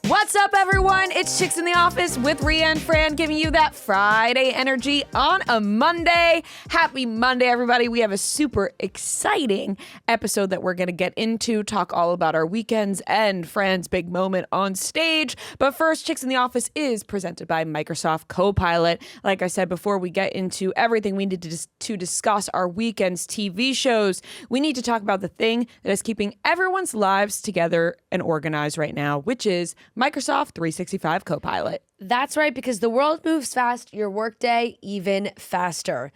What's up, everyone? It's Chicks in the Office with Rhea and Fran, giving you that Friday energy on a Monday. Happy Monday, everybody. We have a super exciting episode that we're going to get into, talk all about our weekends and Fran's big moment on stage. But first, Chicks in the Office is presented by Microsoft Copilot. Like I said, before we get into everything we need to discuss our weekend's TV shows, we need to talk about the thing that is keeping everyone's lives together and organized right now, which is Microsoft 365 Copilot. That's right, because the world moves fast, your workday even faster.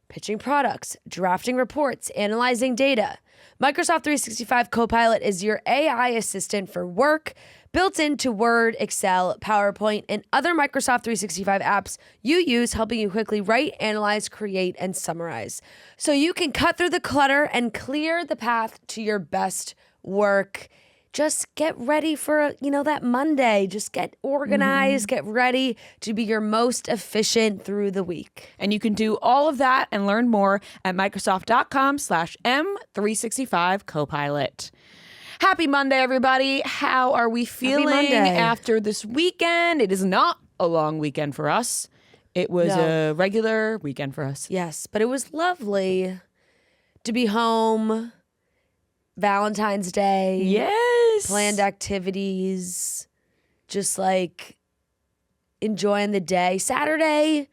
Pitching products, drafting reports, analyzing data. Microsoft 365 Copilot is your AI assistant for work, built into Word, Excel, PowerPoint, and other Microsoft 365 apps you use, helping you quickly write, analyze, create, and summarize. So you can cut through the clutter and clear the path to your best work. Just get ready for, that Monday. Just get organized, get ready to be your most efficient through the week. And you can do all of that and learn more at Microsoft.com/M365 Copilot. Happy Monday, everybody. How are we feeling after this weekend? It is not a long weekend for us. It was a regular weekend for us. Yes, but it was lovely to be home. Valentine's Day. Yes. Planned activities. Just like enjoying the day. Saturday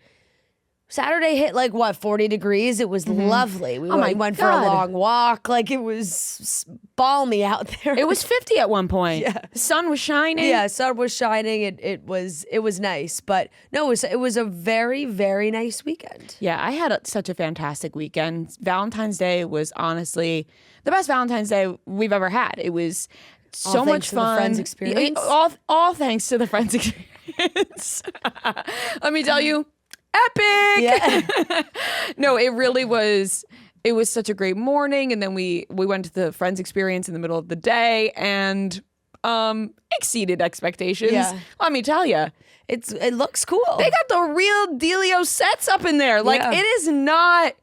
hit 40 degrees. It was lovely. We went for a long walk. Like, it was balmy out there. It was 50 at one point. Yeah. The sun was shining. Yeah, sun was shining. It was nice. But no, it was a very, very nice weekend. Yeah, I had such a fantastic weekend. Valentine's Day was honestly the best Valentine's Day we've ever had. It was so much fun. The Friends experience. All thanks to the Friends experience. Let me tell you. Epic! Yeah. No, it really was. It was such a great morning, and then we went to the Friends experience in the middle of the day, and exceeded expectations. Yeah. Let me tell you, it looks cool. they got the real dealio sets up in there. Like, it is not.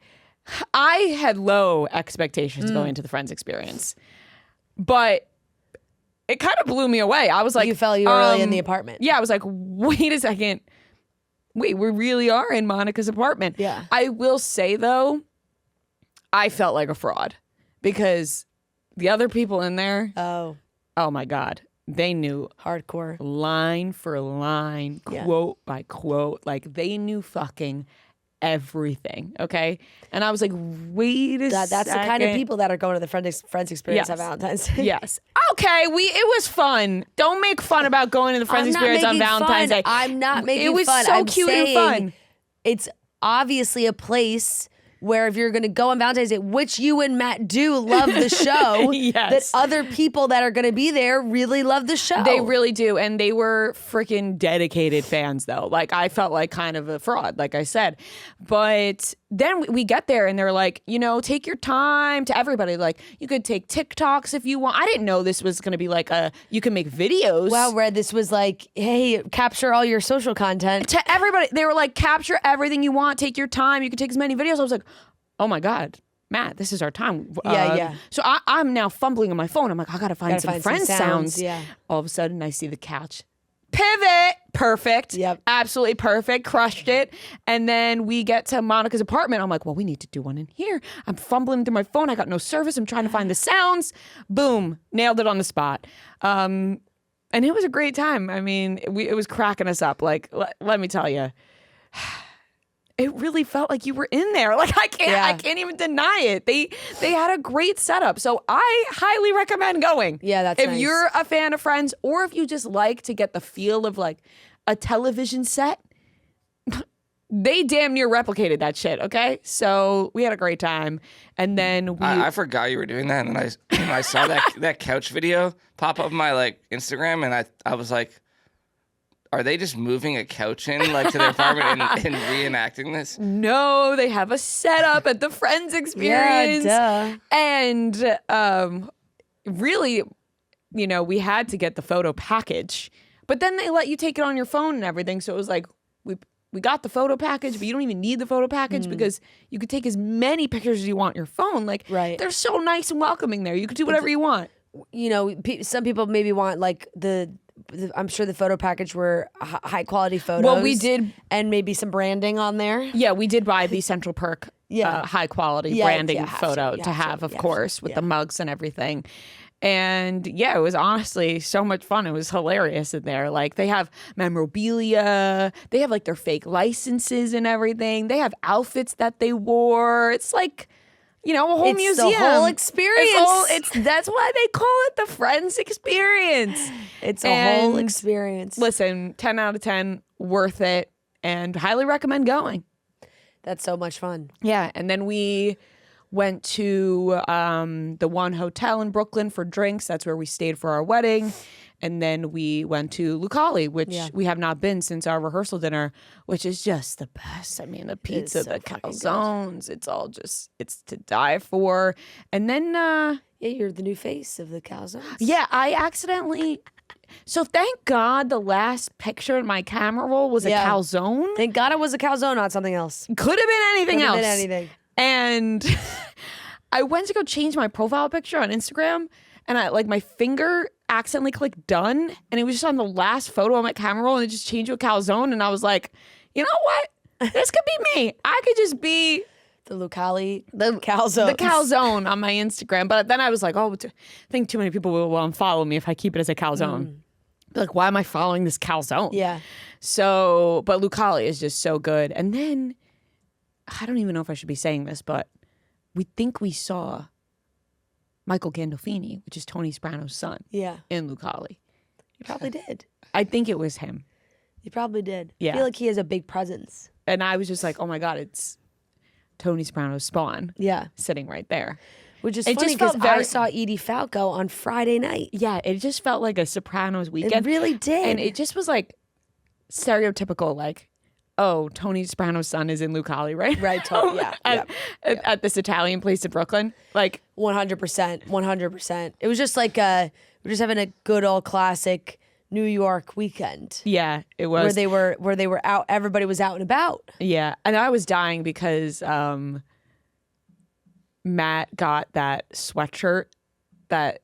I had low expectations going into the Friends experience, but it kind of blew me away. I was like, you felt you were really in the apartment. Yeah, I was like, wait a second. Wait, we really are in Monica's apartment. Yeah. I will say, though, I felt like a fraud because the other people in there, oh my God, they knew hardcore, line for line, quote by quote. Like, they knew fucking everything, okay? And I was like, wait a second. That's the kind of people that are going to the Friends experience on Valentine's Day. Yes. Okay, it was fun. Don't make fun about going to the Friends experience on Valentine's Day. I'm not making fun. It was so cute and fun. It's obviously a place where if you're going to go on Valentine's Day, which you and Matt do love the show, that other people that are going to be there really love the show. They really do. And they were freaking dedicated fans, though. Like, I felt like kind of a fraud, like I said. But then we get there and they're like, take your time to everybody. Like, you could take TikToks if you want. I didn't know this was going to be like you can make videos. Wow, where this was like, hey, capture all your social content. To everybody. They were like, capture everything you want. Take your time. You can take as many videos. I was like, oh my God, Matt, this is our time. Yeah. So I'm now fumbling on my phone. I'm like, I got to find some Friends sounds. Yeah. All of a sudden, I see the couch. Pivot. Perfect. Yep. Absolutely perfect. Crushed it. And then we get to Monica's apartment. I'm like, well, we need to do one in here. I'm fumbling through my phone. I got no service. I'm trying to find the sounds. Boom. Nailed it on the spot. And it was a great time. I mean, it was cracking us up. Like, let me tell you. It really felt like you were in there. Like, I can't even deny it. They had a great setup. So I highly recommend going. Yeah, that's if nice. you're a fan of Friends, or if you just like to get the feel of like a television set, they damn near replicated that shit, okay? So we had a great time. And then I forgot you were doing that, and I saw that couch video pop up on my Instagram, and I was like, are they just moving a couch in to their apartment and reenacting this? No, they have a setup at the Friends experience. Yeah, duh. And really, we had to get the photo package, but then they let you take it on your phone and everything. So it was like, we got the photo package, but you don't even need the photo package because you could take as many pictures as you want on your phone. Like, they're so nice and welcoming there. You could do whatever you want. Some people maybe want the I'm sure the photo package were high quality photos. Well, we did, and maybe some branding on there. yeah, we did buy the Central Perk high quality branding photo to have, of course, with the mugs and everything. And yeah, it was honestly so much fun. It was hilarious in there. Like they have memorabilia, they have like their fake licenses and everything. They have outfits that they wore. It's like, you know, a whole museum. It's the whole experience. That's why they call it the Friends Experience. It's a whole experience. Listen, 10 out of 10, worth it, and highly recommend going. That's so much fun. Yeah, and then we went to the one hotel in Brooklyn for drinks. That's where we stayed for our wedding. And then we went to Lucali, which we have not been since our rehearsal dinner, which is just the best. I mean, the pizza, the calzones, it's all just, it's to die for. And then... yeah, you're the new face of the calzones. Yeah, I accidentally... So thank God the last picture in my camera roll was a calzone. Thank God it was a calzone, not something else. Could have been anything else. Could have been anything. And I went to go change my profile picture on Instagram, and I my finger accidentally clicked done, and it was just on the last photo on my camera roll, and it just changed to a calzone, and I was like, you know what? This could be me. I could just be the Lucali, the calzone. The calzone on my Instagram. But then I was like, oh, I think too many people will unfollow me if I keep it as a calzone. Be like, why am I following this calzone? Yeah. So, but Lucali is just so good. And then, I don't even know if I should be saying this, but we think we saw Michael Gandolfini, which is Tony Soprano's son, in Lucali. You probably did. I think it was him. You probably did. Yeah. I feel like he has a big presence. And I was just like, oh my God, it's Tony Soprano's spawn. Yeah. Sitting right there. Which is It funny just felt because very- I saw Edie Falco on Friday night. Yeah, it just felt like a Sopranos weekend. It really did. And it just was like stereotypical, like, oh, Tony Soprano's son is in Lucali, right? Right, totally. Yeah. At this Italian place in Brooklyn. Like 100%. 100%. It was just like we're just having a good old classic New York weekend. Yeah, it was. Where they were out, everybody was out and about. Yeah. And I was dying because Matt got that sweatshirt that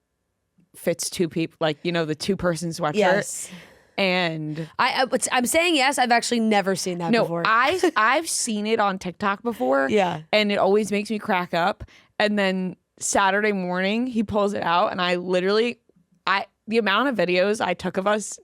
fits two people, like, you know, the two-person sweatshirt. Yes. And I'm saying yes. I've actually never seen that before. I've seen it on TikTok before. Yeah. And it always makes me crack up. And then Saturday morning, he pulls it out, and I literally, the amount of videos I took of us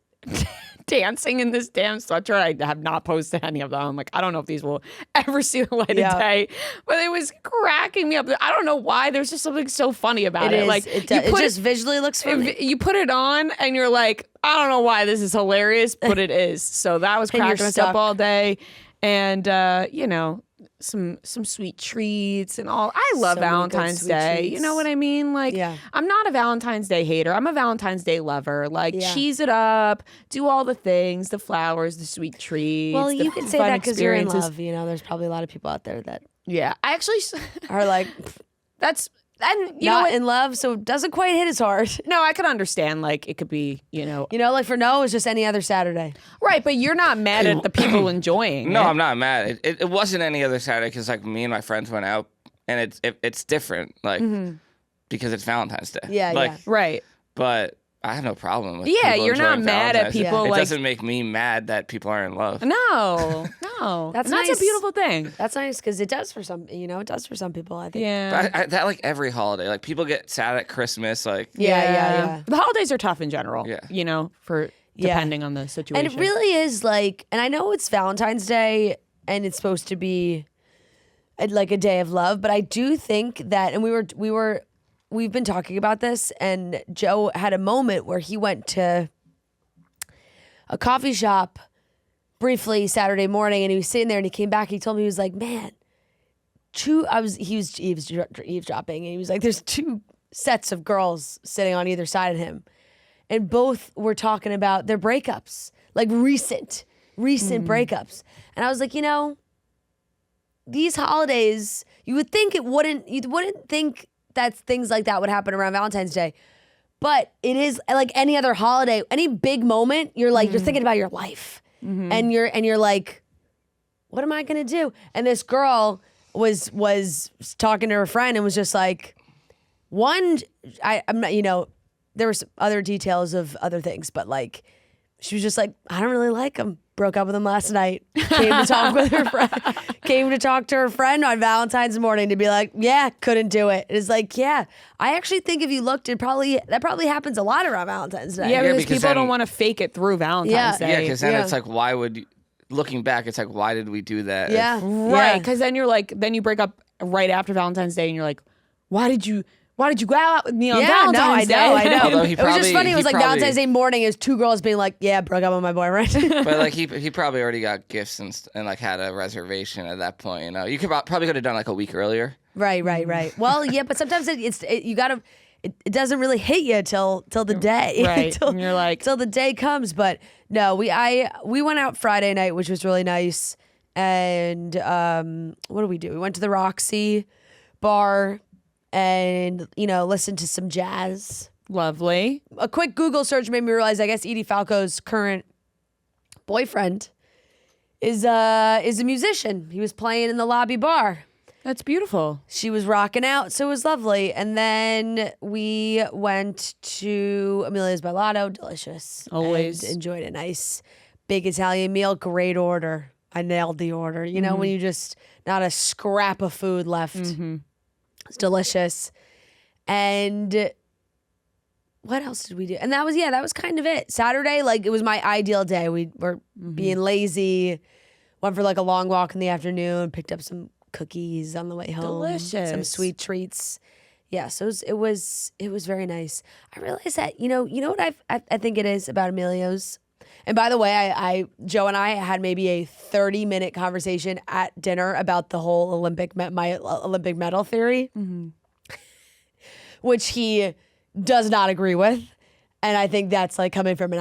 dancing in this damn sweatshirt, I have not posted any of them. I'm like, I don't know if these will ever see the light of day. But it was cracking me up. I don't know why. There's just something so funny about it. Like it just visually looks funny. You put it on, and you're like, I don't know why this is hilarious, but it is. So that was cracking us up all day. And, you know, some sweet treats and all. I love Valentine's Day. Treats. You know what I mean? Like, I'm not a Valentine's Day hater. I'm a Valentine's Day lover. Like, cheese it up, do all the things, the flowers, the sweet treats. Well, you can say that because you're in experiences. love. You know, there's probably a lot of people out there that I actually are like, and you not know what? in love, so it doesn't quite hit as hard. No, I could understand. Like, it could be, you know, like for Noah, it's just any other Saturday. right? But you're not mad at the people enjoying. No, it. I'm not mad. It wasn't any other Saturday because like me and my friends went out, and it's different, like because it's Valentine's Day. Yeah, like, Right. But I have no problem with Yeah, people you're not enjoying mad at Valentine's Day. people, It like- doesn't make me mad that people are in love. No. That's And that's nice. a beautiful thing. That's nice because it does for some. It does for some people. I think. Yeah. But that like every holiday, like people get sad at Christmas, like Yeah. The holidays are tough in general. Yeah. You know, for depending on the situation. And it really is like, and I know it's Valentine's Day and it's supposed to be like a day of love, but I do think that, and we've been talking about this, and Joe had a moment where he went to a coffee shop briefly Saturday morning, and he was sitting there, and he came back, he told me, he was like, man, he was eavesdropping, and he was like, there's two sets of girls sitting on either side of him, and both were talking about their breakups, like recent breakups. And I was like, these holidays, you wouldn't think that things like that would happen around Valentine's Day. But it is like any other holiday, any big moment, you're like, you're thinking about your life. And you're like, what am I gonna do? And this girl was talking to her friend and was just like, I'm not, there were some other details of other things, but like, she was just like, I don't really like him. Broke up with him last night. Came to talk with her friend. Came to talk to her friend on Valentine's morning to be like, yeah, couldn't do it. It's like, yeah. I actually think if you looked, that probably happens a lot around Valentine's Day. Yeah, because people then- don't want to fake it through Valentine's Day. Yeah, because then it's like, why would you, looking back, it's like, why did we do that? Yeah. Right, because then you're like, then you break up right after Valentine's Day, and you're like, why did you go out with me on Valentine's Day? I know. Although It was just funny. It was like Valentine's Day morning. It was two girls being like, yeah, broke up with my boyfriend. But like he probably already got gifts and like had a reservation at that point. You know, you probably could have done like a week earlier. Right. Well, yeah, but sometimes you gotta. It doesn't really hit you till the day, Right? And you're like, till the day comes. But no, we went out Friday night, which was really nice. And what did we do? We went to the Roxy bar and listened to some jazz. lovely. A quick Google search made me realize I guess Edie Falco's current boyfriend is a musician. He was playing in the lobby bar. That's beautiful. She was rocking out, so it was lovely. And then we went to Amelia's Bailado, delicious. Always. And enjoyed a nice big Italian meal. Great order. I nailed the order. You know, when you just, not a scrap of food left. It's delicious. And what else did we do? And that was kind of it. Saturday, like, it was my ideal day. We were being lazy, went for like a long walk in the afternoon, picked up some cookies on the way home. Delicious. Some sweet treats. Yeah, so it was very nice. I realized that, you know what I think it is about Emilio's? And by the way, Joe and I had maybe a 30-minute conversation at dinner about the whole my Olympic medal theory, which he does not agree with. And I think that's like coming from an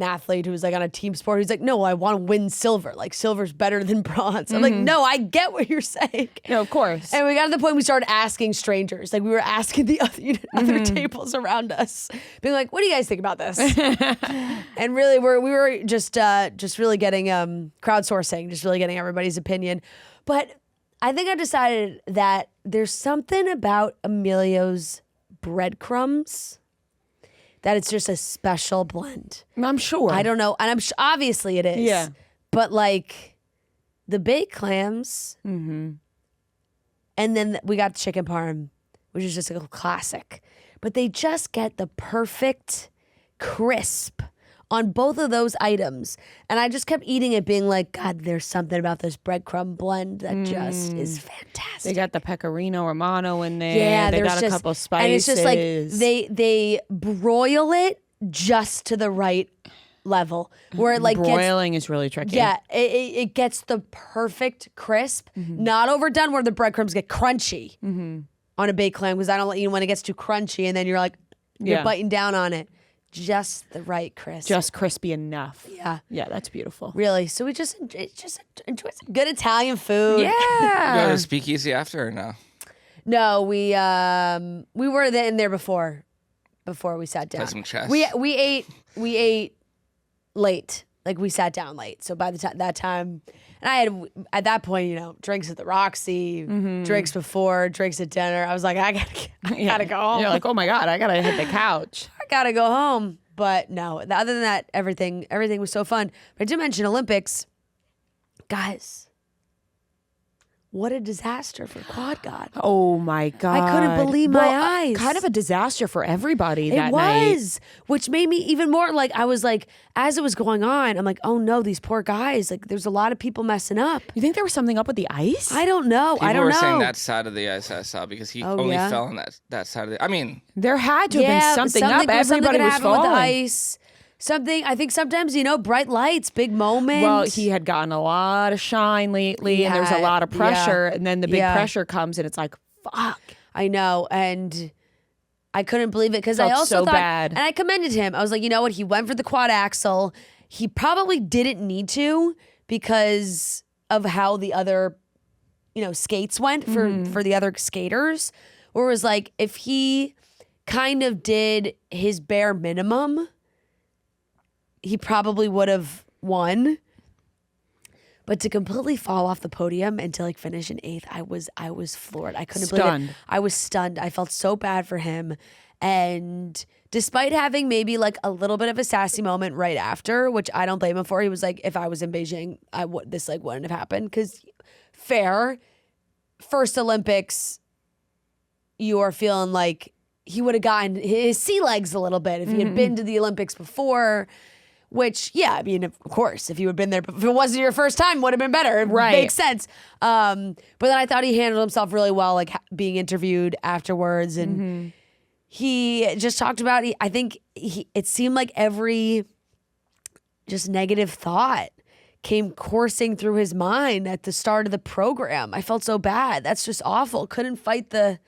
athlete who's like on a team sport. Who's like, no, I want to win silver. Like, silver's better than bronze. I'm like, no, I get what you're saying. No, of course. And we got to the point we started asking strangers. Like, we were asking the other tables around us, being like, what do you guys think about this? And really, we were just really getting crowdsourcing, just really getting everybody's opinion. But I think I decided that there's something about Emilio's breadcrumbs that it's just a special blend. I'm sure. I don't know. And obviously it is. Yeah. But like the baked clams, and then we got chicken parm, which is just a classic. But they just get the perfect crisp on both of those items. And I just kept eating it being like, God, there's something about this breadcrumb blend that just is fantastic. They got the pecorino romano in there. Yeah, they there's got a couple spices. And it's just like they broil it just to the right level where it like broiling is really tricky. Yeah, it gets the perfect crisp, not overdone where the breadcrumbs get crunchy on a baked clam, because I don't let you when it gets too crunchy and then you're like you're biting down on it. Just the right crisp. Just crispy enough. Yeah. Yeah, that's beautiful. Really. So we just enjoyed some good Italian food. You go Yeah. to Speakeasy after or no? No, we were in there before we sat down. Play some chess. We ate late. Like, we sat down late. So by the time that time, and I had at that point, drinks at the Roxy, drinks before, drinks at dinner. I was like, I gotta go home. You're like, oh my God, I gotta hit the couch. I gotta go home. But no, other than that, everything was so fun. But I did mention Olympics, guys. What a disaster for Quad God. Oh my God. I couldn't believe my eyes. Kind of a disaster for everybody It that night. was, which made me even more like, I was like, as it was going on, I'm like, oh no, these poor guys. Like, there's a lot of people messing up. You think there was something up with the ice? I don't know. People I don't were know. saying that side of the ice I saw because he only fell on that side of the. I mean, There had to have been something up. Everybody was with falling. ice. Something, I think sometimes, bright lights, big moments. Well, he had gotten a lot of shine lately, and there's a lot of pressure, and then the big pressure comes, and it's like, fuck. I know, and I couldn't believe it because I Felt also so thought, bad. and I commended him. I was like, you know what? He went for the quad axle. He probably didn't need to because of how the other, skates went for the other skaters. Where it was like, if he kind of did his bare minimum, he probably would have won. But to completely fall off the podium and to like finish in 8th, I was floored. I couldn't believe it. I was stunned. I felt so bad for him. And despite having maybe like a little bit of a sassy moment right after, which I don't blame him for, he was like, if I was in Beijing, this like wouldn't have happened. Because fair, first Olympics, you are feeling like he would have gotten his sea legs a little bit if he had been to the Olympics before. Which, yeah, I mean, of course, if you had been there, if it wasn't your first time, would have been better. It makes sense. But then I thought he handled himself really well, like being interviewed afterwards. And he just talked about, I think it seemed like every just negative thought came coursing through his mind at the start of the program. I felt so bad. That's just awful. Couldn't fight the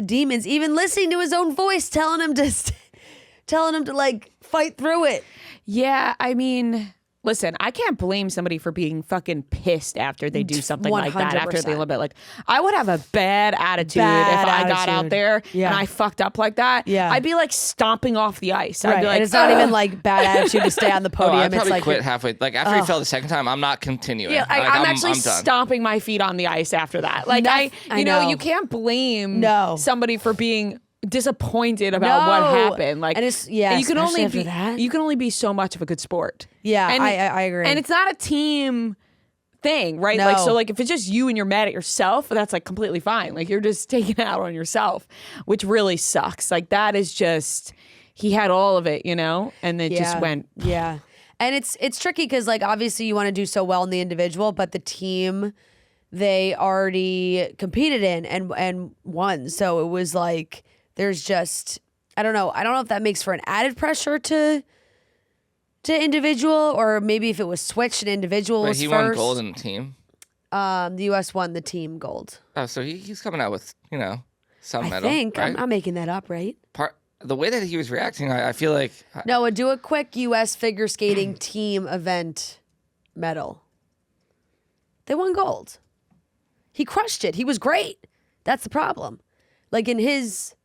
demons. Even listening to his own voice telling him to like fight through it. Yeah, I mean, listen, I can't blame somebody for being fucking pissed after they do something like that after the Olympic. Like, I would have a bad attitude if I got out there and I fucked up like that. Yeah. I'd be like stomping off the ice. I'd be like, and it's not even like bad attitude to stay on the podium. I'd probably it's like quit halfway. Like after he fell the second time, I'm not continuing. Yeah, like, I'm actually I'm done. stomping my feet on the ice after that. Like I know. you can't blame No. somebody for being disappointed about what happened. Like, and it's, you can especially only after be that. you can only be so much of a good sport. Yeah, and, I agree. And it's not a team thing, right? No. Like, so like if it's just you and you're mad at yourself, that's like completely fine. Like you're just taking it out on yourself, which really sucks. Like that is just, he had all of it, and it just went. Yeah. And it's tricky because like obviously you want to do so well in the individual, but the team they already competed in and won. So it was like there's just, I don't know if that makes for an added pressure to individual, or maybe if it was switched and individual was he first. won gold in the team. The U.S. won the team gold. Oh, so he's coming out with some I medal. think right? I'm making that up, right? The way that he was reacting, I feel like No, do a quick U.S. figure skating team event medal. They won gold. He crushed it. He was great. That's the problem. Like in his.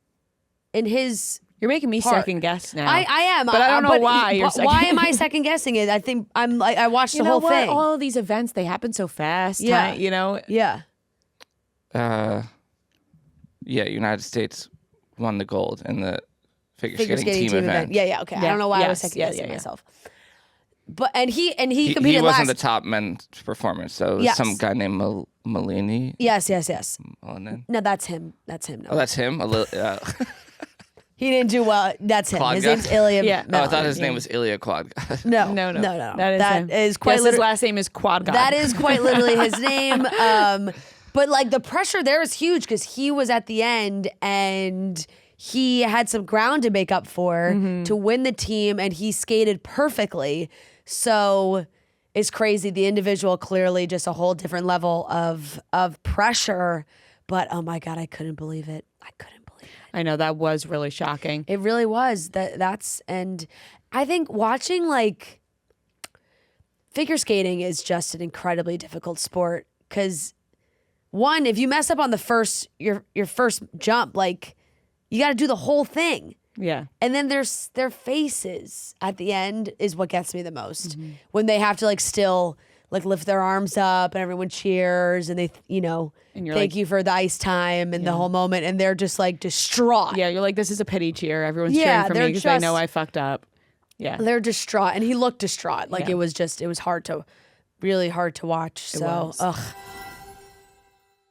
You're making me second guess now. I am, but I don't know why. Why am I second guessing it? I think I watched the whole thing. All of these events, they happen so fast. Yeah. Yeah. United States won the gold in the figure skating team event. Yeah. Okay. I don't know why I was second guessing myself. But and he competed he wasn't last. the top men's performance, so it was some guy named Malini. Yes. Malinin. No, that's him. No. Oh, that's him. He didn't do well. That's him. Quad His guy? name's Ilya. Yeah. Oh, I thought his name was Ilya Quad. No. That is him. quite his last name is Quad God. That is quite literally his name. But like the pressure there is huge because he was at the end and he had some ground to make up for to win the team, and he skated perfectly. So it's crazy. The individual clearly just a whole different level of pressure. But oh my God, I couldn't believe it. I know, that was really shocking. It really was. And I think watching like figure skating is just an incredibly difficult sport because one, if you mess up on the your first jump, like you got to do the whole thing. Yeah. And then their faces at the end is what gets me the most when they have to like still like lift their arms up and everyone cheers and they, and thank you for the ice time and the whole moment. And they're just like distraught. Yeah. You're like, this is a pity cheer. Everyone's cheering for me because they know I fucked up. Yeah. They're distraught. And he looked distraught. Like it was really hard to watch. Ugh.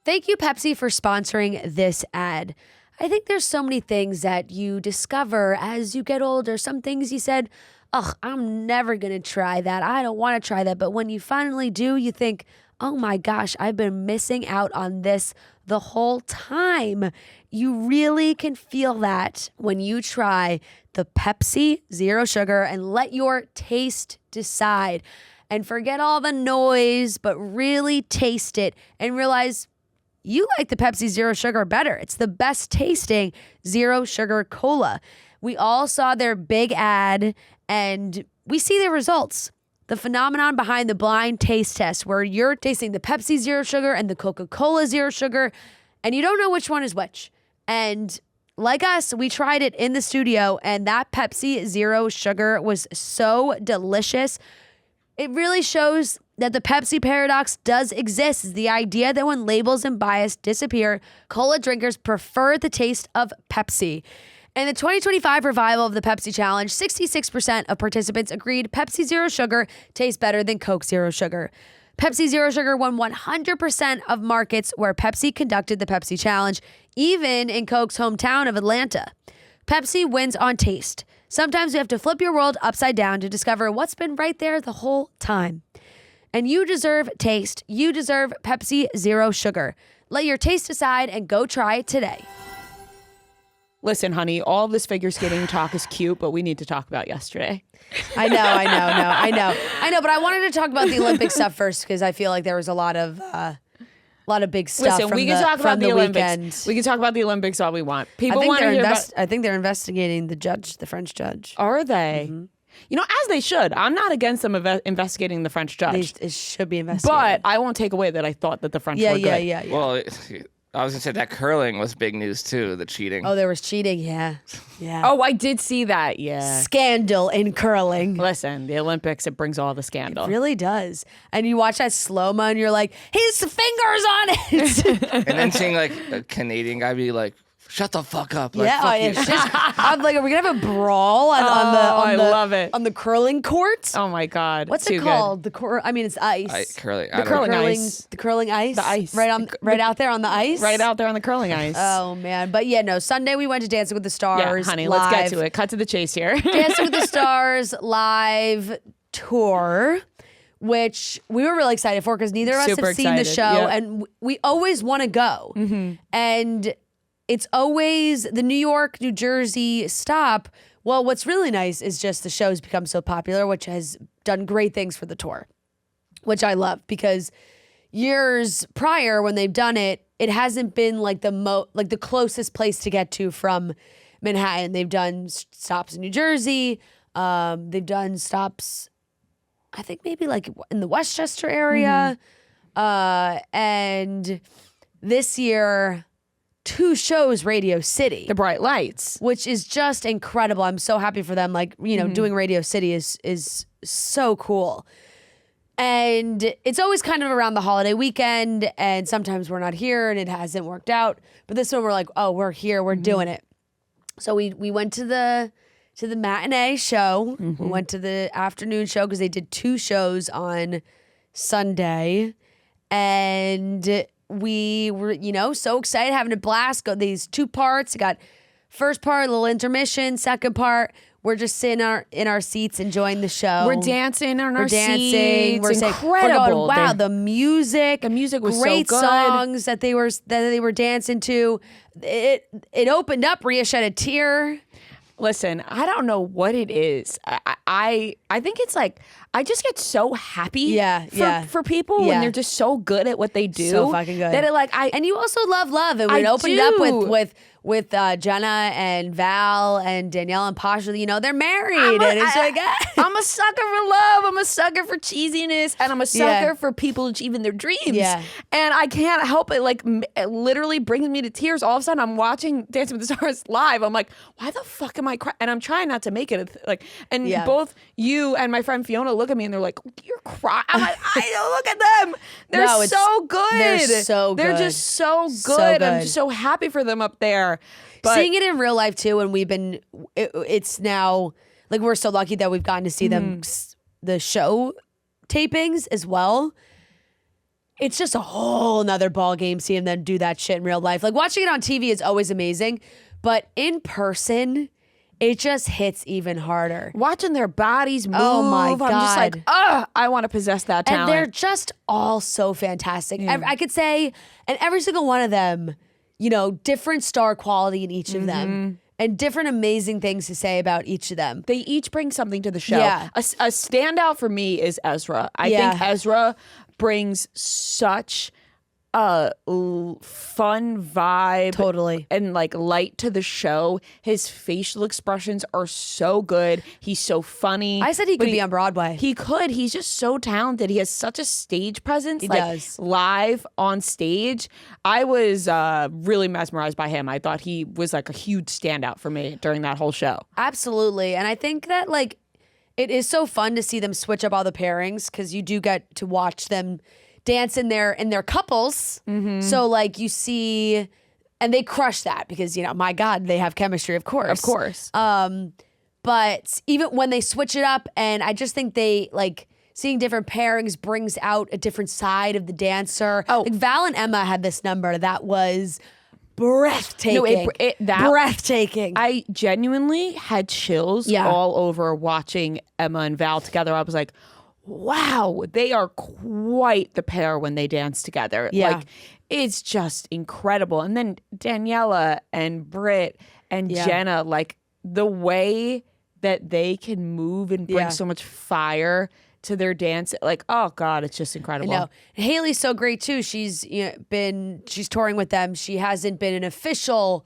Thank you, Pepsi, for sponsoring this ad. I think there's so many things that you discover as you get older. Some things you said, ugh, I'm never going to try that. I don't want to try that. But when you finally do, you think, oh my gosh, I've been missing out on this the whole time. You really can feel that when you try the Pepsi Zero Sugar and let your taste decide. And forget all the noise, but really taste it and realize you like the Pepsi Zero Sugar better. It's the best tasting zero sugar cola. We all saw their big ad and we see the results. The phenomenon behind the blind taste test where you're tasting the Pepsi Zero Sugar and the Coca-Cola Zero Sugar and you don't know which one is which. And like us, we tried it in the studio and that Pepsi Zero Sugar was so delicious. It really shows that the Pepsi paradox does exist. The idea that when labels and bias disappear, cola drinkers prefer the taste of Pepsi. In the 2025 revival of the Pepsi Challenge, 66% of participants agreed Pepsi Zero Sugar tastes better than Coke Zero Sugar. Pepsi Zero Sugar won 100% of markets where Pepsi conducted the Pepsi Challenge, even in Coke's hometown of Atlanta. Pepsi wins on taste. Sometimes you have to flip your world upside down to discover what's been right there the whole time. And you deserve taste. You deserve Pepsi Zero Sugar. Let your taste decide and go try it today. Listen, honey, all this figure skating talk is cute, but we need to talk about yesterday. I know. But I wanted to talk about the Olympic stuff first because I feel like there was a lot of big stuff. Listen, we can talk about the Olympics. Weekend. We can talk about the Olympics all we want. People want to hear about. I think they're investigating the French judge. Are they? Mm-hmm. You know, as they should. I'm not against them investigating the French judge. It should be investigated. But I won't take away that I thought that the French were good. Yeah. Well, I was gonna say that curling was big news too. The cheating. Oh, there was cheating. Yeah. Oh, I did see that. Yeah. Scandal in curling. Listen, the Olympics, it brings all the scandal. It really does. And you watch that slow-mo and you're like, his fingers on it. And then seeing like a Canadian guy be like, shut the fuck up. Like, yeah, fuck you. it's just, I'm like, are we gonna have a brawl I love it. on the curling court? Oh my God. What's Too it called? I mean, it's ice. Curling. The curling ice. The curling ice. The ice. Right out there on the ice. Right out there on the curling ice. Oh man, but yeah, no. Sunday we went to Dancing with the Stars. Yeah, honey, live. let's get to it. Cut to the chase here. Dancing with the Stars live tour, which we were really excited for because neither of us Super have seen the excited. show, Yep. and we always want to go. Mm-hmm. And it's always the New York, New Jersey stop. Well, what's really nice is just the show's become so popular, which has done great things for the tour, which I love because years prior when they've done it, it hasn't been like the closest place to get to from Manhattan. They've done stops in New Jersey. They've done stops, I think maybe like in the Westchester area. And this year, 2 shows Radio City. The bright lights. Which is just incredible. I'm so happy for them. Like, you know, doing Radio City is so cool. And it's always kind of around the holiday weekend, and sometimes we're not here and it hasn't worked out. But this one we're like, oh, we're here, we're doing it. So we went to the matinee show. We went to the afternoon show because they did 2 shows on Sunday. And we were, you know, so excited, having a blast. Got these 2 parts. We got first part, a little intermission. Second part, we're just sitting in our seats enjoying the show. We're dancing on our seats. We're Incredible. We're going, wow, the music was great so good. songs that they were dancing to. It opened up. Rhea shed a tear. Listen, I don't know what it is. I think it's like I just get so happy for people when they're just so good at what they do. So fucking good. That it like and you also love and we opened up with Jenna and Val and Danielle and Pasha. You know, they're married and it's like I'm a sucker for love. I'm a sucker for cheesiness, and I'm a sucker for people achieving their dreams. Yeah. And I can't help it. Like it literally brings me to tears. All of a sudden, I'm watching Dancing with the Stars live. I'm like, why the fuck am I crying? And I'm trying not to make it like. And both you and my friend Fiona look at me and they're like, you're crying. I'm like, I don't look at them. They're so good. They're so good. They're just so good. So good. I'm just so happy for them up there. But seeing it in real life too, and it's now like we're so lucky that we've gotten to see them, the show tapings as well. It's just a whole nother ball game seeing them do that shit in real life. Like watching it on TV is always amazing, but in person, it just hits even harder. watching their bodies move. Oh my God. I'm just like, I want to possess that talent. And they're just all so fantastic. I could say, and every single one of them, you know, different star quality in each of them and different amazing things to say about each of them. They each bring something to the show. Yeah. A standout for me is Ezra. I think Ezra brings such a fun vibe, Totally. and like light to the show. His facial expressions are so good. He's so funny. I said he could be on Broadway. He could. He's just so talented. He has such a stage presence. He like, does. live on stage. I was really mesmerized by him. I thought he was like a huge standout for me during that whole show. Absolutely. And I think that like it is so fun to see them switch up all the pairings because you do get to watch them dance in their couples. So like you see, and they crush that because, you know, my God, they have chemistry, of course. Of course. But even when they switch it up, and I just think they like seeing different pairings brings out a different side of the dancer. Oh. Like Val and Emma had this number that was breathtaking. No, breathtaking. I genuinely had chills all over watching Emma and Val together. I was like, wow, they are quite the pair when they dance together. Yeah. Like, it's just incredible. And then Daniela and Britt and Jenna, like the way that they can move and bring so much fire to their dance, like, oh God, it's just incredible. I know. Haley's so great too. She's she's touring with them. She hasn't been an official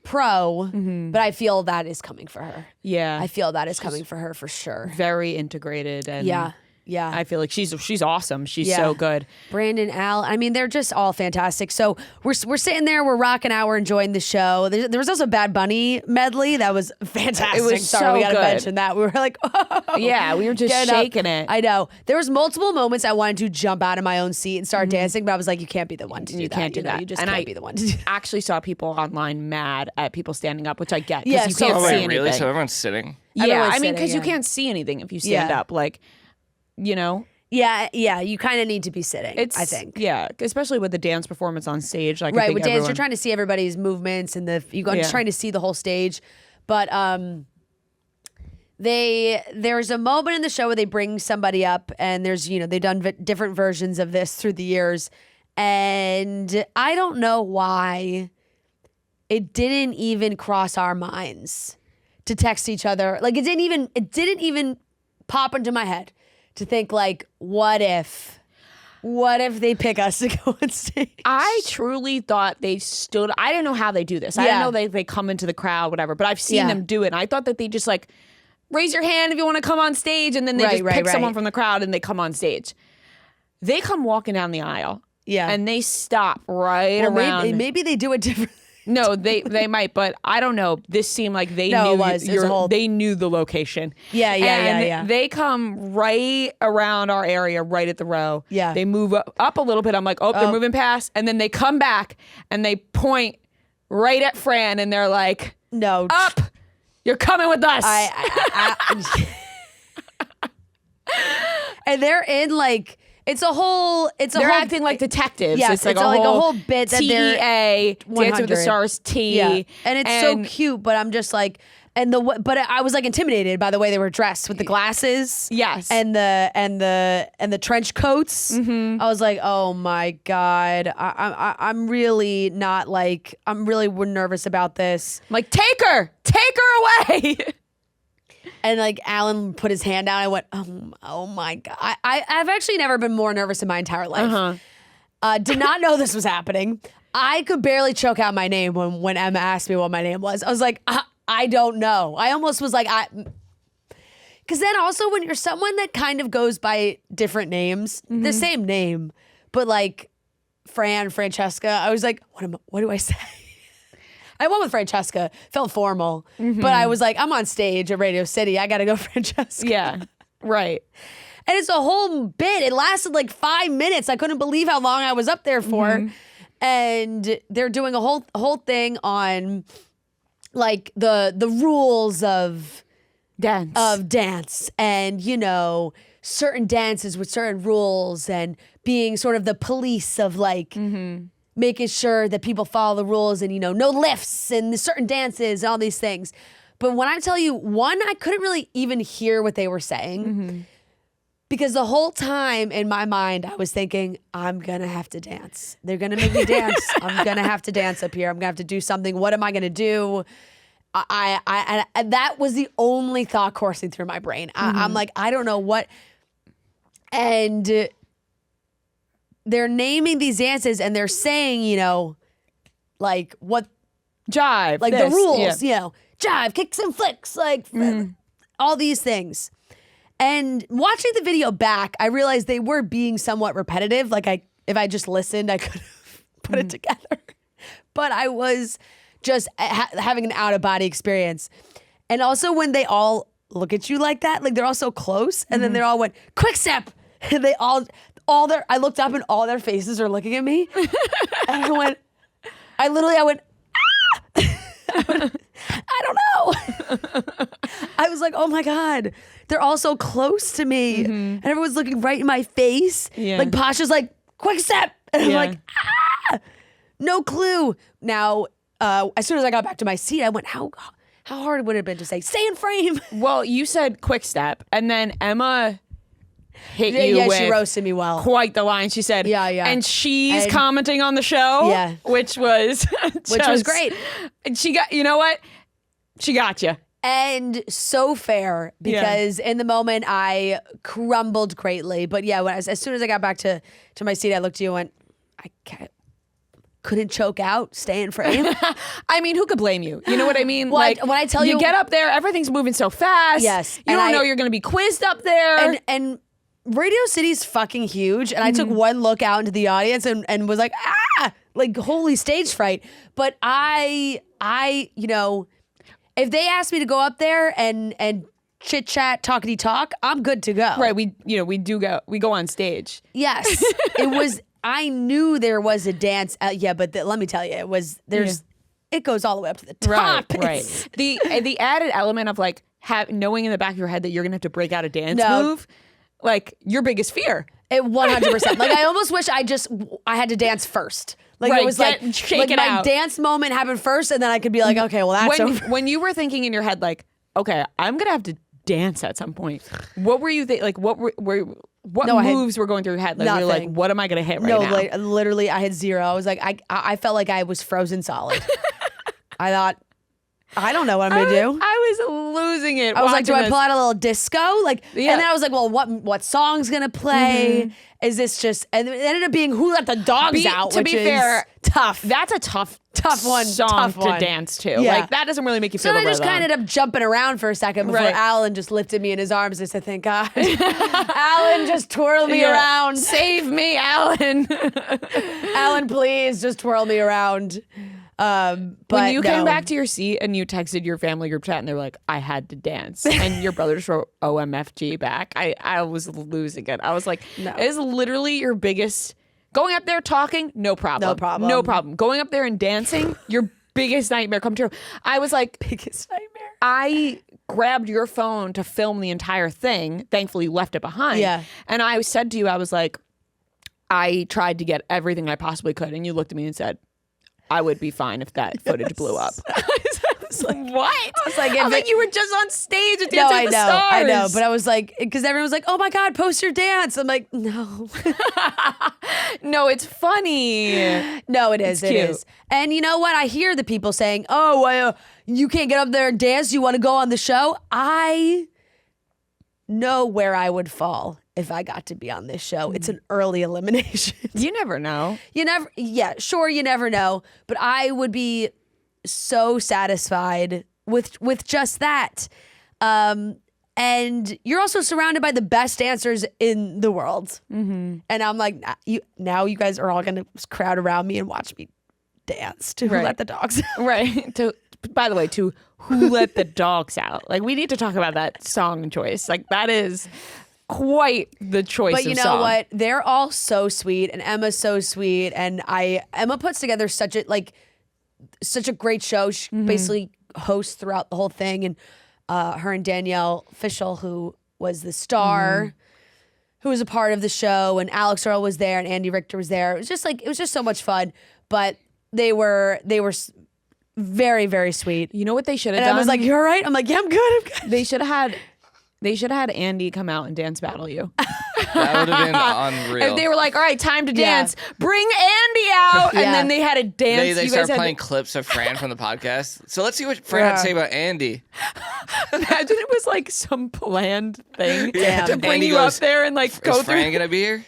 pro, but I feel that is coming for her. Yeah. I feel that is coming for her for sure. Very integrated. And Yeah. I feel like she's awesome. She's so good. Brandon, Al, I mean, they're just all fantastic. So we're sitting there, we're rocking out, we're enjoying the show. There was also a Bad Bunny medley that was fantastic. It was Sorry, so we gotta good. mention that. We were like, oh, Yeah, we were just get up. shaking it. I know. There was multiple moments I wanted to jump out of my own seat and start dancing, but I was like, you can't be the one to do You that. can't do that. You just And can't I be the one to do that. actually saw people online mad at people standing up, which I get Yeah, because so you can't Oh, see wait, anything. really? So everyone's sitting? Yeah, Everyone's I mean, because sitting, you can't see anything if you stand Yeah. up. Like, you know, Yeah, you kind of need to be sitting, I think. Yeah, especially with the dance performance on stage. Like, I Right, think with dance, everyone, you're trying to see everybody's movements and you're Yeah. trying to see the whole stage. But there's a moment in the show where they bring somebody up, and there's, you know, they've done different versions of this through the years, and I don't know why it didn't even cross our minds to text each other. Like it didn't even pop into my head to think like, what if they pick us to go on stage? I truly thought they stood. I didn't know how they do this. I didn't know they come into the crowd, whatever. But I've seen them do it. And I thought that they just like raise your hand if you want to come on stage, and then they just pick someone from the crowd and they come on stage. They come walking down the aisle. Yeah. And they stop right around. Maybe they do it different. No, they might, but I don't know. This seemed like they No, knew it was a whole- they knew the location. Yeah. They come right around our area, right at the row. Yeah. They move up a little bit. I'm like, oh, they're moving past, and then they come back and they point right at Fran, and they're like, No. up, you're coming with us. And they're in like they're acting like detectives. Yeah, it's like a whole bit that they're TEA, Dancing with the 100. Stars T. Yeah. And it's so cute, but I'm just like, but I was like intimidated by the way they were dressed with the glasses. Yes. And the trench coats. I was like, oh my God. I'm really not like, I'm really nervous about this. I'm like, take her away. And like Alan put his hand out. I went, oh my God. I've actually never been more nervous in my entire life. Did not know this was happening. I could barely choke out my name when Emma asked me what my name was. I was like, I don't know. I almost was like, because then also when you're someone that kind of goes by different names, the same name, but like Francesca, I was like, what do I say? I went with Francesca, felt formal, but I was like, I'm on stage at Radio City. I got to go Francesca. Yeah, right. And it's a whole bit. It lasted like 5 minutes. I couldn't believe how long I was up there for. And they're doing a whole thing on like the rules of dance and, you know, certain dances with certain rules and being sort of the police of like making sure that people follow the rules and, you know, no lifts and certain dances and all these things. But when I tell you, one, I couldn't really even hear what they were saying because the whole time in my mind, I was thinking, I'm going to have to dance. They're going to make me dance. I'm going to have to dance up here. I'm going to have to do something. What am I going to do? I that was the only thought coursing through my brain. I'm like, I don't know what. And they're naming these dances and they're saying, you know, like what Jive. like this, the rules, yeah. you know, jive, kicks and flicks, like all these things. And watching the video back, I realized they were being somewhat repetitive. Like if I just listened, I could have put it together. But I was just having an out of body experience. And also when they all look at you like that. Like they're all so close. And then they all went, quick step. And they all I looked up and all their faces are looking at me. And I went, I went, I don't know. I was like, oh my God, they're all so close to me. And everyone's looking right in my face. Yeah. Like Pasha's like, quick step. And I'm Yeah. like, no clue. Now, as soon as I got back to my seat, I went, how hard would it have been to say, stay in frame? Well, you said quick step, and then Emma hit you Yeah, with she roasted me well. quite the line. She said, Yeah. and she's And- commenting on the show, Yeah. which was great. And she got, you know what? She got you. And so fair because in the moment I crumbled greatly. But yeah, as soon as I got back to my seat, I looked at you and went, couldn't choke out, stay in frame. I mean, who could blame you? You know what I mean? Well, like when I tell you you- get up there, everything's moving so fast. Yes, You and don't I- know you're going to be quizzed up there. And Radio City's fucking huge. And I took one look out into the audience and was like, like holy stage fright. But I, you know, if they asked me to go up there and chit chat, talkity talk, I'm good to go. right. We go on stage. Yes, it was. I knew there was a dance. But let me tell you, it goes all the way up to the top. Right. The added element of like knowing in the back of your head that you're gonna have to break out a dance No. move, like your biggest fear. It 100%. Like I almost wish I had to dance first. Like Right, it was shake like it my out. dance moment happened first, and then I could be like, okay, well that's over. When you were thinking in your head like, okay, I'm gonna have to dance at some point. What were you like? What No, I had moves were going through your head? Like you're like, nothing. what am I gonna hit right No, now? like, literally, I had zero. I was like, I felt like I was frozen solid. I thought, I don't know what I'm gonna do. I was losing it. I was like, do I watching pull this. out a little disco? Like, Yeah. and then I was like, well, what song's gonna play? Is this just? And it ended up being Who Let the Dogs Out? To which be is fair, tough. That's a tough one, song tough to one. dance to. Yeah. Like that doesn't really make you So feel I just kind of ended up jumping around for a second before Right. Alan just lifted me in his arms. I said, thank God. Alan, just twirl me around. Save me, Alan. Alan, please just twirl me around. But When you came no. back to your seat and you texted your family group chat and they were like, I had to dance. And your brother just wrote OMFG back. I was losing it. I was like, No. it is literally your biggest going up there talking, no problem. No problem. No problem. Going up there and dancing, your biggest nightmare come true. I was like, biggest nightmare. I grabbed your phone to film the entire thing. Thankfully, you left it behind. Yeah. And I said to you, I was like, I tried to get everything I possibly could. And you looked at me and said, I would be fine if that footage blew up. I was like, what? I was like, you were just on stage at No, Dancing I with the know, Stars. I know. But I was like, because everyone was like, oh my God, post your dance. I'm like, no. No, it's funny. No, it is. It's It cute. is. And you know what? I hear the people saying, oh, you can't get up there and dance. You want to go on the show? I know where I would fall if I got to be on this show. It's an early elimination. You never know. You never know. But I would be so satisfied with just that. And you're also surrounded by the best dancers in the world. Mm-hmm. And I'm like, now you guys are all going to crowd around me and watch me dance to Who Right. Let the Dogs Out. Right. By the way, to Who Let the Dogs Out. Like, we need to talk about that song choice. Like, that is quite the choice But you of know song. what? They're all so sweet, and Emma's so sweet, and Emma puts together such a great show. She basically hosts throughout the whole thing, and her and Danielle Fishel, who was the star, who was a part of the show, and Alex Earl was there, and Andy Richter was there. It was just so much fun. But they were very, very sweet. You know what they should have And done? I was like, "You're all right." I'm like, "Yeah, I'm good. I'm good." They should have had Andy come out and dance battle you. That would have been unreal. If they were like, all right, time to Yeah. dance, bring Andy out. Yeah. And then they had a dance. They You start guys playing clips of Fran from the podcast. So let's see what Fran had to say about Andy. imagine it was like some planned thing Yeah. to bring Andy you goes, up there and like go Is Fran through. gonna be here?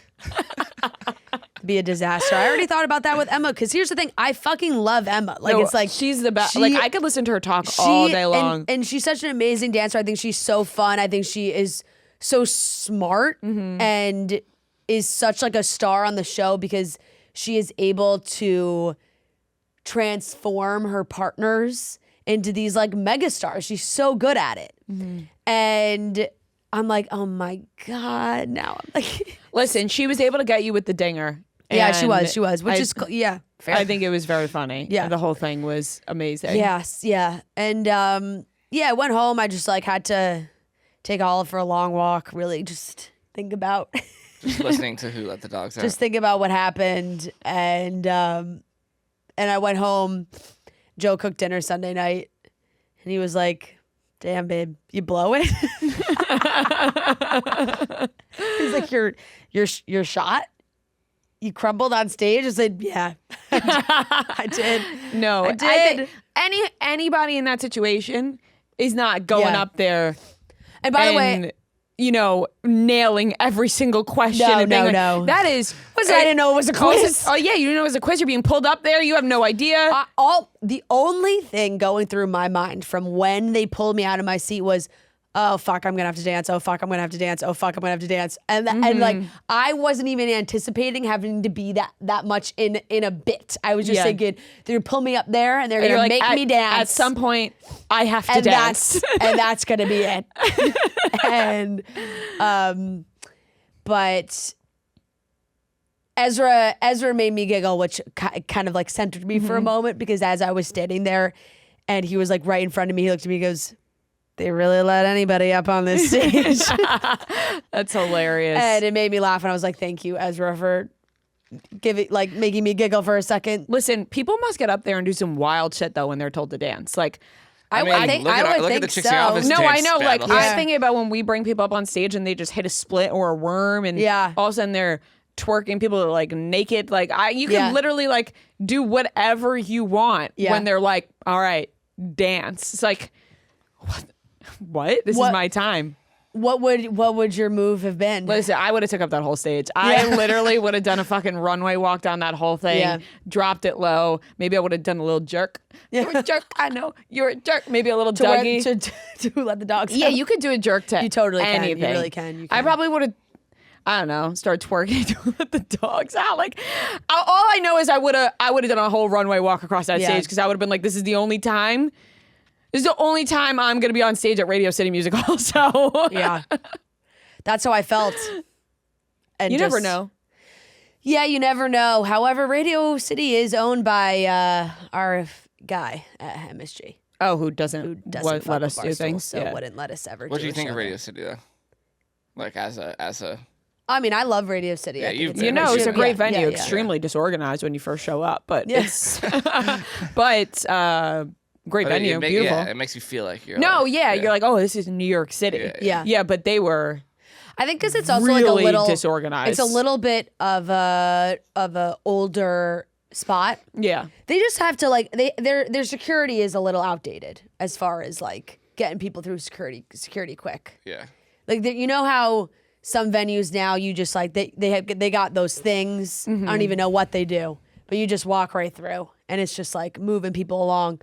Be a disaster. I already thought about that with Emma, because here's the thing: I fucking love Emma. Like, No, it's like she's the best. she- Like, I could listen to her talk all day long. And she's such an amazing dancer. I think she's so fun. I think she is so smart and is such like a star on the show because she is able to transform her partners into these like mega stars. She's so good at it. And I'm like, oh my God. Now I'm like, Listen, she was able to get you with the dinger. yeah, she and was, which I- is, yeah. Fair. I think it was very funny. Yeah. The whole thing was amazing. Yes, yeah. And I went home. I just like had to take Olive for a long walk, really just think about Just listening to Who Let the Dogs Out. just think about what happened. And I went home. Joe cooked dinner Sunday night and he was like, damn babe, you blow it. He's like, you're shot? You crumbled on stage? I said, yeah, I did. No, I did. think anybody in that situation is not going Yeah. up there And by the way, and, you know, nailing every single question. No, and being no, like, no. That is. I didn't know it was a quiz. Oh, yeah, you didn't know it was a quiz. You're being pulled up there. You have no idea. The only thing going through my mind from when they pulled me out of my seat was, oh fuck, I'm gonna have to dance. Oh fuck, I'm gonna have to dance. Oh fuck, I'm gonna have to dance. And and like I wasn't even anticipating having to be that much in a bit. I was just Yeah. thinking they're gonna pull me up there and they're And gonna you're like, make me dance. At some point, I have to and dance. that's gonna be it. And but Ezra made me giggle, which kind of like centered me for a moment, because as I was standing there and he was like right in front of me, he looked at me and goes, they really let anybody up on this stage. That's hilarious. And it made me laugh, and I was like, thank you, Ezra, for making me giggle for a second. Listen, people must get up there and do some wild shit though when they're told to dance. Like, I mean, I think- look I at, would look at think the Chicks in the so. Office no, dance I know. Like, battles. I'm thinking about when we bring people up on stage and they just hit a split or a worm, and Yeah. all of a sudden they're twerking. People are like naked. Like, you can Yeah. literally like do whatever you want Yeah. when they're like, all right, dance. It's like, what? This What- is my time. What would your move have been? Listen, I would have took up that whole stage. I literally would have done a fucking runway walk down that whole thing, Yeah. dropped it low. Maybe I would have done a little jerk. You're a jerk. I know. You're a jerk. Maybe a little Dougie. to let the dogs Yeah, out. you could do a jerk to You totally can. You anything. really can. You I can. probably would have, I don't know, start twerking to let the dogs out. Like, all I know is I would have done a whole runway walk across that Yeah. stage, because I would have been like, this is the only time. This is the only time I'm going to be on stage at Radio City Music Hall. So Yeah. That's how I felt. And you never just- know. Yeah, you never know. However, Radio City is owned by our guy at MSG. Oh, who doesn't, Who doesn't fuck let us with do Barstool, things? so Yeah. wouldn't let us ever What do do you a think show of there. Radio City though? Like as a I mean, I love Radio City. Yeah, I think you've it's been. You know, it's a Yeah, great yeah, venue. yeah, yeah. Extremely disorganized when you first show up, but Yeah. it's great but venue, beautiful. Yeah, it makes you feel like you're. No, like, yeah, you're like, oh, this is New York City. Yeah, Yeah. but they were I think because it's also really like a little disorganized. It's a little bit of a older spot. Yeah. They just have to like their security is a little outdated as far as like getting people through security quick. Yeah. Like you know how some venues now you just like they got those things. I don't even know what they do, but you just walk right through and it's just like moving people along.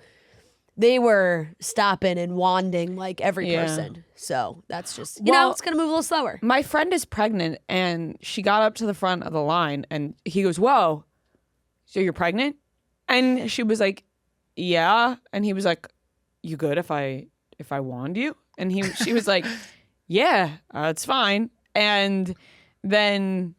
They were stopping and wanding like every Yeah. person. So that's just you know Well, it's gonna move a little slower. My friend is pregnant and she got up to the front of the line and he goes, whoa, so you're pregnant? And she was like, yeah. And he was like, you good if I wand you? And she was like, yeah, it's fine. And then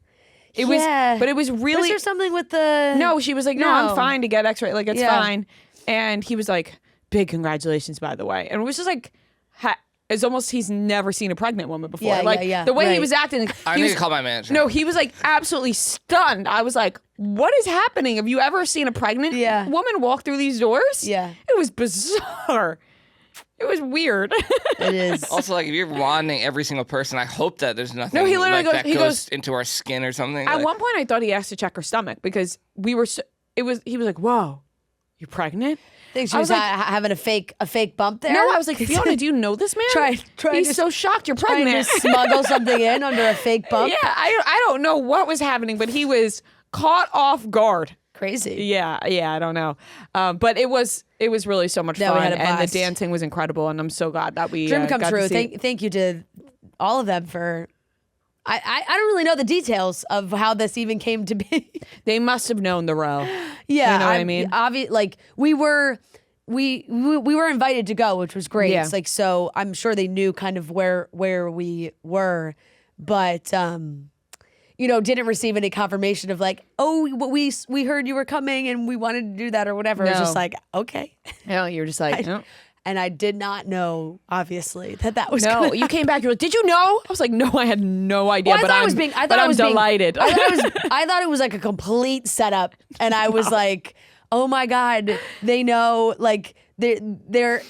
it Yeah. was, but it was Was really, there something with the no, she was like, no, I'm No. fine to get X-ray. Like, it's Yeah. fine. And he was like, big congratulations, by the way. And it was just like, it's almost he's never seen a pregnant woman before. Yeah, like, yeah, the way he right. was acting. I he need was, to call my manager. no, he was like absolutely stunned. I was like, what is happening? Have you ever seen a pregnant Yeah. woman walk through these doors? Yeah. It was bizarre. It was weird. It is. Also, like if you're wanding every single person, I hope that there's nothing. No, he literally like, goes- that he goes- into our skin or something. At like, one point, I thought he asked to check her stomach because he was like, whoa, you're pregnant? think she I was was like- having a fake bump there. No, I was like, Fiona, do you know this man? Trying He's to- so shocked you're trying pregnant. to smuggle something in under a fake bump. Yeah, I don't know what was happening, but he was caught off guard. Crazy. Yeah, I don't know. But it was really so much Yeah, we fun, had a and the blast. dancing was incredible, and I'm so glad that we Dream come got to true. see- Thank you to all of them for. I don't really know the details of how this even came to be. They must have known the row. Yeah, You know what I mean? Like we were we were invited to go, which was great. Yeah. It's like, so I'm sure they knew kind of where we were, but didn't receive any confirmation of like, oh, we heard you were coming and we wanted to do that or whatever. It was just like, okay. No, you're just like, no. And I did not know, obviously, that was No, gonna you came back. You're like, did you know? I was like, no, I had no idea. Well, I'm delighted. I thought it was like a complete setup, and I was like, oh my God, they know, like, this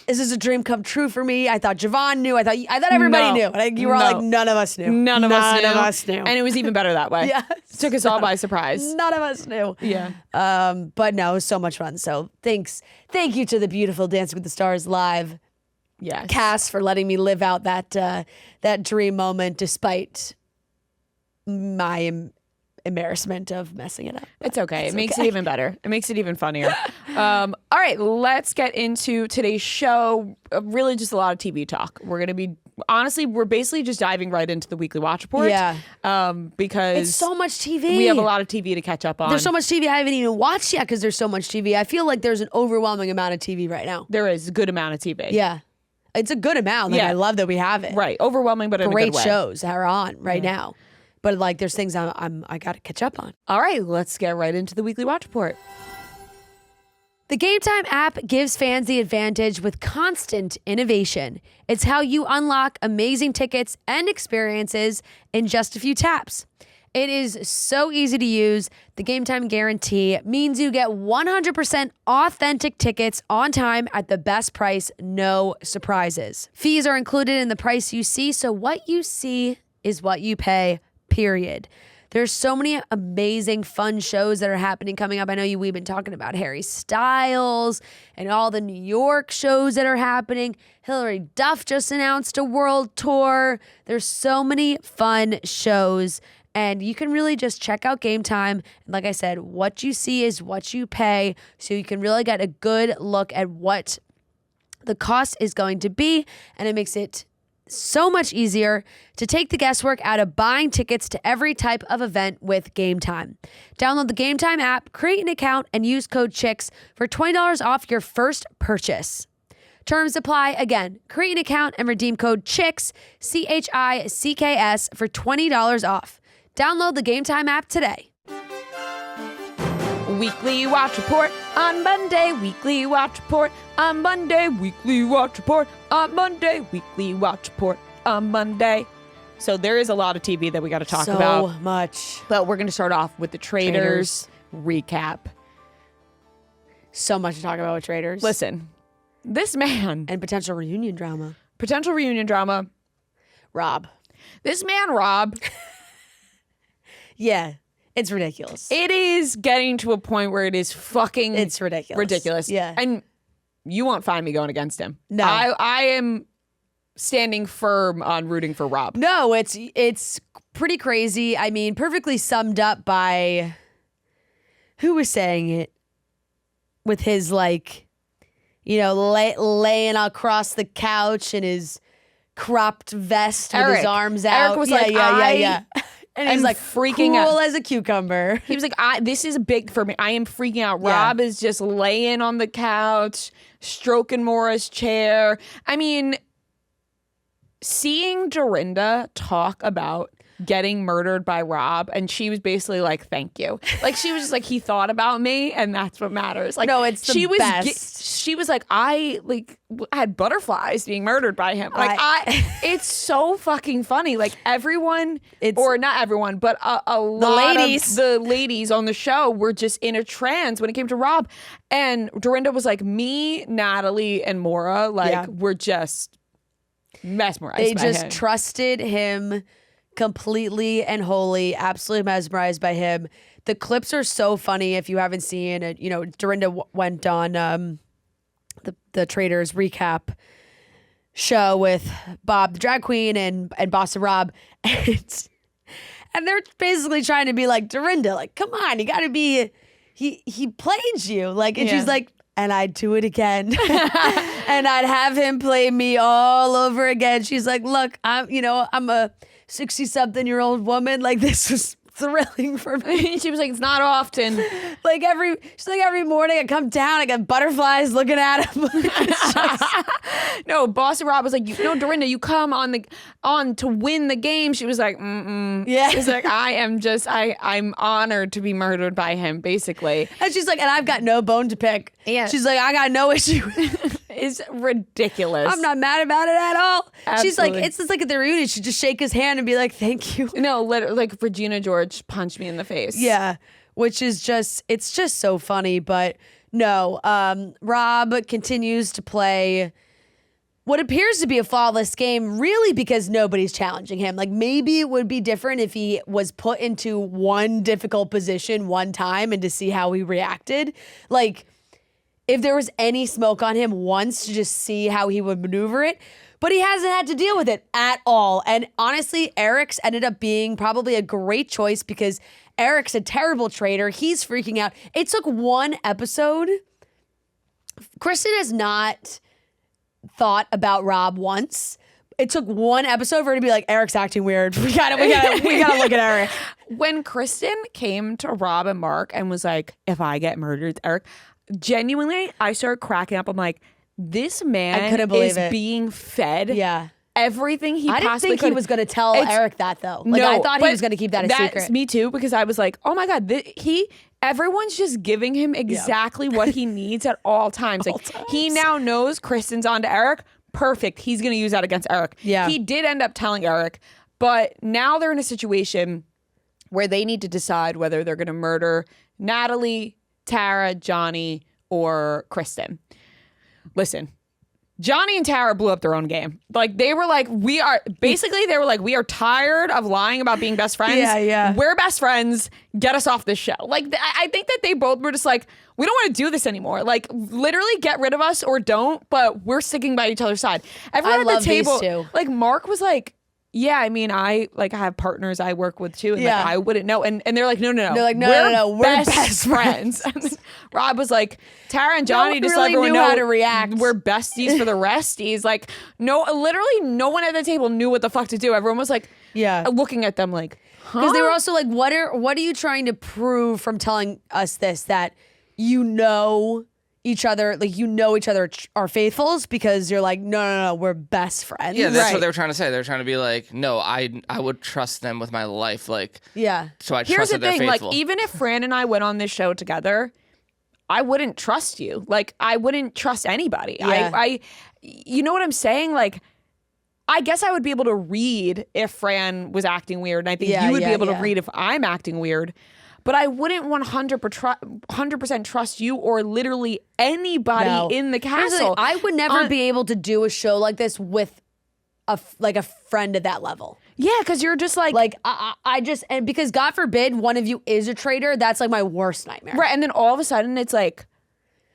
is a dream come true for me. I thought Javon knew. I thought everybody knew. Like, you were all like, none of us knew. None of us knew. And it was even better that way. Yes. Took us all by surprise. None of us knew. Yeah. But no, it was so much fun. So thank you to the beautiful Dancing with the Stars live cast for letting me live out that dream moment despite my embarrassment of messing it up. It's okay. It makes it even better. It makes it even funnier. All right, let's get into today's show. Really just a lot of TV talk. We're basically just diving right into the weekly watch report. Yeah. Because it's so much TV. We have a lot of TV to catch up on. There's so much TV I haven't even watched yet because there's so much TV. I feel like there's an overwhelming amount of TV right now. There is a good amount of TV. Yeah. It's a good amount. Like, I love that we have it. Right. Overwhelming, but in a good way. Great shows that are on right now. But like, there's things I got to catch up on. All right, let's get right into the weekly watch report. The Game Time app gives fans the advantage with constant innovation. It's how you unlock amazing tickets and experiences in just a few taps. It is so easy to use. The Game Time guarantee means you get 100% authentic tickets on time at the best price, no surprises. Fees are included in the price you see, so what you see is what you pay. Period. There's so many amazing, fun shows that are happening coming up. I know we've been talking about Harry Styles and all the New York shows that are happening. Hilary Duff just announced a world tour. There's so many fun shows, and you can really just check out Game Time. And like I said, what you see is what you pay, so you can really get a good look at what the cost is going to be, and it makes it so much easier to take the guesswork out of buying tickets to every type of event with Game Time. Download the Game Time app, create an account, and use code CHICKS for $20 off your first purchase. Terms apply. Again, create an account and redeem code CHICKS, CHICKS, for $20 off. Download the Game Time app today. Weekly watch report on Monday. Weekly watch report on Monday. Weekly watch report on Monday. Weekly watch report on Monday. So there is a lot of TV that we got to talk about. So much. But we're going to start off with the Traitors recap. So much to talk about with Traitors. Listen, this man. And potential reunion drama. Rob. This man, Rob. Yeah. It's ridiculous. It is getting to a point where it is fucking It's ridiculous. Yeah. And you won't find me going against him. No. I am standing firm on rooting for Rob. No, it's pretty crazy. I mean, perfectly summed up by who was saying it with his like, laying across the couch in his cropped vest with his arms out. Eric was yeah. And he's like freaking cool out as a cucumber. He was like, this is big for me. I am freaking out. Rob is just laying on the couch, stroking Maura's chair. I mean, seeing Dorinda talk about getting murdered by Rob, and she was basically like, thank you. Like, she was just like, he thought about me, and that's what matters. Like, no, it's the best. She was like, I had butterflies being murdered by him. Like, it's so fucking funny. Like, everyone, or not everyone, but a lot of the ladies on the show were just in a trance when it came to Rob. And Dorinda was like, me, Natalie, and Maura, were just mesmerized by him. They just trusted him completely and wholly, absolutely mesmerized by him. The clips are so funny if you haven't seen it. Dorinda went on the Traitors recap show with Bob the drag queen and Boss of Rob, and they're basically trying to be like, Dorinda, like, come on, you gotta be, he played you, like, and she's like, and I'd do it again. And I'd have him play me all over again. She's like, look, I'm a 60-something-year-old woman. Like, this was thrilling for me. She was like, it's not often. She's like, every morning I come down, I got butterflies looking at him. No, Boston Rob was like, Dorinda, you come on to win the game. She was like, Yeah. She's like, I'm honored to be murdered by him, basically. And she's like, and I've got no bone to pick. Yeah. She's like, I got no issue. It's ridiculous. I'm not mad about it at all. She's like, Absolutely. it's just like at the reunion, she'd just shake his hand and be like, thank you. No, literally, like Regina George punched me in the face. Yeah, which is it's just so funny. But no, Rob continues to play what appears to be a flawless game, really because nobody's challenging him. Like, maybe it would be different if he was put into one difficult position one time and to see how he reacted. Like, if there was any smoke on him once to just see how he would maneuver it. But he hasn't had to deal with it at all. And honestly, Eric's ended up being probably a great choice because Eric's a terrible traitor. He's freaking out. It took one episode. Kristen has not thought about Rob once. It took one episode for her to be like, Eric's acting weird. We gotta look at Eric. When Kristen came to Rob and Mark and was like, if I get murdered, Eric, genuinely, I started cracking up. I'm like, this man couldn't believe is it. being fed Yeah. everything he I didn't possibly think could. he was going to tell It's- Eric that, though. Like, I thought he but was going to keep that a that's secret. Me too, because I was like, oh my God, everyone's just giving him exactly what he needs at all times. He now knows Kristen's on to Eric. Perfect. He's going to use that against Eric. Yeah. He did end up telling Eric, but now they're in a situation where they need to decide whether they're going to murder Natalie, Tara, Johnny, or Kristen. Listen, Johnny and Tara blew up their own game. Like, they were like, we are tired of lying about being best friends. Yeah. We're best friends. Get us off this show. Like, I think that they both were just like, we don't want to do this anymore. Like, literally get rid of us or don't, but we're sticking by each other's side. Everyone at love the table, these two. like, Mark was like, yeah, I mean, I have partners I work with too, and Yeah. like I wouldn't know. And they're like, no. They're like, no, we're best friends. And then Rob was like, Tara and Johnny one just really let everyone knew know how to react. We're besties for the resties. Like, literally no one at the table knew what the fuck to do. Everyone was like, Yeah. looking at them like, huh? Because they were also like, what are you trying to prove from telling us this, that you know each other, like, you know each other are faithfuls, because you're like, no, we're best friends. Yeah, that's Right. what they were trying to say. They were trying to be like, no, I would trust them with my life. Like, Yeah. so I Here's trust the that they're thing, faithful. like, even if Fran and I went on this show together, I wouldn't trust you. Like, I wouldn't trust anybody. Yeah. I you know what I'm saying? Like, I guess I would be able to read if Fran was acting weird, and I think Yeah, you would be yeah, able yeah. to read if I'm acting weird. But I wouldn't 100% trust you or literally anybody No. in the Here's the thing, castle. I would never be able to do a show like this with a friend at that level. Yeah, because you're just like I just, and because God forbid one of you is a traitor, that's like my worst nightmare. right, and then all of a sudden it's like,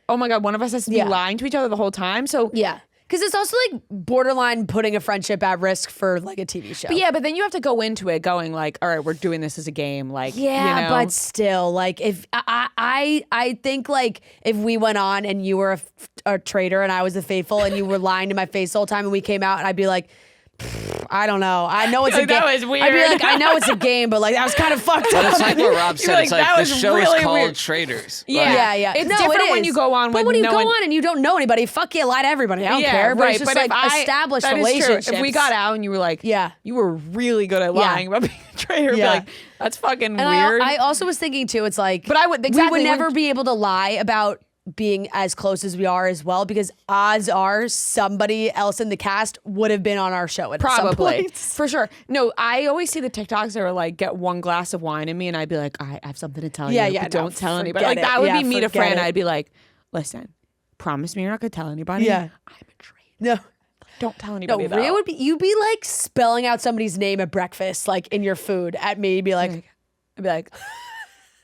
oh my God, one of us has to be Yeah. lying to each other the whole time. So Yeah. Because it's also like borderline putting a friendship at risk for like a TV show. But yeah, but then you have to go into it going like, all right, we're doing this as a game. Like, Yeah, you know? but still, like, if I think like if we went on and you were a traitor and I was a faithful and you were lying to my face the whole time and we came out and I'd be like, I don't know. I know it's a Like, game. that was I'd be weird. like, I know it's a game, but like that was kind of fucked But up. it's like what Rob said. like, It's like that the was show really is called weird. Traitors. Yeah. Yeah. It's No, different it when is. you go on But with when you no go one- on and you don't know anybody, fuck you, lie to everybody. I don't care. But it's just like established that is true. relationships. If we got out and you were like, Yeah. you were really good at lying about being a traitor, Yeah. be like, that's fucking And weird. I also was thinking too, it's like, But I would- we exactly would when- never be able to lie about being as close as we are as well, because odds are somebody else in the cast would have been on our show at some Probably, point. for sure. No, I always see the TikToks that are like, get one glass of wine in me, and I'd be like, I have something to tell Yeah, you, yeah, but no, don't tell anybody. forget Like, that it. would Yeah, be me to forget Fran. it. I'd be like, listen, promise me you're not gonna tell anybody. Yeah. I'm a traitor. No. Don't tell No, anybody. Rhea would be, you'd be like spelling out somebody's name at breakfast, like in your food at me, be like, I'd be like,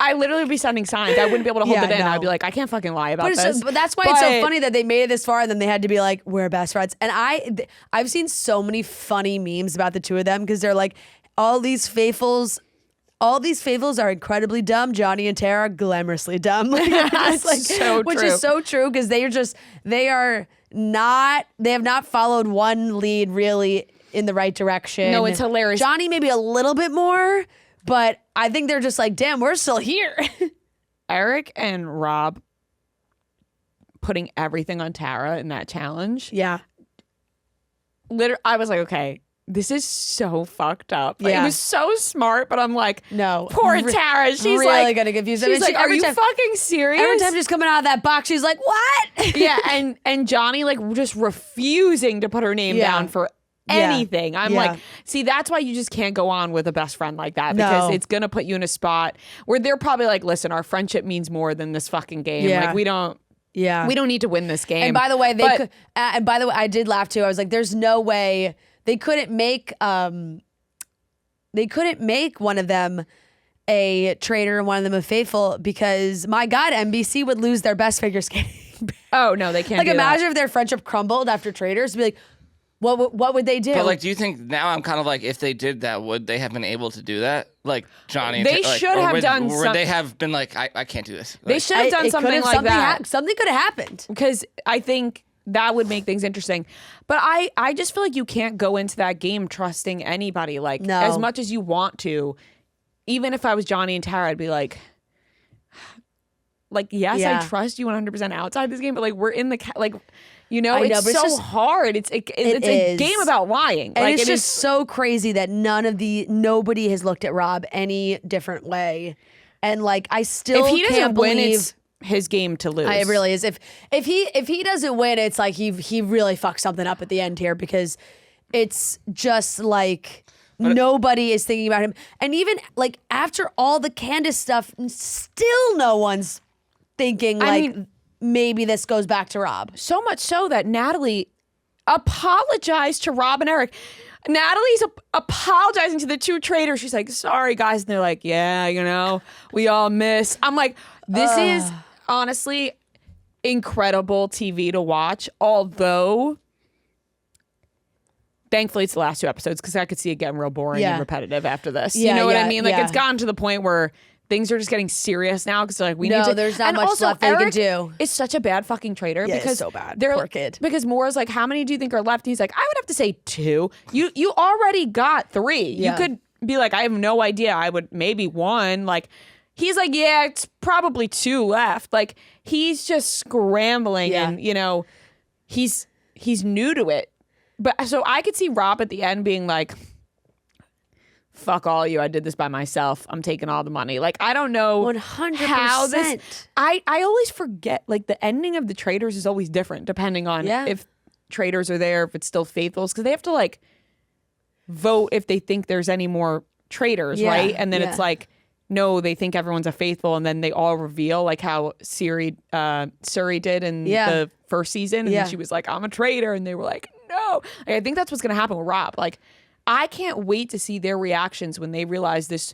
I literally would be sending signs. I wouldn't be able to hold Yeah, it in. no. I'd be like, I can't fucking lie about but, this. but that's why it's so But- funny that they made it this far and then they had to be like, we're best friends. And I've seen so many funny memes about the two of them, because they're like, all these faithfuls are incredibly dumb. Johnny and Tara, glamorously dumb. Like, it's like, so which true. is so true, because they have not followed one lead really in the right direction. No, it's hilarious. Johnny maybe a little bit more, But I think they're just like, damn, we're still here. Eric and Rob putting everything on Tara in that challenge. Yeah. Literally, I was like, okay, this is so fucked up. Like, Yeah. it was so smart, but I'm like, No. poor Tara. She's really like, gonna confuse them. she's And like, are every you time- fucking serious? Every time she's coming out of that box, she's like, what? Yeah, and Johnny like just refusing to put her name Yeah. down for Yeah. anything. I'm Yeah. like, see, that's why you just can't go on with a best friend like that, because No. it's gonna put you in a spot where they're probably like, listen, our friendship means more than this fucking game. Yeah. Like we don't need to win this game. And by the way, But- I did laugh too. I was like, there's no way they couldn't make one of them a traitor and one of them a faithful, because my God, NBC would lose their best figure skating. Oh no, they can't. Like do imagine that. if their friendship crumbled after Traitors. Be like, what would they do? But like, do you think now I'm kind of like, if they did that, would they have been able to do that? Like Johnny, and They like, should or have would, done Would some- they have been like, I can't do this? They Like, should have done It something could've- like that. Something could have happened. Because I think that would make things interesting. But I just feel like you can't go into that game trusting anybody. Like No. as much as you want to, even if I was Johnny and Tara, I'd be like, yes, Yeah. I trust you 100% outside this game, but like we're in the like, you know, I know, it's but it's so just- hard. It's a is. game about lying. And like it's it just is- so crazy that nobody has looked at Rob any different way. And like, I still if he doesn't can't win, believe. it's his game to lose. It really is. If he doesn't win, it's like he really fucked something up at the end here, because it's just like nobody is thinking about him. And even like after all the Candace stuff, still no one's thinking I like mean- maybe this goes back to Rob. So much so that Natalie apologized to Rob and Eric. Natalie's apologizing to the two traitors. She's like, sorry, guys. And they're like, yeah, you know, we all miss. I'm like, this is honestly incredible TV to watch. Although, thankfully, it's the last two episodes, because I could see it getting real boring Yeah. and repetitive after this. Yeah, You know what yeah, I mean? Like, yeah. it's gotten to the point where things are just getting serious now, because like we No, need to. there's not and much also, left they can Eric do. is such a bad fucking traitor. Yeah, it's because so bad. they're Poor kid. Because Maura's like, how many do you think are left? And he's like, I would have to say 2. You already got 3. Yeah. You could be like, I have no idea. I would maybe 1. Like, he's like, yeah, it's probably 2 left. Like, he's just scrambling, Yeah. and you know, he's new to it. But so I could see Rob at the end being like, fuck all you, I did this by myself, I'm taking all the money. Like, I don't know 100%. how this I always forget, like, the ending of the Traitors is always different depending on Yeah. if traitors are there, if it's still faithfuls, because they have to like vote if they think there's any more traitors, Yeah, right? And then yeah. it's like, no, they think everyone's a faithful, and then they all reveal, like how Suri did in Yeah. the first season, and Yeah. then she was like, I'm a traitor, and they were like, no. Like, I think that's what's gonna happen with Rob. Like, I can't wait to see their reactions when they realize this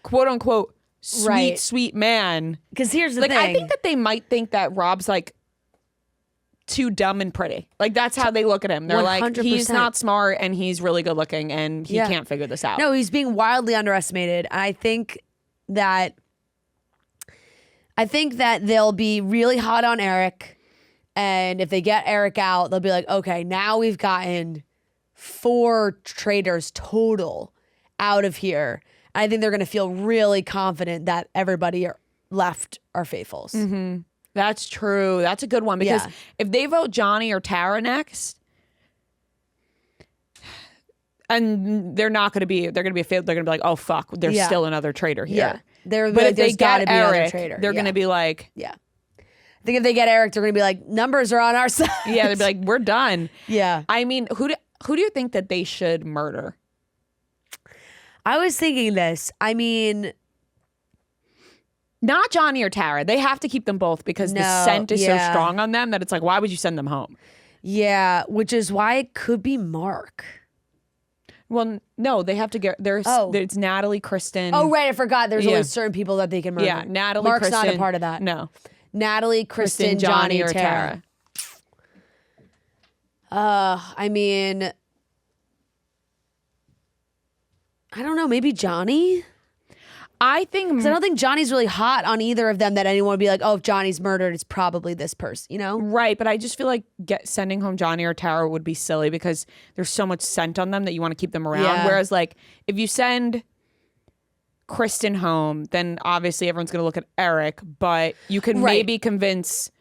quote unquote sweet, Right. sweet man. Because here's the Like, thing. I think that they might think that Rob's like too dumb and pretty. Like, that's how they look at him. They're like, 100%. he's not smart and he's really good looking and he Yeah. can't figure this out. No, he's being wildly underestimated. I think that they'll be really hot on Eric, and if they get Eric out, they'll be like, okay, now we've gotten 4 traitors total out of here. I think they're going to feel really confident that everybody left are faithfuls. Mm-hmm. That's true. That's a good one, because Yeah. if they vote Johnny or Tara next, and they're not going to be, they're going to be a failed. They're going to be like, oh fuck, there's Yeah. still another traitor here. Yeah, But if they there's gotta get be another Eric, traitor. they're Yeah. going to be like, Yeah. I think if they get Eric, they're going to be like, numbers are on our side. yeah, they'd be like, we're done. Yeah. I mean, who do you think that they should murder? I was thinking this. I mean, Not Johnny or Tara. They have to keep them both, because the No, scent is so yeah. strong on them that it's like, why would you send them home? yeah, which is why it could be Mark. Well, no, they have to get. It's Natalie, Kristen. Oh, right. I forgot. There's Yeah. only certain people that they can murder. yeah, Natalie. Mark's Kristen, not a part of that. No, Natalie, Kristen, Johnny, or Tara. I mean, I don't know. Maybe Johnny? I think 'Cause I don't think Johnny's really hot on either of them that anyone would be like, oh, if Johnny's murdered, it's probably this person, you know? right, but I just feel like sending home Johnny or Tara would be silly, because there's so much scent on them that you want to keep them around. Yeah. Whereas, like, if you send Kristen home, then obviously everyone's going to look at Eric, but you can maybe convince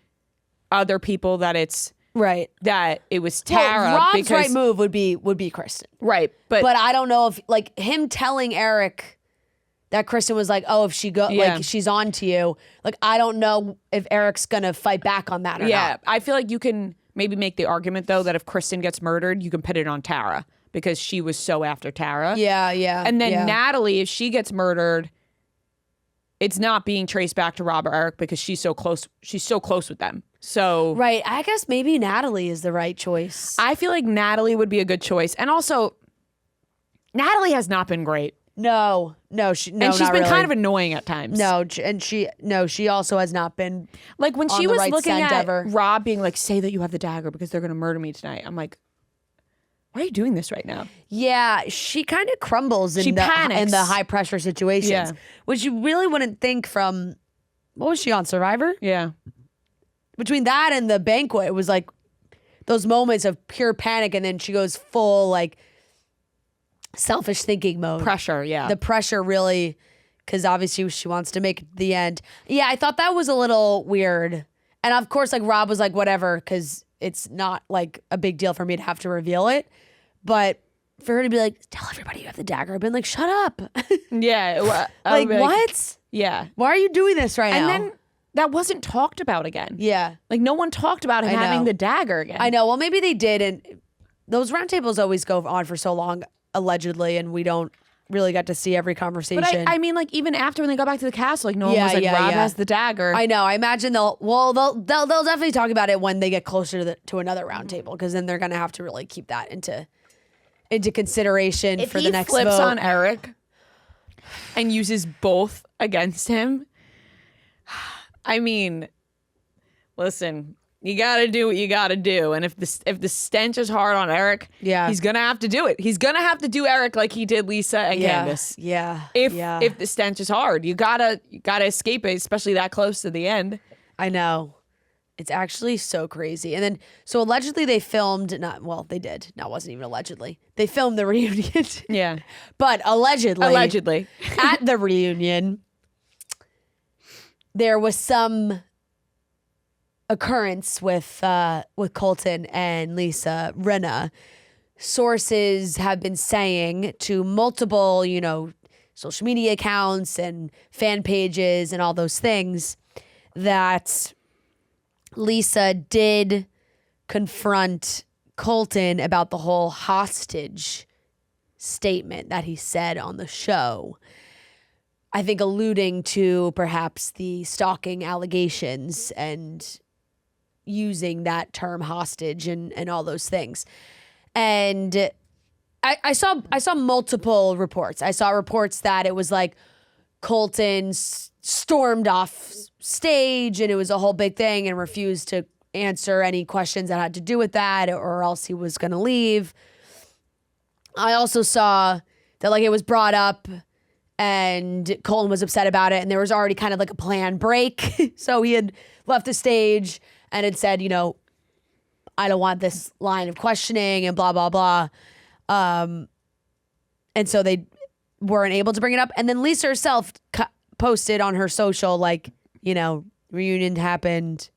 other people that it's that it was Tara. Well, Rob's because, right move would be Kristen. Right. But I don't know if like him telling Eric that Kristen was like, oh, if she like she's on to you. Like, I don't know if Eric's going to fight back on that or not. I feel like you can maybe make the argument though that if Kristen gets murdered, you can put it on Tara because she was so after Tara. Yeah. And then Natalie, if she gets murdered, it's not being traced back to Rob or Eric because she's so close. She's so close with them. So right. I guess maybe Natalie is the right choice. I feel like Natalie would be a good choice. And also, Natalie has not been great. No, she's been kind of annoying at times. She also has not been like when on she the was right looking scent at ever. Rob being like, say that you have the dagger because they're going to murder me tonight. I'm like, why are you doing this right now? Yeah, she kind of crumbles in panics. in the high pressure situations, which you really wouldn't think from. What was she on, Survivor? Yeah. Between that and the banquet, it was like those moments of pure panic, and then she goes full like selfish thinking mode. Pressure, yeah. The pressure really, because obviously she wants to make it to the end. Yeah, I thought that was a little weird. And of course, like Rob was like, whatever, because it's not like a big deal for me to have to reveal it. But for her to be like, tell everybody you have the dagger, I've been like, shut up. Yeah. Like, what? Yeah. Why are you doing this right now? And then that wasn't talked about again. Yeah. Like no one talked about him having the dagger again. I know. Well, maybe they did. And those roundtables always go on for so long, allegedly, and we don't really get to see every conversation. But I mean, like even after when they go back to the castle, like no one was like, Rob has the dagger. I know. I imagine they'll definitely talk about it when they get closer to another roundtable, because then they're gonna have to really keep that into consideration for the next vote. If he flips on Eric and uses both against him, I mean, listen, you gotta do what you gotta do. And if the stench is hard on Eric, he's gonna have to do it. He's gonna have to do Eric like he did Lisa and Candace. Yeah. If the stench is hard, you gotta escape it, especially that close to the end. I know. It's actually so crazy. And then, so allegedly they filmed, they did. No, it wasn't even allegedly. They filmed the reunion. Yeah. But allegedly. At the reunion, there was some occurrence with Colton and Lisa Rinna. Sources have been saying to multiple, social media accounts and fan pages and all those things that Lisa did confront Colton about the whole hostage statement that he said on the show. I think alluding to perhaps the stalking allegations and using that term hostage and all those things. And I saw multiple reports. I saw reports that it was like Colton stormed off stage and it was a whole big thing and refused to answer any questions that had to do with that, or else he was going to leave. I also saw that like it was brought up and Colton was upset about it, and there was already kind of like a planned break. So he had left the stage and had said, I don't want this line of questioning and blah, blah, blah. And so they weren't able to bring it up. And then Lisa herself posted on her social, like, reunion happened.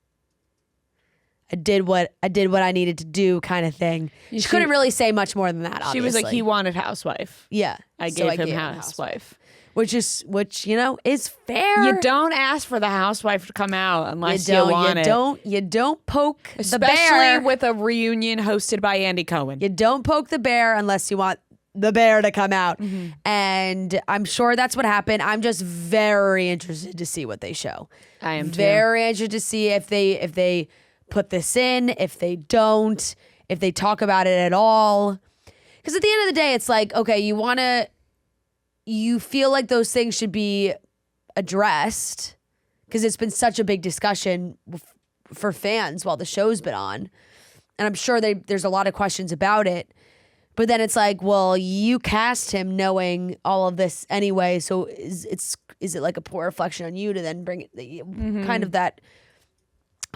I did what I needed to do, kind of thing. She couldn't really say much more than that, obviously. She was like, he wanted housewife. Yeah. I gave him housewife. Which is fair. You don't ask for the housewife to come out unless you want it. You don't poke the bear. Especially with a reunion hosted by Andy Cohen. You don't poke the bear unless you want the bear to come out. Mm-hmm. And I'm sure that's what happened. I'm just very interested to see what they show. I am too. Very interested to see if they put this in, if they don't, if they talk about it at all. Because at the end of the day, it's like, okay, you feel like those things should be addressed because it's been such a big discussion for fans while the show's been on. And I'm sure there's a lot of questions about it. But then it's like, well, you cast him knowing all of this anyway. So is it like a poor reflection on you to then bring it, kind of that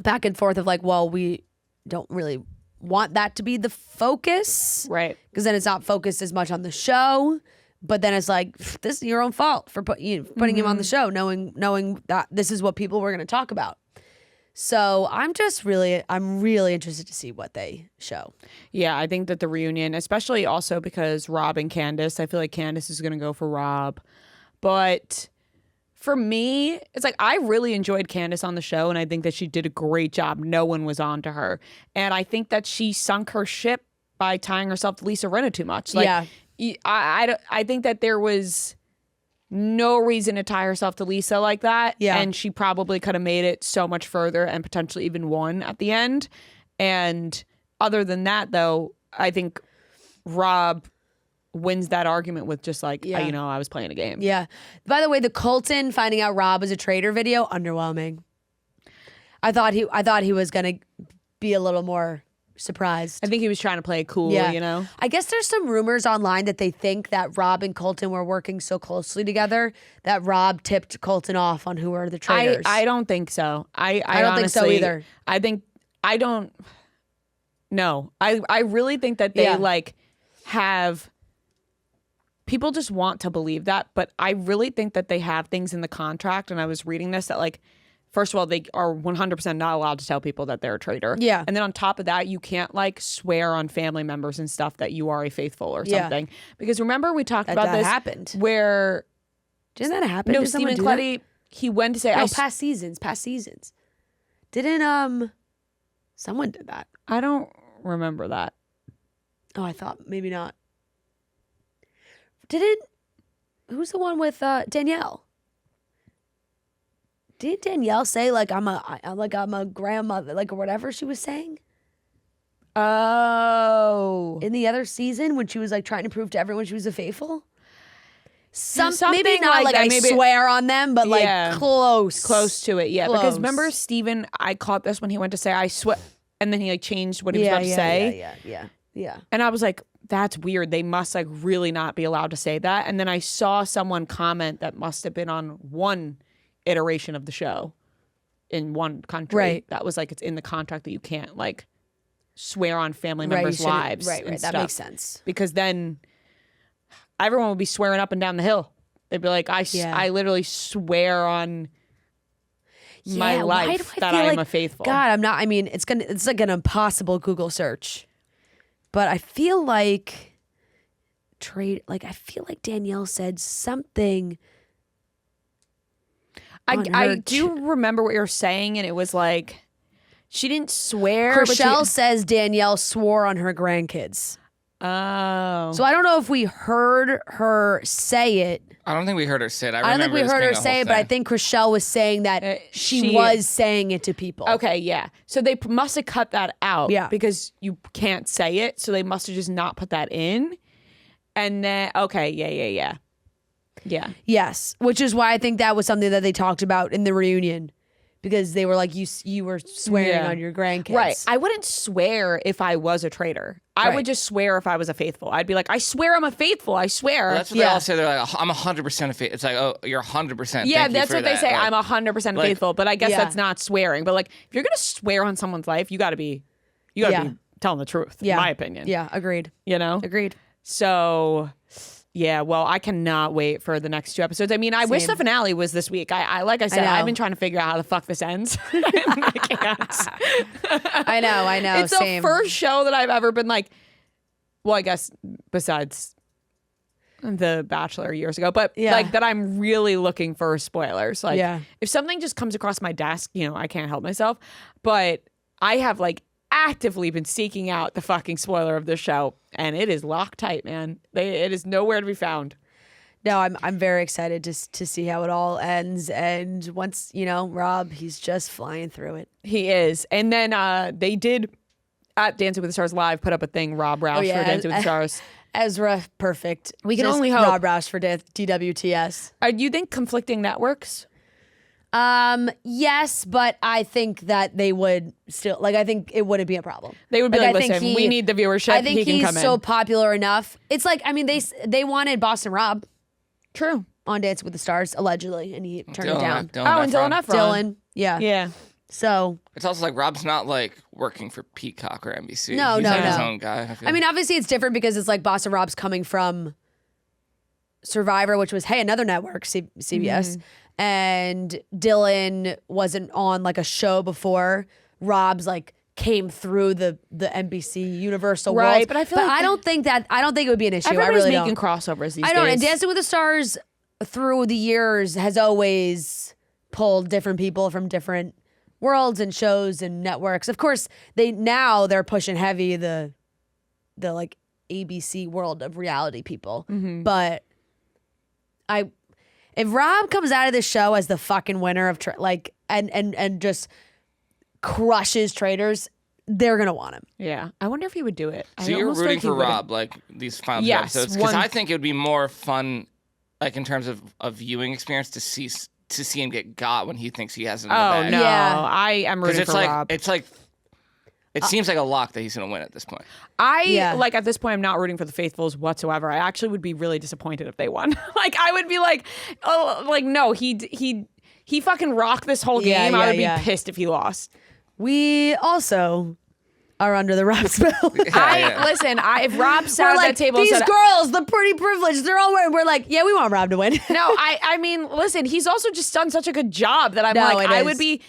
back and forth of like, well, we don't really want that to be the focus. Right. Because then it's not focused as much on the show. But then it's like, this is your own fault for putting him on the show, knowing that this is what people were going to talk about. So I'm really interested to see what they show. Yeah, I think that the reunion, especially also because Rob and Candace, I feel like Candace is going to go for Rob. But for me, it's like I really enjoyed Candace on the show, and I think that she did a great job. No one was on to her. And I think that she sunk her ship by tying herself to Lisa Rinna too much. Like, yeah. I think that there was no reason to tie herself to Lisa like that. Yeah. And she probably could have made it so much further and potentially even won at the end. And other than that, though, I think Rob wins that argument with just like, I was playing a game. Yeah. By the way, the Colton finding out Rob was a traitor video, underwhelming. I thought he was going to be a little more surprised. I think he was trying to play it cool, you know? I guess there's some rumors online that they think that Rob and Colton were working so closely together that Rob tipped Colton off on who were the traitors. I don't think so. I don't think so either. I really think that they like have... People just want to believe that, but I really think that they have things in the contract, and I was reading this, that like, first of all, they are 100% not allowed to tell people that they're a traitor. Yeah. And then on top of that, you can't like swear on family members and stuff that you are a faithful or something. Because remember we talked about this happened. Where didn't that happen? No, Stephen Clutty, he went to say past seasons. Didn't someone did that? I don't remember that. Oh, I thought maybe not. Who's the one with Danielle? Did Danielle say like I'm a grandmother, like, or whatever she was saying? Oh, in the other season when she was like trying to prove to everyone she was a faithful. Something maybe not like I swear on them, but like close to it. Yeah, because remember Steven, I caught this when he went to say I swear, and then he like changed what he was about to say. Yeah. And I was like, that's weird. They must like really not be allowed to say that. And then I saw someone comment that must have been on one iteration of the show in one country. Right. That was like, it's in the contract that you can't like swear on family members' lives. Right. That stuff. Makes sense. Because then everyone would be swearing up and down the hill. They'd be like, I literally swear on my life that I am a faithful. God, I'm not. I mean, it's like an impossible Google search. But I feel like Danielle said something. I do remember what you're saying, and it was like she didn't swear. Chriselle says Danielle swore on her grandkids. Oh. So I don't know if we heard her say it. I don't think we heard her say it. I don't think we heard her say it, but I think Chriselle was saying that she was saying it to people. Okay, yeah. So they must have cut that out because you can't say it. So they must have just not put that in. And then, okay, yeah. Yes, which is why I think that was something that they talked about in the reunion. Because they were like, you were swearing on your grandkids. Right. I wouldn't swear if I was a traitor. I would just swear if I was a faithful. I'd be like, I swear I'm a faithful. I swear. Well, that's what they all say. They're like, I'm 100% a faithful. It's like, oh, you're 100%. Yeah, that's what they say. Like, I'm 100% faithful. But I guess that's not swearing. But like, if you're going to swear on someone's life, you got to be telling the truth, in my opinion. Yeah, agreed. You know? Agreed. So... yeah, well, I cannot wait for the next 2 episodes. I mean, I wish the finale was this week. Like I said, I've been trying to figure out how the fuck this ends. I can't. I know. It's the first show that I've ever been like, well, I guess besides The Bachelor years ago, but like that I'm really looking for spoilers. Like if something just comes across my desk, I can't help myself. But I have like actively been seeking out the fucking spoiler of this show, and it is locked tight, man. It is nowhere to be found. No, I'm very excited to see how it all ends. And once, Rob, he's just flying through it. He is. And then they did at Dancing with the Stars Live put up a thing, Rob Rausch for Dancing with the Stars. Ezra, perfect. We can only hope. Rob Rausch for DWTS. Do you think conflicting networks? Yes, but I think that they would still, I think it wouldn't be a problem. They would be like, listen, we need the viewership. I think he can come he's so popular enough. It's like, I mean, they wanted Boston Rob. True. On Dancing with the Stars, allegedly, and he turned it down. And Dylan Efron. Dylan, yeah. Yeah. So. It's also like Rob's not like working for Peacock or NBC. He's like his own guy. I mean, obviously it's different because it's like Boston Rob's coming from, No, it's different because it's like Boston Rob's coming from, Boston Rob's coming from NBC. No, no, no. I mean, obviously it's different because it's like Boston Rob's coming from, Survivor, which was, hey, another network, CBS, and Dylan wasn't on like a show before. Rob's like came through the NBC Universal Right, world. but I feel like I don't think it would be an issue. everybody's I really making don't. crossovers these I don't. days. And Dancing with the Stars through the years has always pulled different people from different worlds and shows and networks. Of course, they're pushing heavy the like ABC world of reality people. But if Rob comes out of this show as the fucking winner of and just crushes Traitors, they're gonna want him. Yeah, I wonder if he would do it. So you're rooting for Rob, like these final two episodes, because I think it would be more fun, like in terms of a viewing experience, to see him get got when he thinks he has it in the bag. No, Yeah. I am rooting for Rob. It's like it seems like a lock that he's gonna win at this point. Like at this point, I'm not rooting for the Faithfuls whatsoever. I actually would be really disappointed if they won. Like I would be like, oh, like no, he fucking rocked this whole game. I would be pissed if he lost. We also are under the Rob spell. Listen, if Rob sat We're at like, that table these and said, girls, the pretty privileged, they're all wearing. We're like, yeah, we want Rob to win. no, I mean, listen, he's also just done such a good job that I'm I would be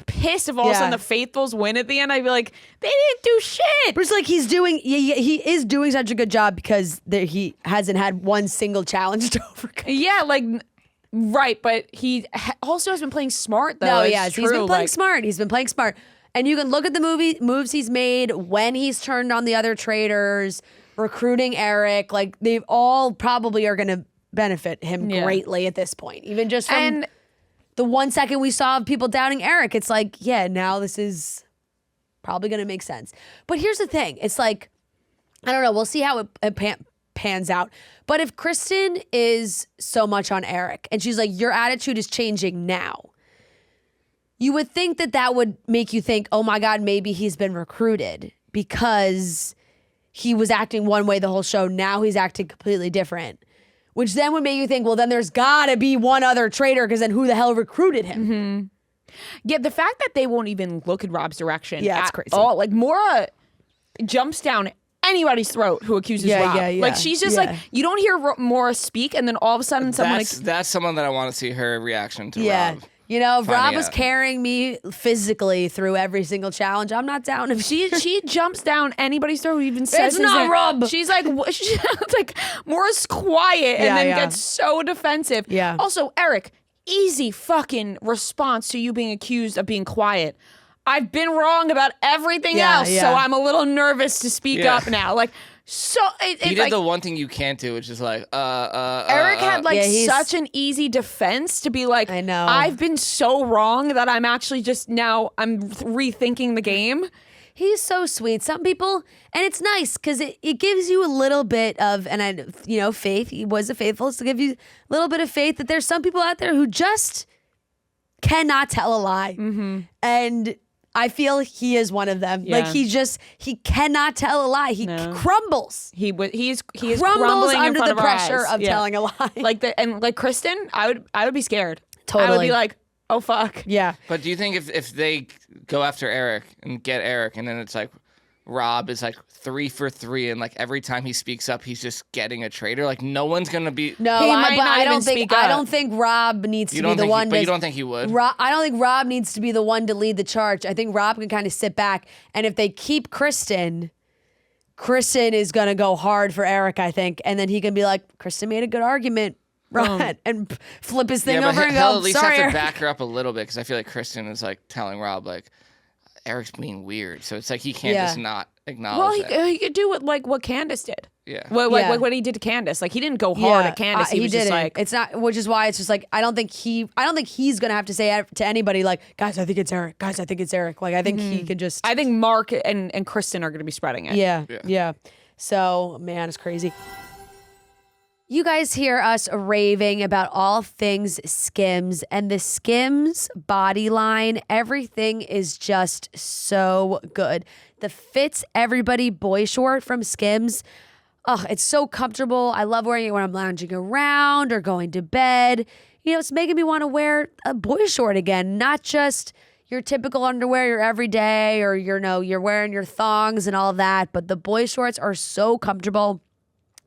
pissed if all of a sudden the Faithfuls win at the end. I'd be like, they didn't do shit. But it's like he is doing such a good job because he hasn't had one single challenge to overcome. Yeah, like. Right, but he also has been playing smart, though. No, it's yes, true. he's been playing smart. He's been playing smart. And you can look at the moves he's made when he's turned on the other traitors, recruiting Eric. Like, they all probably are going to benefit him greatly at this point. Even just from the 1 second we saw of people doubting Eric, it's like, yeah, now this is probably going to make sense. But here's the thing. It's like, I don't know. We'll see how it pans out. But if Kristen is so much on Eric and she's like, your attitude is changing now, you would think that would make you think, oh my God, maybe he's been recruited because he was acting one way the whole show. Now he's acting completely different, which then would make you think, well, then there's gotta be one other traitor because then who the hell recruited him? Yeah, the fact that they won't even look in Rob's direction it's crazy. all. Like, Maura jumps down anybody's throat who accuses Rob. Like, she's just like, you don't hear Maura speak, and then all of a sudden that's someone that I want to see her reaction to Rob. You know, if Rob was carrying me physically through every single challenge, I'm not down. If she jumps down anybody's throat, who even says it's not Rob. She's like, it's like Maura's quiet and then gets so defensive. Yeah. Also, Eric, easy fucking response to you being accused of being quiet. I've been wrong about everything else, so I'm a little nervous to speak up now. Like, so he did the one thing you can't do, which is like, Eric had like such an easy defense to be like, I know, I've been so wrong that I'm actually just now I'm rethinking the game. He's so sweet. Some people, and it's nice because it gives you a little bit of, faith. He was a faithful, to give you a little bit of faith that there's some people out there who just cannot tell a lie, and I feel he is one of them. Like he cannot tell a lie. He crumbles. He is crumbles crumbling under in front the of our pressure eyes. of telling a lie. Like Kristen, I would be scared. Totally. I would be like, oh fuck. Yeah. But do you think if they go after Eric and get Eric, and then it's like Rob is like 3 for 3, and like every time he speaks up, he's just getting a traitor. Like no one's gonna be. No, he I don't think think Rob needs to be the one. But you don't think he would? I don't think Rob needs to be the one to lead the charge. I think Rob can kind of sit back, and if they keep Kristen is gonna go hard for Eric, I think, and then he can be like, Kristen made a good argument, right, and flip his thing over and he'll go. at least Sorry, have Eric. to back her up a little bit, because I feel like Kristen is like telling Rob like, Eric's being weird, so it's like he can't just not acknowledge that. Well, he could do what Candace did. Yeah. Like what he did to Candace. Like he didn't go hard at Candace. He was just like, it's not, which is why it's just like, I don't think he's gonna have to say to anybody like, guys, I think it's Eric. Guys, I think it's Eric. Like I think he can just. I think Mark and Kristen are gonna be spreading it. Yeah. So man, it's crazy. You guys hear us raving about all things Skims, and the Skims body line, everything is just so good. The Fits Everybody boy short from Skims, oh, it's so comfortable. I love wearing it when I'm lounging around or going to bed. You know, it's making me want to wear a boy short again, not just your typical underwear, your everyday, or you're wearing your thongs and all of that, but the boy shorts are so comfortable.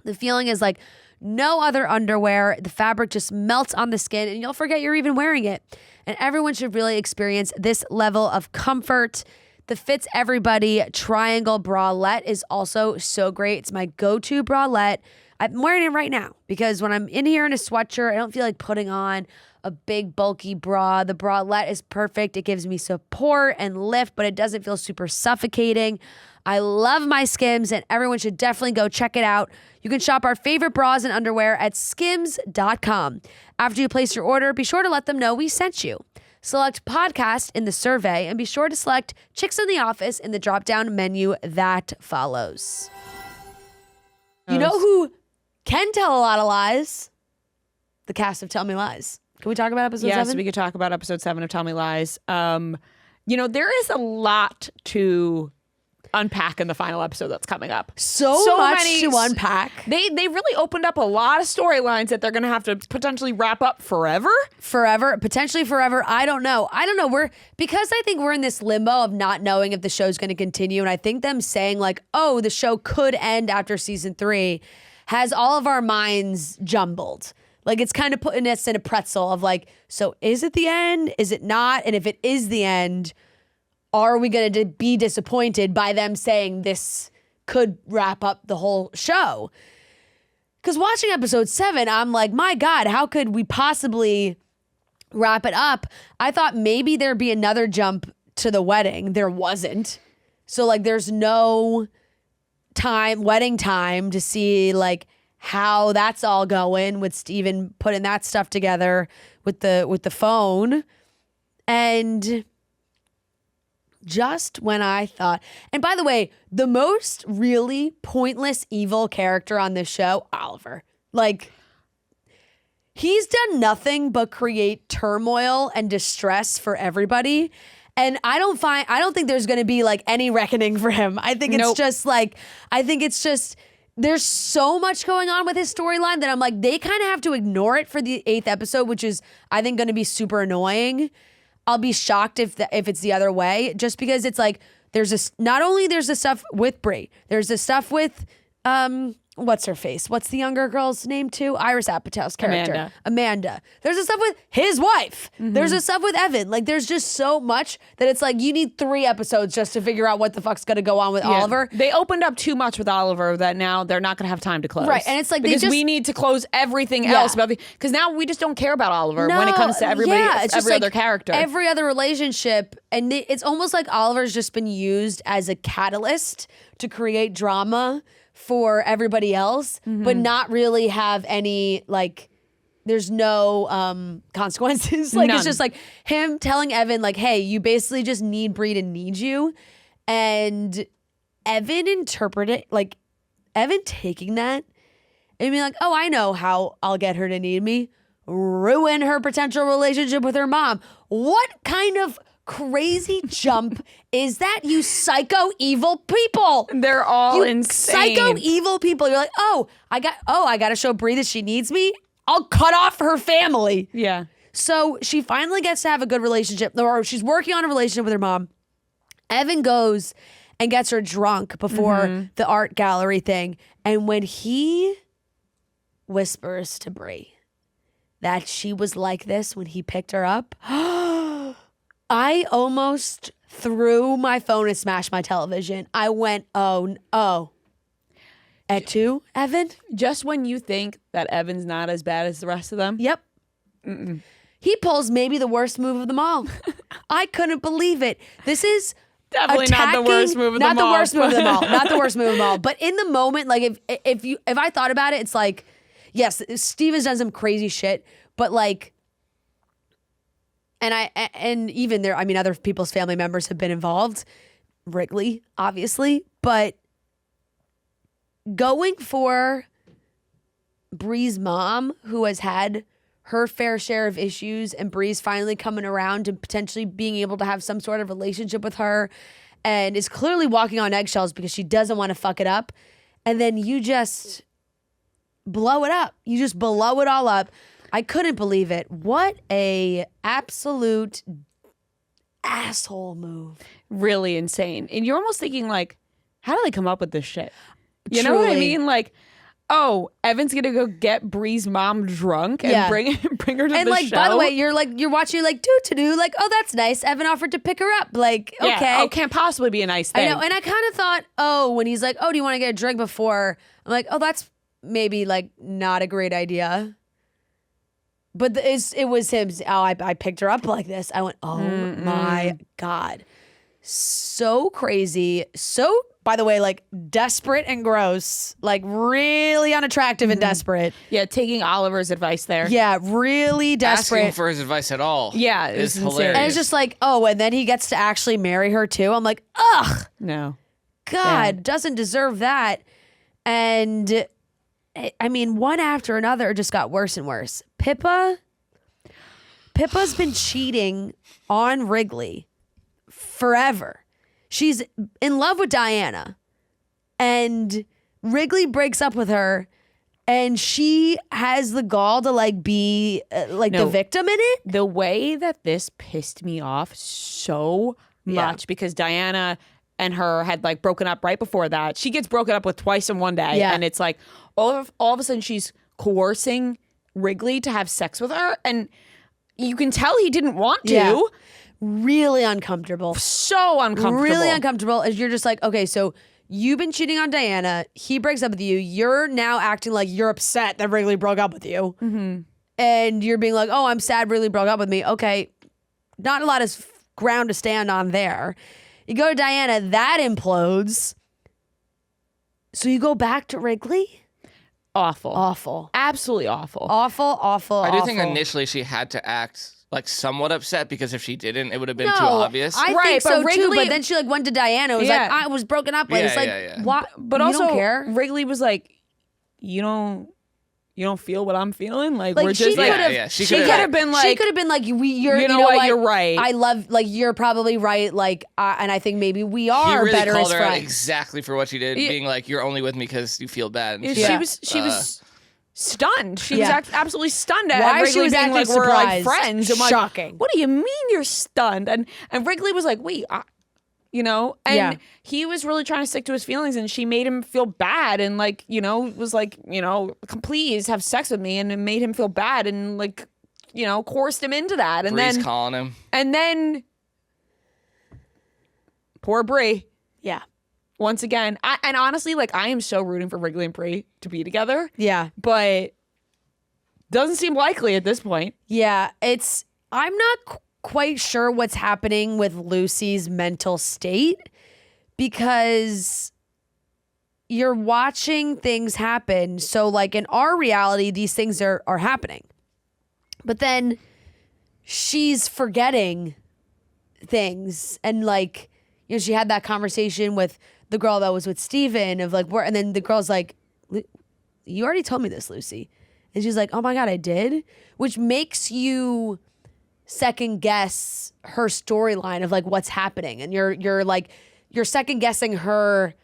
The feeling is like no other underwear. The fabric just melts on the skin and you'll forget you're even wearing it. And everyone should really experience this level of comfort. The fits everybody triangle bralette is also so great. It's my go-to bralette. I'm wearing it right now because when I'm in here in a sweatshirt, I don't feel like putting on a big bulky bra. The bralette is perfect. It gives me support and lift, but it doesn't feel super suffocating. I love my Skims and everyone should definitely go check it out. You can shop our favorite bras and underwear at skims.com. After you place your order, be sure to let them know we sent you. Select podcast in the survey and be sure to select Chicks in the Office in the drop-down menu that follows. You know who can tell a lot of lies? The cast of Tell Me Lies. Can we talk about episode 7? Yes, we could talk about episode 7 of Tell Me Lies. There is a lot to unpack in the final episode that's coming up. So much to unpack. They really opened up a lot of storylines that they're going to have to potentially wrap up forever. Potentially forever. I don't know. Because I think we're in this limbo of not knowing if the show's going to continue. And I think them saying like, oh, the show could end after season 3 has all of our minds jumbled. Like it's kind of putting us in a pretzel of like, so is it the end? Is it not? And if it is the end, are we going to be disappointed by them saying this could wrap up the whole show? Because watching episode 7, I'm like, my God, how could we possibly wrap it up? I thought maybe there'd be another jump to the wedding. There wasn't. So like there's no wedding time to see like how that's all going with Steven putting that stuff together with the phone. And just when I thought, and by the way, the most really pointless evil character on this show, Oliver. Like, he's done nothing but create turmoil and distress for everybody. And I don't think there's going to be like any reckoning for him. I think it's just there's so much going on with his storyline that I'm like, they kind of have to ignore it for the 8th episode, which is, I think, going to be super annoying. I'll be shocked if it's the other way, just because it's like not only there's the stuff with Brie, there's the stuff with what's her face? What's the younger girl's name too? Iris Apatow's character. Amanda. There's the stuff with his wife. Mm-hmm. There's the stuff with Evan. Like there's just so much that it's like you need 3 episodes just to figure out what the fuck's gonna go on with Oliver. They opened up too much with Oliver that now they're not gonna have time to close. Right, and it's like because we need to close everything else about because now we just don't care about Oliver when it comes to everybody, it's every just other character, every other relationship, and it's almost like Oliver's just been used as a catalyst to create drama for everybody else, but not really have any, like, there's no consequences. Like, it's just like him telling Evan, like, hey, you basically just need Brie to need you. And Evan Evan taking that and being like, oh, I know how I'll get her to need me. Ruin her potential relationship with her mom. What kind of crazy jump is that, you psycho evil people? They're all insane. Psycho evil people. You're like, I got to show Brie that she needs me. I'll cut off her family. Yeah. So she finally gets to have a good relationship, or she's working on a relationship with her mom. Evan goes and gets her drunk before the art gallery thing. And when he whispers to Brie that she was like this when he picked her up, I almost threw my phone and smashed my television. I went, oh. At 2, Evan? Just when you think that Evan's not as bad as the rest of them. Yep. He pulls maybe the worst move of them all. I couldn't believe it. This is definitely not the worst move of them all. Not the worst move of them all. Not the worst move of them all. But in the moment, like if I thought about it, it's like, yes, Steve has done some crazy shit, but like, and even there, I mean, other people's family members have been involved. Wrigley, obviously, but going for Brie's mom, who has had her fair share of issues, and Brie's finally coming around to potentially being able to have some sort of relationship with her, and is clearly walking on eggshells because she doesn't want to fuck it up. And then you just blow it up. You just blow it all up. I couldn't believe it. What a absolute asshole move. Really insane. And you're almost thinking like, how do they come up with this shit? You know what I mean? Like, oh, Evan's gonna go get Bree's mom drunk and bring her to and the like, show. by the way, you're watching, you're like, do, like, oh, that's nice. Evan offered to pick her up. Like, yeah, okay. oh, can't possibly be a nice thing. I know. And I kind of thought, oh, when he's like, oh, do you want to get a drink before? I'm like, oh, that's maybe like not a great idea. But it was him. Oh, I picked her up like this. I went, oh my God. So crazy. So, by the way, like desperate and gross, like really unattractive and desperate. Yeah, taking Oliver's advice there. Yeah, really desperate. Asking for his advice at all. Yeah, it is was hilarious. insane. And it's just like, oh, and then he gets to actually marry her too. I'm like, ugh, No. God, doesn't deserve that. And I mean, one after another, it just got worse and worse. Pippa's been cheating on Wrigley forever. She's in love with Diana, and Wrigley breaks up with her, and she has the gall to like be the victim in it. The way that this pissed me off so much because Diana and her had like broken up right before that. She gets broken up with twice in one day, and it's like all of a sudden she's coercing Wrigley to have sex with her, and you can tell he didn't want to. Yeah. Really uncomfortable. So uncomfortable. Really uncomfortable. As you're just like, okay, so you've been cheating on Diana. He breaks up with you. You're now acting like you're upset that Wrigley broke up with you. Mm-hmm. And you're being like, oh, I'm sad Wrigley broke up with me. Okay, not a lot of ground to stand on there. You go to Diana, that implodes. So you go back to Wrigley? Awful. Awful. Absolutely awful. Awful. I do think initially she had to act like somewhat upset because if she didn't, it would have been too obvious. I think so too, but then she like went to Diana. It was like, I was broken up with. Yeah, It's like, yeah. what? But You also, don't care? Wrigley was like, you don't feel what I'm feeling? Like we're she just like, could've- she could have been like, she could have been like, you're, you know what, you're right. I love, like, you're probably right. Like, and I think maybe we He are really better called as her out friends. exactly for what she did, being like, "You're only with me because you feel bad." And she she's like, was stunned. She Yeah. was absolutely stunned at Why Wrigley she was being acting like, we're like surprised. friends. I'm like, Shocking. what do you mean you're stunned? And Wrigley was like, wait, and he was really trying to stick to his feelings, and she made him feel bad, and like, was like, please have sex with me, and it made him feel bad, and like, coerced him into that, and Bree's then calling him. and then poor Bree. Yeah. Once again, and honestly, like, I am so rooting for Wrigley and Bree to be together. Yeah. But doesn't seem likely at this point. Yeah. I'm not quite sure what's happening with Lucy's mental state, because you're watching things happen. So like in our reality, these things are happening. But then she's forgetting things, and like, she had that conversation with the girl that was with Steven of like, where, and then the girl's like, you already told me this, Lucy. And she's like, oh my God, I did? Which makes you second guess her storyline of like what's happening. And you're second guessing her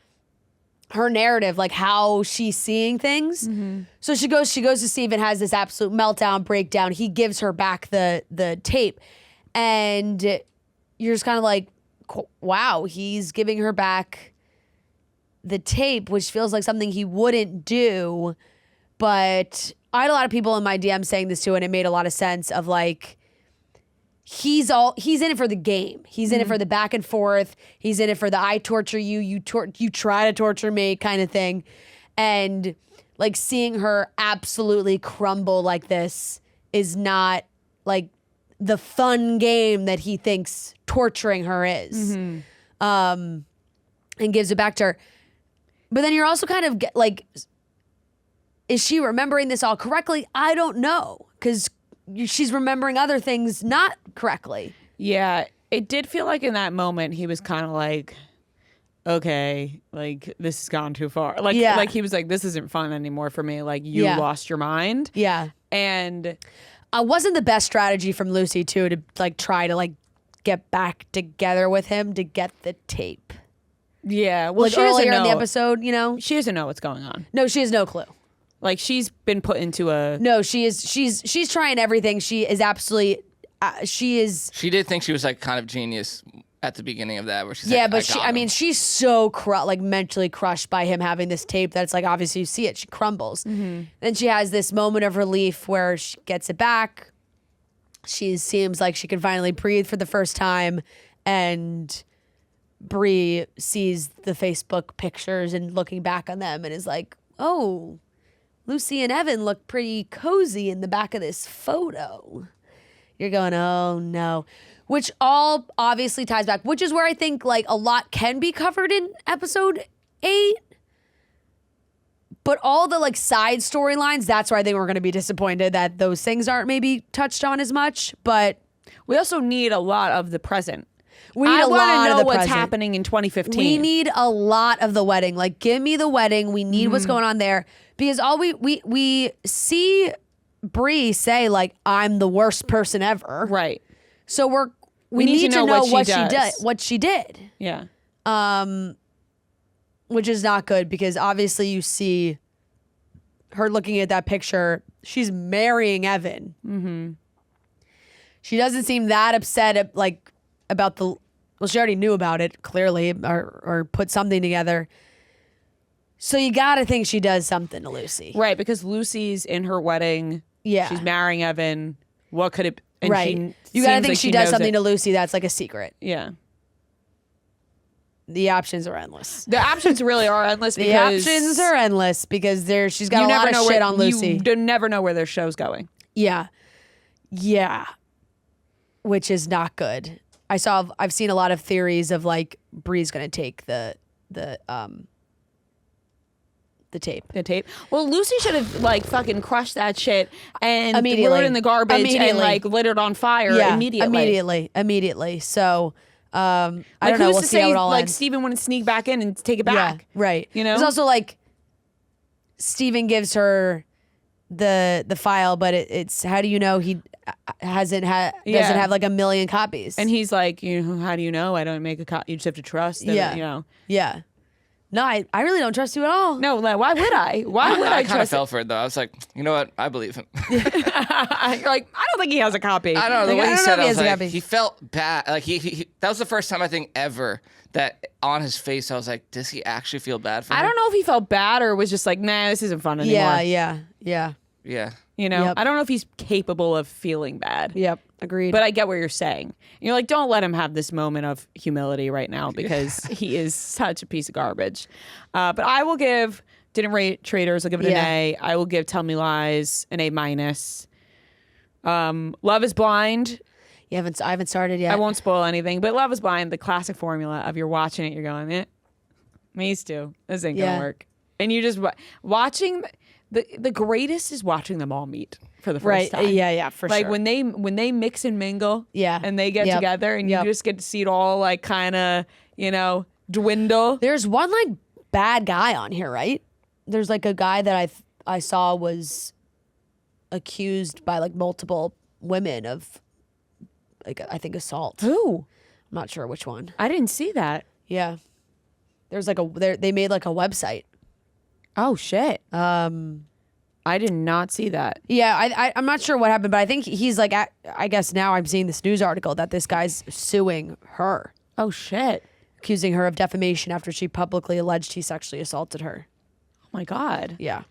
narrative, like how she's seeing things. Mm-hmm. So she goes to Steven, has this absolute meltdown, breakdown. He gives her back the tape. And you're just kind of like, wow, he's giving her back the tape, which feels like something he wouldn't do. But I had a lot of people in my DM saying this too, and it made a lot of sense of like, he's in it for the game. He's in it for the back and forth. He's in it for the I torture you, you try to torture me kind of thing. And like, seeing her absolutely crumble like this is not like the fun game that he thinks torturing her is. And gives it back to her. But then you're also kind of like, is she remembering this all correctly? I don't know, because she's remembering other things not correctly. Yeah, it did feel like in that moment he was kind of like, okay, like, this has gone too far. Like, like he was like, this isn't fun anymore for me. Like, you lost your mind. Yeah. And wasn't the best strategy from Lucy too to like try to like get back together with him to get the tape. Yeah, well, like she doesn't earlier in the know. episode, She doesn't know what's going on. No, she has no clue. Like, she's been put into a... No, she's trying everything. She is absolutely, she is... She did think she was like kind of genius at the beginning of that where she's yeah, like, but I mean, she's so like mentally crushed by him having this tape that it's like obviously you see it, she crumbles. Then she has this moment of relief where she gets it back. She seems like she can finally breathe for the first time, and Bree sees the Facebook pictures and looking back on them and is like, oh, Lucy and Evan look pretty cozy in the back of this photo. You're going, oh no. Which all obviously ties back, which is where I think like a lot can be covered in episode 8. But all the like side storylines, that's where I think we're going to be disappointed that those things aren't maybe touched on as much. But we also need a lot of the present. we need a lot I of know the what's present. happening in 2015. We need a lot of the wedding. Like, give me the wedding. We need what's going on there. Because all we see Bree say, like, I'm the worst person ever. Right. So we need to know what she did. Yeah. Which is not good, because obviously you see her looking at that picture. She's marrying Evan. Mm-hmm. She doesn't seem that upset about the. Well, she already knew about it clearly, or put something together. So you got to think she does something to Lucy, Right, because Lucy's in her wedding. Yeah. She's marrying Evan. What could it? And right. You got to think she does something to Lucy that's like a secret. Yeah. The options are endless. The options really are endless. The because options are endless because she's got a lot of shit on Lucy. You never know where their show's going. Yeah. Yeah. Which is not good. I've seen a lot of theories of like Bree's gonna take the tape. The tape. Well, Lucy should have like fucking crushed that shit and Immediately. threw it in the garbage and like lit it on fire immediately. So I like, don't know. Who's We'll to see say how it all like ends. Steven wouldn't sneak back in and take it back? Yeah, right. You know, it's also like Steven gives her the file, but it's how do you know he doesn't have like a million copies? and he's like, how do you know? I don't make a copy. You just have to trust. That, Yeah. Yeah. No, I really don't trust you at all. No, like, why would I? Why would I kind of trust? fell for it though. I was like, you know what? I believe him. You're like, I don't think he has a copy. I don't know. The Like, way I he don't said know it, if he I was has a like, copy. he felt bad. Like he that was the first time I think ever that on his face I was like, does he actually feel bad for her? I don't know if he felt bad or was just like, nah, this isn't fun anymore. Yeah. Yeah. You know, Yep. I don't know if he's capable of feeling bad. Yep. Agreed. But I get what you're saying. You're like, don't let him have this moment of humility right now because he is such a piece of garbage. But I will didn't rate Traitors. I'll give it an A. I will give Tell Me Lies an A-. Love is Blind. I haven't started yet. I won't spoil anything, but Love is Blind, the classic formula of you're watching it, you're going, me too. This ain't gonna work. And you just watching. The greatest is watching them all meet for the first time. Yeah, for like sure. when they mix and mingle, Yeah. and they get Yep. together, and Yep. you just get to see it all like kind of dwindle. There's one like bad guy on here, right? There's like a guy that I saw was accused by like multiple women of like I think assault. Who? I'm not sure which one. I didn't see that. Yeah. There's like they made like a website. Oh shit. I did not see that. Yeah, I'm not sure what happened, but I think he's like I guess now I'm seeing this news article that this guy's suing her, Oh shit. accusing her of defamation after she publicly alleged he sexually assaulted her. Oh my god. Yeah.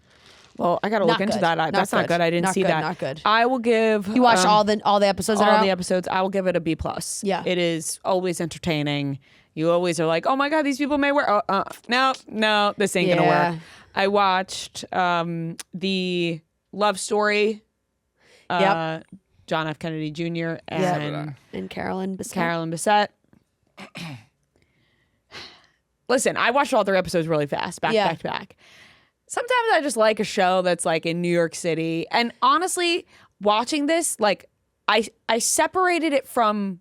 Well, I got to look Not into good. that. Not That's not good. good. I didn't Not see good, that. not good. I will give. You watched all the episodes that are all out? the episodes. I will give it a B+. Yeah. It is always entertaining. You always are like, oh my god, these people may wear. No, this ain't gonna Yeah. work. I watched the Love Story. Yep. John F. Kennedy Jr. and And Carolyn Bessette. Carolyn Bessette. Listen, I watched all their episodes really fast, back to back. Sometimes I just like a show that's like in New York City. And honestly, watching this, like I separated it from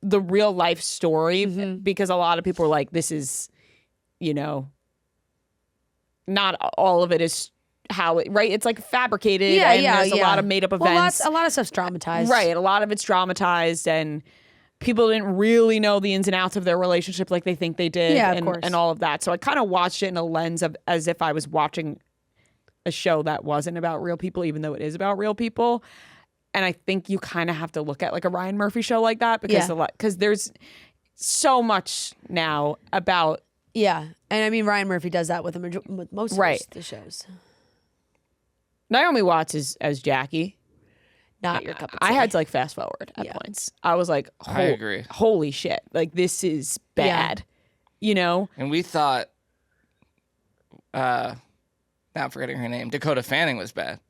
the real life story because a lot of people are like, this is, not all of it is how it, right? It's like fabricated and there's a lot of made up events. A lot of stuff's dramatized. Right. A lot of it's dramatized and people didn't really know the ins and outs of their relationship like they think they did. Yeah, of and, course. and all of that. So I kind of watched it in a lens of as if I was watching a show that wasn't about real people, even though it is about real people. And I think you kind of have to look at like a Ryan Murphy show like that because there's so much now about. Yeah. And I mean, Ryan Murphy does that with most of the shows. Naomi Watts is as Jackie. Not your cup of tea. I had to like fast forward at points. I was like, I agree. Holy shit. Like this is bad, you know? And we thought, now I'm forgetting her name, Dakota Fanning was bad.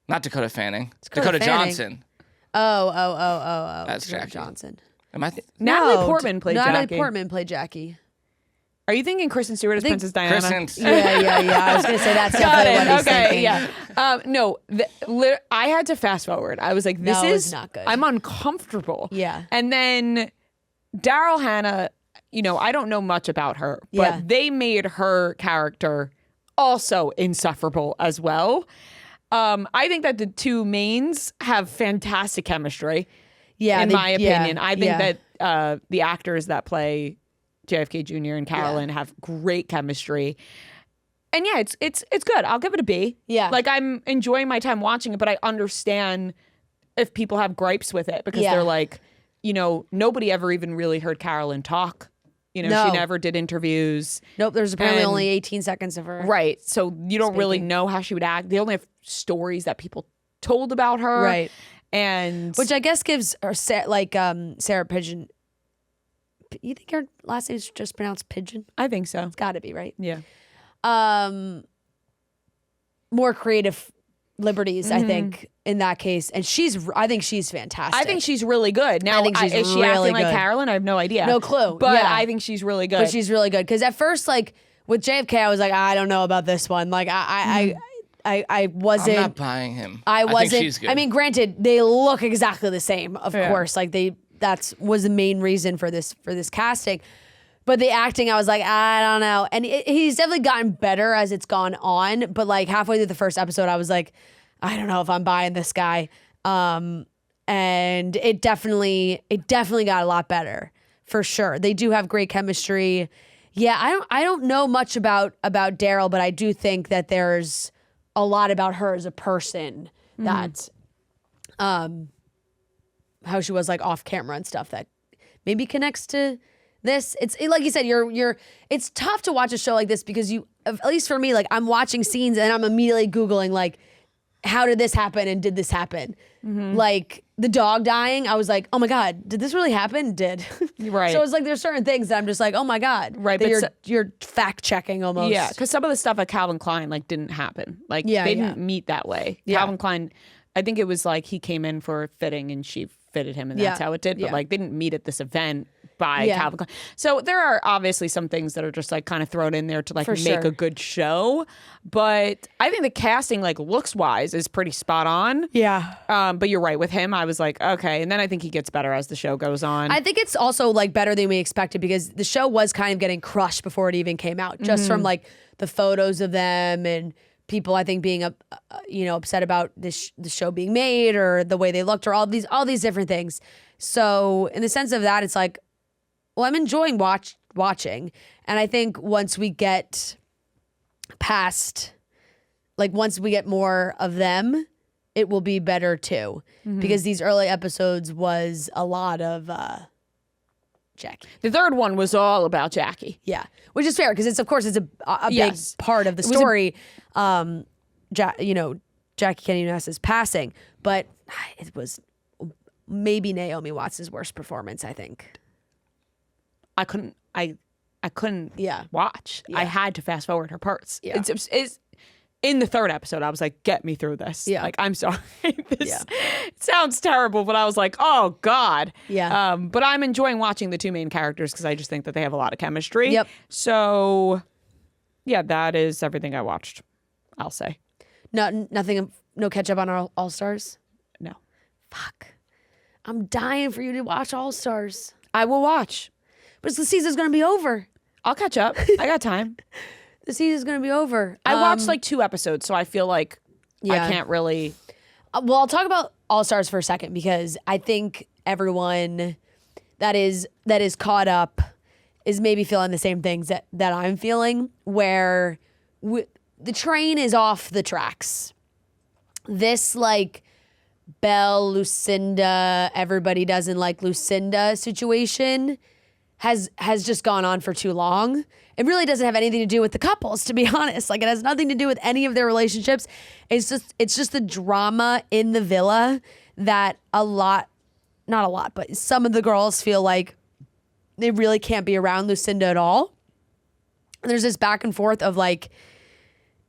Not Dakota Fanning. Dakota Fanning. Johnson. Oh. That's Dakota Jackie. Johnson. Am I? Natalie Portman played Jackie. Natalie Portman played Jackie. Are you thinking Kristen Stewart as Princess Diana? Yeah. I was going to say that's definitely what he's thinking. Yeah. No, I had to fast forward. I was like, this is not good. I'm uncomfortable. Yeah. And then Daryl Hannah, you know, I don't know much about her, but they made her character also insufferable as well. I think that the two mains have fantastic chemistry. Yeah, in my opinion. I think that the actors that play JFK Jr. and Carolyn have great chemistry. And yeah, it's good. I'll give it a B. Yeah. Like I'm enjoying my time watching it, but I understand if people have gripes with it because they're like, you know, nobody ever even really heard Carolyn talk. You know, she never did interviews. Nope, there's apparently only 18 seconds of her. Right. So you don't really know how she would act. They only have stories that people told about her. Right. And which I guess gives her Sarah Pigeon. You think her last name is just pronounced Pigeon? I think so. It's got to be, right? Yeah. More creative liberties, I think, in that case. And I think she's fantastic. I think she's really good. Now, is she really acting like good. Carolyn? I have no idea. No clue. But I think she's really good. But she's really good. Because at first, like, with JFK, I was like, I don't know about this one. Like, I wasn't. I'm not buying him. I wasn't. think she's good. I mean, granted, they look exactly the same, of course. Like, that was the main reason for this casting. But the acting, I was like, I don't know. And he's definitely gotten better as it's gone on. But like halfway through the first episode, I was like, I don't know if I'm buying this guy. And it definitely got a lot better for sure. They do have great chemistry. Yeah, I don't know much about Daryl, but I do think that there's a lot about her as a person that, how she was like off camera and stuff that maybe connects to this. It's like you said, it's tough to watch a show like this because at least for me, like I'm watching scenes and I'm immediately Googling like, how did this happen and did this happen? Like the dog dying, I was like, oh my God, did this really happen? Did. Right. So it's like there's certain things that I'm just like, oh my God. Right. That you're fact checking almost. Yeah, because some of the stuff at Calvin Klein like didn't happen. Like they didn't meet that way. Yeah. Calvin Klein, I think it was like he came in for fitting and she fitted him and that's how it did. But like they didn't meet at this event by Calvin Klein. So there are obviously some things that are just like kind of thrown in there to like make a good show. But I think the casting like looks wise is pretty spot on. Yeah. But you're right with him. I was like, okay. And then I think he gets better as the show goes on. I think it's also like better than we expected because the show was kind of getting crushed before it even came out, just from like the photos of them and people I think being upset about the show being made or the way they looked or all these different things. So in the sense of that, it's like, well, I'm enjoying watching. And I think once we get past, like once we get more of them, it will be better too. Because these early episodes was a lot of Jackie. The third one was all about Jackie. Yeah, which is fair because it's a big part of the story. Jackie Kennedy-Onassis passing, but it was maybe Naomi Watts' worst performance, I think. I couldn't watch. I had to fast forward her parts. Yeah. It's in the third episode, I was like, get me through this. Yeah. Like, I'm sorry. It sounds terrible, but I was like, oh, God. Yeah. But I'm enjoying watching the two main characters because I just think that they have a lot of chemistry. Yep. So, yeah, that is everything I watched, I'll say. Nothing, no catch up on All Stars? No. Fuck. I'm dying for you to watch All Stars. I will watch. But the season's going to be over. I'll catch up. I got time. The season's going to be over. I watched like 2 episodes, so I feel like I can't really. Well, I'll talk about All Stars for a second because I think everyone that is caught up is maybe feeling the same things that I'm feeling, where the train is off the tracks. This like Belle, Lucinda, everybody doesn't like Lucinda situation has just gone on for too long. It really doesn't have anything to do with the couples, to be honest. Like, it has nothing to do with any of their relationships. It's just the drama in the villa that not a lot, but some of the girls feel like they really can't be around Lucinda at all. And there's this back and forth of like,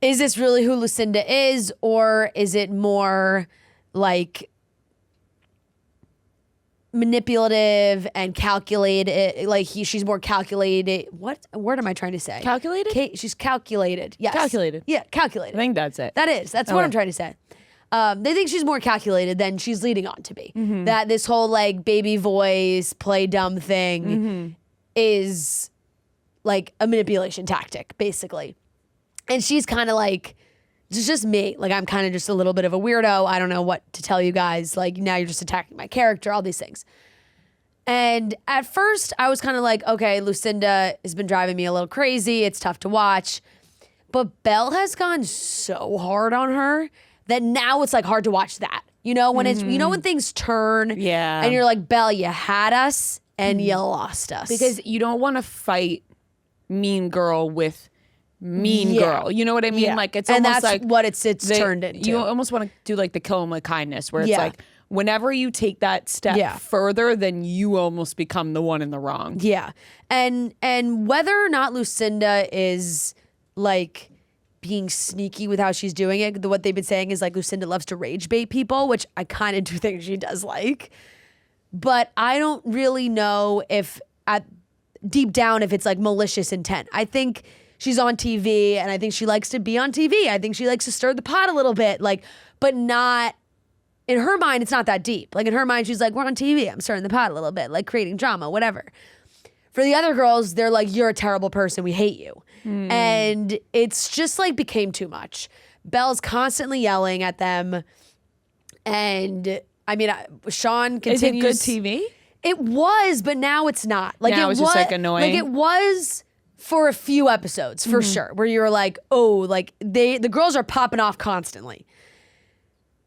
is this really who Lucinda is, or is it more like manipulative and calculated? Like she's more calculated. What word am I trying to say? Calculated? She's calculated. Yes. Calculated. Yeah, calculated. I think that's it. That's what I'm trying to say. They think she's more calculated than she's leading on to be. Mm-hmm. That this whole like baby voice, play dumb thing Mm-hmm. is like a manipulation tactic, basically. And she's kind of like, it's just me. Like, I'm kind of just a little bit of a weirdo. I don't know what to tell you guys. Like, now you're just attacking my character, all these things. And at first, I was kind of like, okay, Lucinda has been driving me a little crazy. It's tough to watch. But Belle has gone so hard on her that now it's like hard to watch that. You know, when it's, you know, when things turn. Yeah. And you're like, Belle, you had us and you lost us. Because you don't want to fight mean girl with mean Yeah. girl. You know what I mean? Yeah. Like, it's and almost that's like what it's turned into. You almost want to do like the kill 'em with kindness, where it's Yeah. like whenever you take that step Yeah. further, then you almost become the one in the wrong. Yeah. And whether or not Lucinda is like being sneaky with how she's doing it, what they've been saying is like Lucinda loves to rage bait people, which I kind of do think she does like. But I don't really know if deep down if it's like malicious intent. I think she's on TV and I think she likes to be on TV. I think she likes to stir the pot a little bit, like, but not in her mind, it's not that deep. Like in her mind, she's like, we're on TV. I'm stirring the pot a little bit, like creating drama, whatever. For the other girls, they're like, you're a terrible person. We hate you. And it's just like became too much. Belle's constantly yelling at them. And I mean, Sean continues. Is it good TV? It was, but now it's not. Like Now it it's was just, like, annoying? Like it was for a few episodes, for sure, where you're like, oh, like the girls are popping off constantly.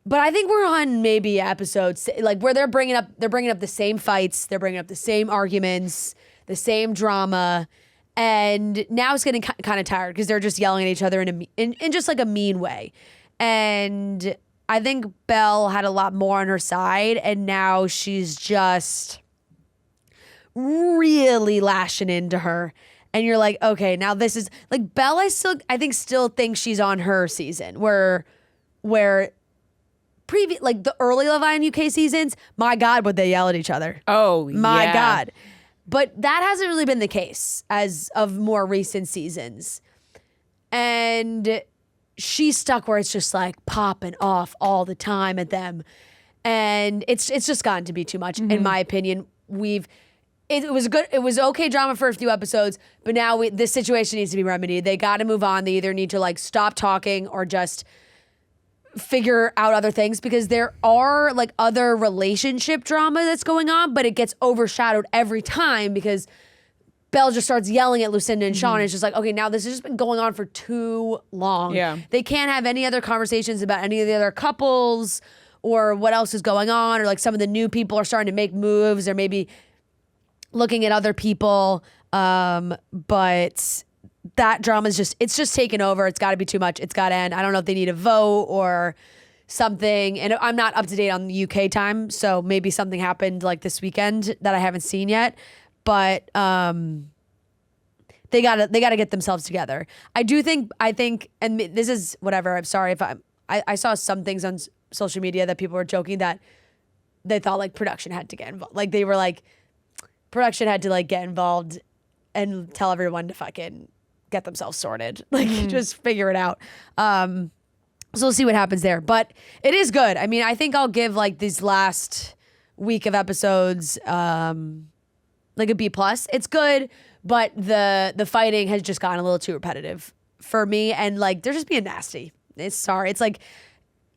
But I think we're on maybe episodes like where they're bringing up the same fights, they're bringing up the same arguments, the same drama, and now it's getting kind of tired because they're just yelling at each other in just like a mean way. And I think Belle had a lot more on her side, and now she's just really lashing into her. And you're like, okay, now this is like Belle. I think still think she's on her season where previous, like the early Love Island UK seasons, my God, would they yell at each other? Oh, My yeah. God. But that hasn't really been the case as of more recent seasons. And she's stuck where it's just like popping off all the time at them. And it's just gotten to be too much, in my opinion. It was okay drama for a few episodes, but now this situation needs to be remedied. They got to move on. They either need to like stop talking or just figure out other things, because there are like other relationship drama that's going on, but it gets overshadowed every time because Belle just starts yelling at Lucinda and Sean. And it's just like, okay, now this has just been going on for too long. Yeah. They can't have any other conversations about any of the other couples or what else is going on, or like some of the new people are starting to make moves or maybe looking at other people. But that drama is it's just taken over. It's got to be too much. It's got to end. I don't know if they need a vote or something. And I'm not up to date on the UK time, so maybe something happened like this weekend that I haven't seen yet. But they gotta get themselves together. I think, and this is whatever. I'm sorry if I saw some things on social media that people were joking that they thought like production had to get involved. Like they were like, production had to like get involved and tell everyone to fucking get themselves sorted. Like just figure it out. So we'll see what happens there. But it is good. I mean, I think I'll give like these last week of episodes like a B+. It's good, but the fighting has just gotten a little too repetitive for me, and like they're just being nasty. It's like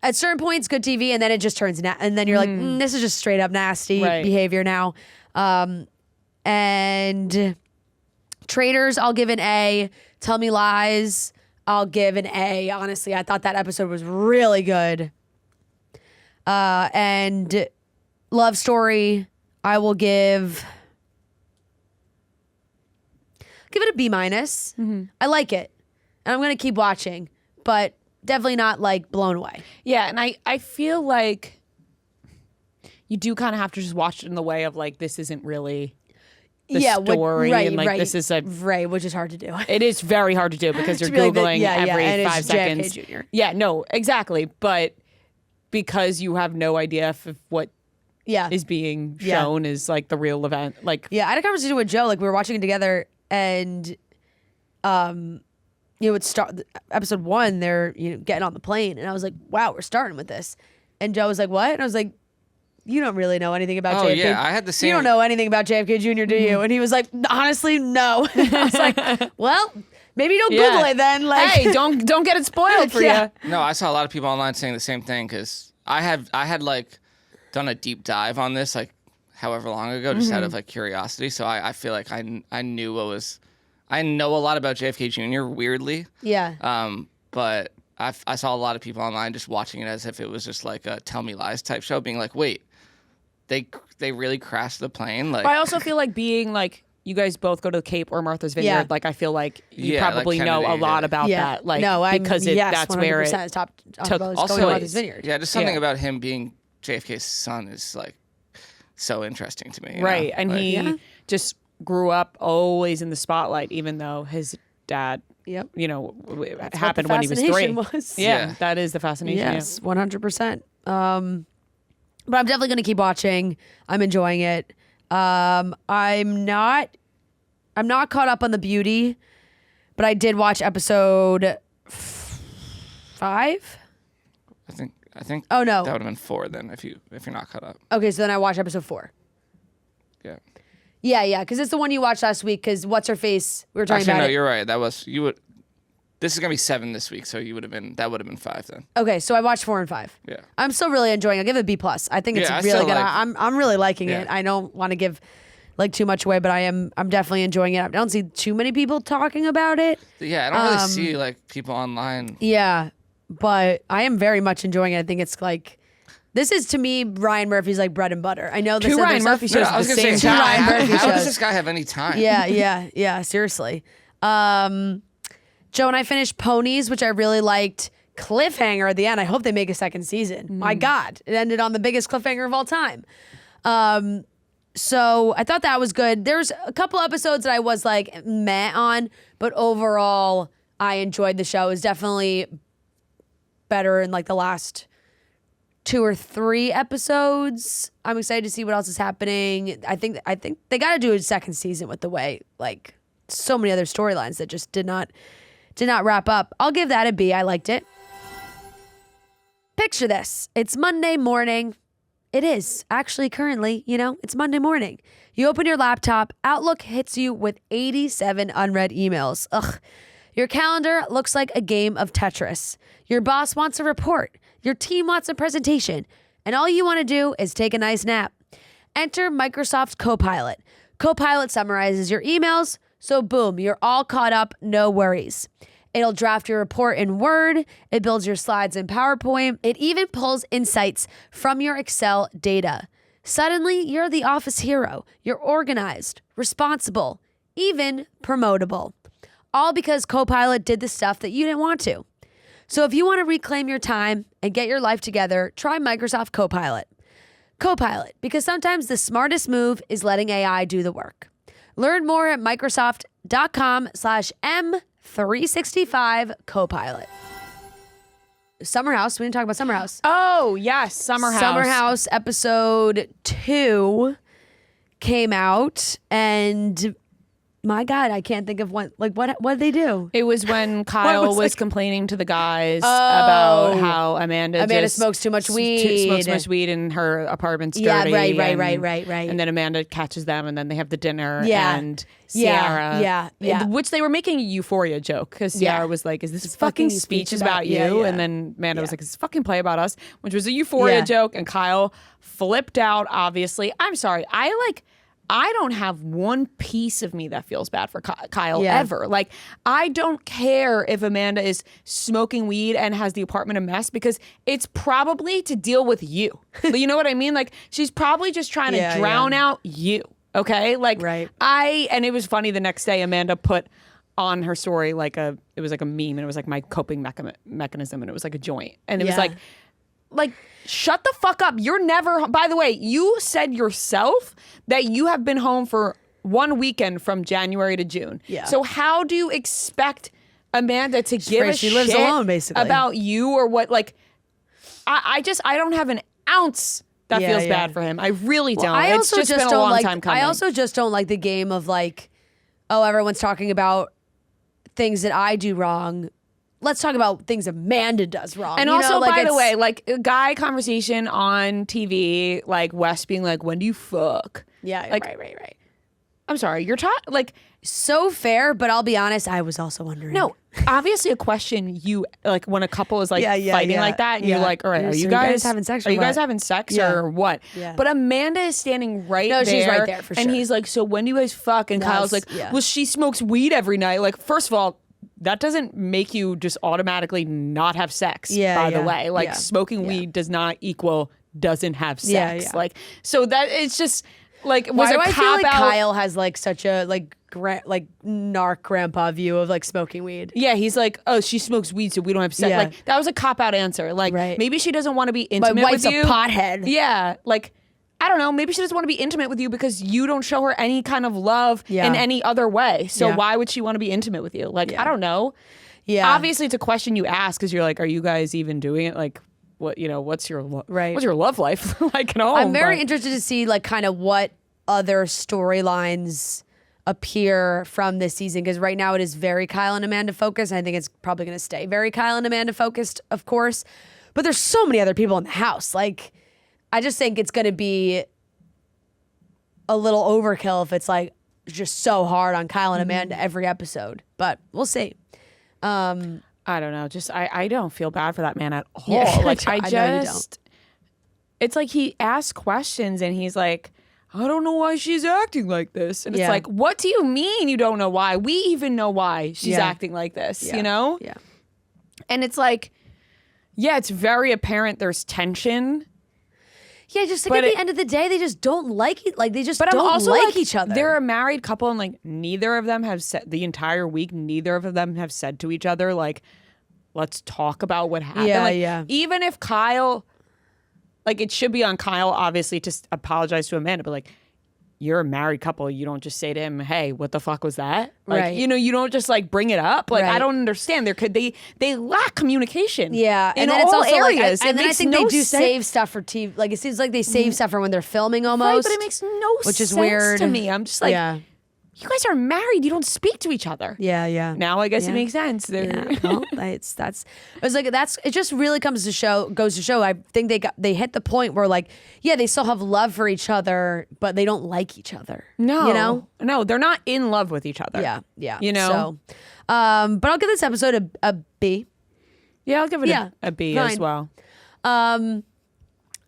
at certain points good TV, and then it just turns and then you're like, this is just straight up nasty behavior now. And Traitors, I'll give an A. Tell Me Lies, I'll give an A. Honestly, I thought that episode was really good. And love story, I will give it a B-. I like it. And I'm going to keep watching, but definitely not like blown away. Yeah, and I feel like you do kind of have to just watch it in the way of like, this isn't really the story. And like, this is Right, which is hard to do. It is very hard to do because you're Googling every 5 seconds. JFK Jr. Yeah, no, exactly. But because you have no idea if what is being shown is like the real event. Like, I had a conversation with Joe, like we were watching it together, and it's start episode 1, they're getting on the plane, and I was like, wow, we're starting with this. And Joe was like, what? And I was like, you don't really know anything about JFK. Oh yeah, I had the same. You don't know anything about JFK Jr., do you? And he was like, honestly, no. I was like, well, maybe don't Google it then. Like, hey, don't get it spoiled for you. No, I saw a lot of people online saying the same thing because I had like done a deep dive on this like however long ago just out of like curiosity. So I feel like I knew I know a lot about JFK Jr. weirdly. Yeah. But I saw a lot of people online just watching it as if it was just like a tell me lies type show, being like, wait, they really crashed the plane. Like, But I also feel like being like, you guys both go to the Cape or Martha's Vineyard. Yeah. Like, I feel like you Yeah, like probably know a Kennedy, lot yeah. about that. Like, no, because that's where it 100% top took going also, to like, Martha's Vineyard. yeah, just something Yeah. about him being JFK's son is like so interesting to me. You right. know? And Like, he just grew up always in the spotlight, even though his dad, Yep. it happened when he was 3. fascination was. Yeah. That is the fascination. Yes, 100%. But I'm definitely going to keep watching. I'm enjoying it. I'm not caught up on the beauty, but I did watch episode 5. I think. Oh, no. That would have been 4 then if you're not caught up. Okay, so then I watched episode 4. Yeah. Yeah, because it's the one you watched last week. Because what's her face? We were talking Actually, about no, it. you're right. This is gonna be 7 this week, so that would have been 5 then. Okay, so I watched 4 and 5. Yeah. I'm still really enjoying it. I'll give it a B+. I think it's Yeah, I really still good. like- I'm really liking it. Yeah. I don't want to give like too much away, but I'm definitely enjoying it. I don't see too many people talking about it. Yeah, I don't really see like people online. Yeah, but I am very much enjoying it. I think it's like, this is to me Ryan Murphy's like bread and butter. I know this 2 other Ryan stuff- Murphy shows I was at the gonna same say, time. Ryan Murphy how does shows. this guy have any time? Yeah, seriously. Joe and I finished Ponies, which I really liked. Cliffhanger at the end. I hope they make a second season. My God, it ended on the biggest cliffhanger of all time. So I thought that was good. There's a couple episodes that I was like meh on, but overall I enjoyed the show. It was definitely better in like the last 2 or 3 episodes. I'm excited to see what else is happening. I think they got to do a second season with the way like so many other storylines that just did not wrap up. I'll give that a B. I liked it. Picture this. It's Monday morning. It is actually currently, it's Monday morning. You open your laptop, Outlook hits you with 87 unread emails. Ugh. Your calendar looks like a game of Tetris. Your boss wants a report. Your team wants a presentation. And all you want to do is take a nice nap. Enter Microsoft Copilot. Copilot summarizes your emails, so boom, you're all caught up, no worries. It'll draft your report in Word. It builds your slides in PowerPoint. It even pulls insights from your Excel data. Suddenly, you're the office hero. You're organized, responsible, even promotable. All because Copilot did the stuff that you didn't want to. So if you want to reclaim your time and get your life together, try Microsoft Copilot. Copilot, because sometimes the smartest move is letting AI do the work. Learn more at Microsoft.com/M365 Copilot. Summer House. We didn't talk about Summer House. Oh, yes. Summer House. Summer House episode 2 came out, and my God, I can't think of what did they do? It was when Kyle was, was like- complaining to the guys about how Amanda just smokes too much weed. smokes too much weed in her apartment's Yeah, dirty. right. And then Amanda catches them, and then they have the dinner. Yeah. And Yeah, Ciara, yeah. which they were making a Euphoria joke because Yeah. Ciara was like, "Is this This fucking fucking speech speech about about- you?" yeah, yeah. And then Amanda was Yeah. like, "Is this fucking play about us?" Which was a Euphoria Yeah. joke, and Kyle flipped out. Obviously, I'm sorry. I I don't have one piece of me that feels bad for Kyle Yeah. ever. Like, I don't care if Amanda is smoking weed and has the apartment a mess because it's probably to deal with you. You know what I mean? Like, she's probably just trying to drown out you. Okay? Like, Right. and it was funny the next day, Amanda put on her story it was like a meme, and it was like my coping mechanism, and it was like a joint. And it was like, shut the fuck up. You're never, by the way, you said yourself that you have been home for one weekend from January to June. Yeah. So how do you expect Amanda to give a she shit lives alone, basically. about you or what? Like, I don't have an ounce that feels bad for him. I really don't. I It's also just been a don't long like, time coming. I also just don't like the game of like, oh, everyone's talking about things that I do wrong. Let's talk about things Amanda does wrong. And you also, know, like by the it's- way, like a guy conversation on TV, like Wes being like, "When do you fuck?" yeah, like- right. I'm sorry, you're like, So fair, but I'll be honest, I was also wondering. no, obviously a question you like when a couple is like fighting like that, and you're like, all right, are you guys having sex? Or Are you what? guys having sex Yeah. or what? Yeah. But Amanda is standing right there. No, she's right there for And sure. he's like, so when do you guys fuck? And Kyle's like, well, she smokes weed every night. Like, first of all, that doesn't make you just automatically not have sex, by the way. Like, smoking weed does not equal doesn't have sex. Yeah. Like, so that it's just like, was Why a do I feel cop like out. Kyle has like such a like narc grandpa view of like smoking weed? Yeah, he's like, oh, she smokes weed, so we don't have sex. Yeah. Like, that was a cop-out answer. Like, Right. maybe she doesn't want to be My intimate wife's with a you. pothead. Yeah, like, I don't know. Maybe she doesn't want to be intimate with you because you don't show her any kind of love in any other way. So Yeah. why would she want to be intimate with you? Like, I don't know. Yeah. Obviously, it's a question you ask because you're like, are you guys even doing it? Like, what's your Right. what's your love life like at home? I'm very But- interested to see like kind of what other storylines appear from this season, because right now it is very Kyle and Amanda focused. I think it's probably going to stay very Kyle and Amanda focused, of course. But there's so many other people in the house. Like, I just think it's going to be a little overkill if it's like just so hard on Kyle and Amanda every episode. But we'll see. I don't know. Just I don't feel bad for that man at all. Yeah, like I know you don't. It's like he asks questions and he's like, I don't know why she's acting like this. And it's Yeah. like, what do you mean you don't know why? We even know why she's Yeah. acting like this, Yeah. you know? Yeah. And it's like, yeah, it's very apparent there's tension. Yeah, just like But at it- the end of the day, they just don't like it. Like they just But don't I'm also like each other. They're a married couple, and like neither of them have said the entire week. Neither of them have said to each other like, "Let's talk about what happened." Yeah, like, yeah. Even if Kyle, like, it should be on Kyle, obviously, to apologize to Amanda, but like, you're a married couple. You don't just say to him, "Hey, what the fuck was that?" Like, Right. you know, you don't just like bring it up. Like, I Right. don't understand. They lack communication. Yeah, in and then all it's also areas. like, and It then I makes think no they do sense. save stuff for TV. Like it seems like they save stuff for when they're filming almost. Right, but it makes no which is sense weird to me. I'm just like, yeah, you guys are married. You don't speak to each other. yeah. Now I guess Yeah. it makes sense. They're- Yeah, well, it just really goes to show. I think they hit the point where like, yeah, they still have love for each other, but they don't like each other. No, you know, no, they're not in love with each other. yeah. You know? So, but I'll give this episode a B. Yeah, I'll give it Yeah, a B fine. as well.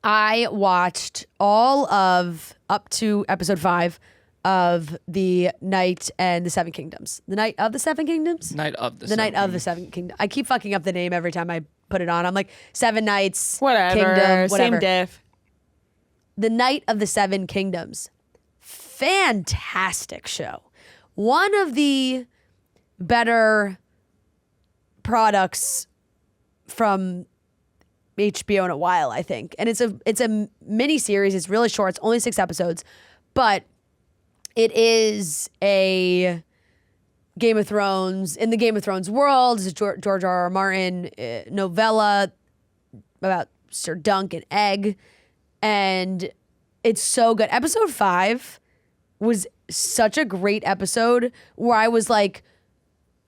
I watched all of up to episode 5 of the Night and the Seven Kingdoms. The Night of the Seven Kingdoms? Night of the The Night of the Seven Kingdoms. I keep fucking up the name every time I put it on. I'm like, Seven Nights, Whatever. Kingdom, whatever. Same diff. The Night of the Seven Kingdoms. Fantastic show. One of the better products from HBO in a while, I think. And it's a mini series. It's really short. It's only 6 episodes, but it is a Game of Thrones in the Game of Thrones world. It's a George R.R. Martin novella about Sir Dunk and Egg, and it's so good. Episode 5 was such a great episode where I was like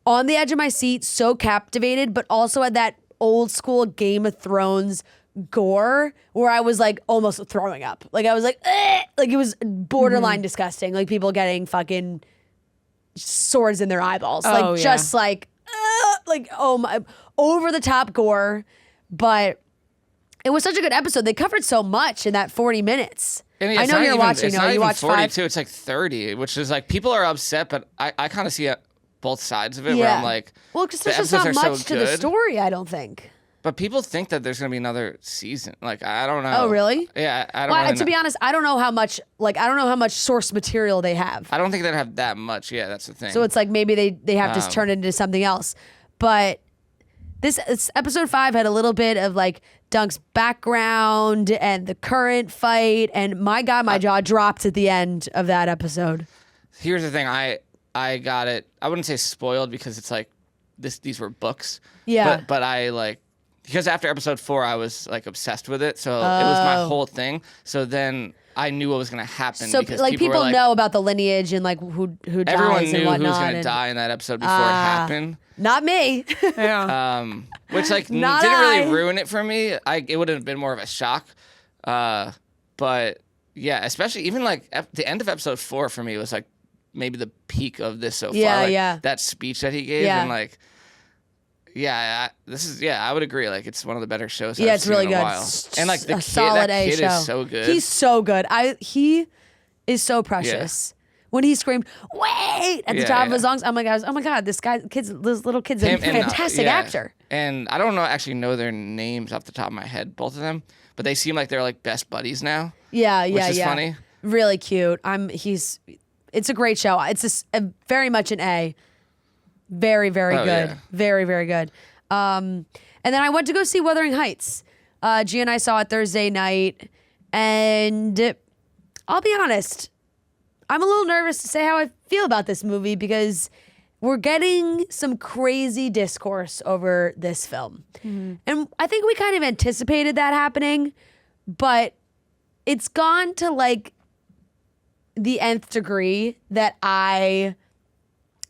on the edge of my seat, so captivated, but also at that old school Game of Thrones gore where I was like almost throwing up. Like I was like, "Ugh!" Like it was borderline disgusting. Like people getting fucking swords in their eyeballs. Oh, Like yeah. just like, oh my, over the top gore. But it was such a good episode. They covered so much in that 40 minutes. I mean, I know you're watching. It's No, not you even watched 42. 5. It's like 30, which is like people are upset, but I kind of see both sides of it. Where I'm like, well, because the there's just not episodes are much so to the good. story. I don't think. But people think that there's gonna be another season. Like I don't know. Oh, really? Yeah, I don't. Well, really to be honest, I don't know how much. Like, I don't know how much source material they have. I don't think they'd have that much. Yeah, that's the thing. So it's like maybe they have to turn it into something else. But this episode 5 had a little bit of like Dunk's background and the current fight, and my God, my jaw dropped at the end of that episode. Here's the thing. I got it. I wouldn't say spoiled because it's like these were books. Yeah. But I like because after episode 4 I was like obsessed with it, so it was my whole thing. So then I knew what was gonna happen. So because like people were, like, know about the lineage and like who dies everyone and knew whatnot. who was gonna die in that episode before it happened. Not me. Yeah. Which like didn't Not really I. ruin it for me. It would have been more of a shock. But yeah, especially even like the end of episode 4 for me was like maybe the peak of this so far. Yeah, Like, yeah. that speech that he gave Yeah. and like, I would agree. Like it's one of the better shows. Yeah, I've it's seen really in a good. while. And like the A kid, solid that A kid show. is so good. He's so good. He is so precious. When he screamed, "Wait!" at the top of his lungs, I'm like, oh my God, this little kid's a fantastic actor. And I don't actually know their names off the top of my head, both of them, but they seem like they're like best buddies now. Yeah, which is funny. Really cute. It's a great show. It's very much an A. Very, very good. Yeah. Very, very good. And then I went to go see Wuthering Heights. Gia and I saw it Thursday night, and I'll be honest, I'm a little nervous to say how I feel about this movie because we're getting some crazy discourse over this film. Mm-hmm. And I think we kind of anticipated that happening, but it's gone to like the nth degree that I'm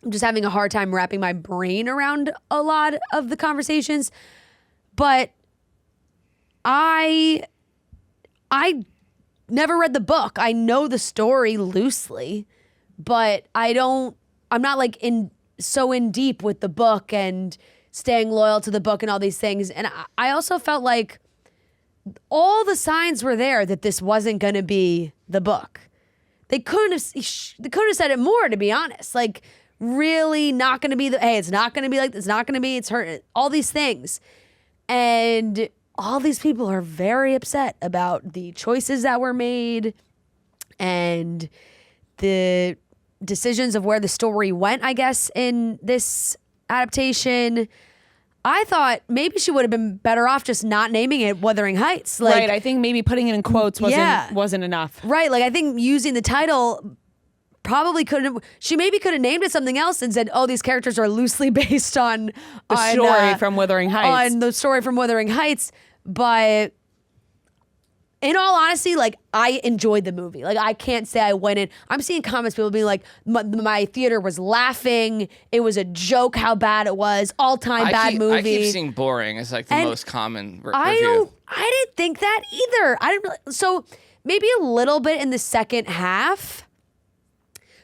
just having a hard time wrapping my brain around a lot of the conversations. But I never read the book. I know the story loosely, but I'm not like so in deep with the book and staying loyal to the book and all these things. And I also felt like all the signs were there that this wasn't going to be the book. They couldn't have said it more, to be honest. Like, really not going to be it's not going to be like this, it's not going to be, it's hurt, all these things. And all these people are very upset about the choices that were made and the decisions of where the story went, I guess, in this adaptation. I thought maybe she would have been better off just not naming it Wuthering Heights. Like, right. I think maybe putting it in quotes wasn't enough. Right. Like, I think using the title probably she maybe could have named it something else and said, oh, these characters are loosely based on The story from Wuthering Heights. On the story from Wuthering Heights. But in all honesty, like, I enjoyed the movie. Like, I can't say I went in. I'm seeing comments, people being like, my theater was laughing. It was a joke how bad it was. All-time bad movie. I keep seeing boring as like the most common review. I didn't think that either. So maybe a little bit in the second half.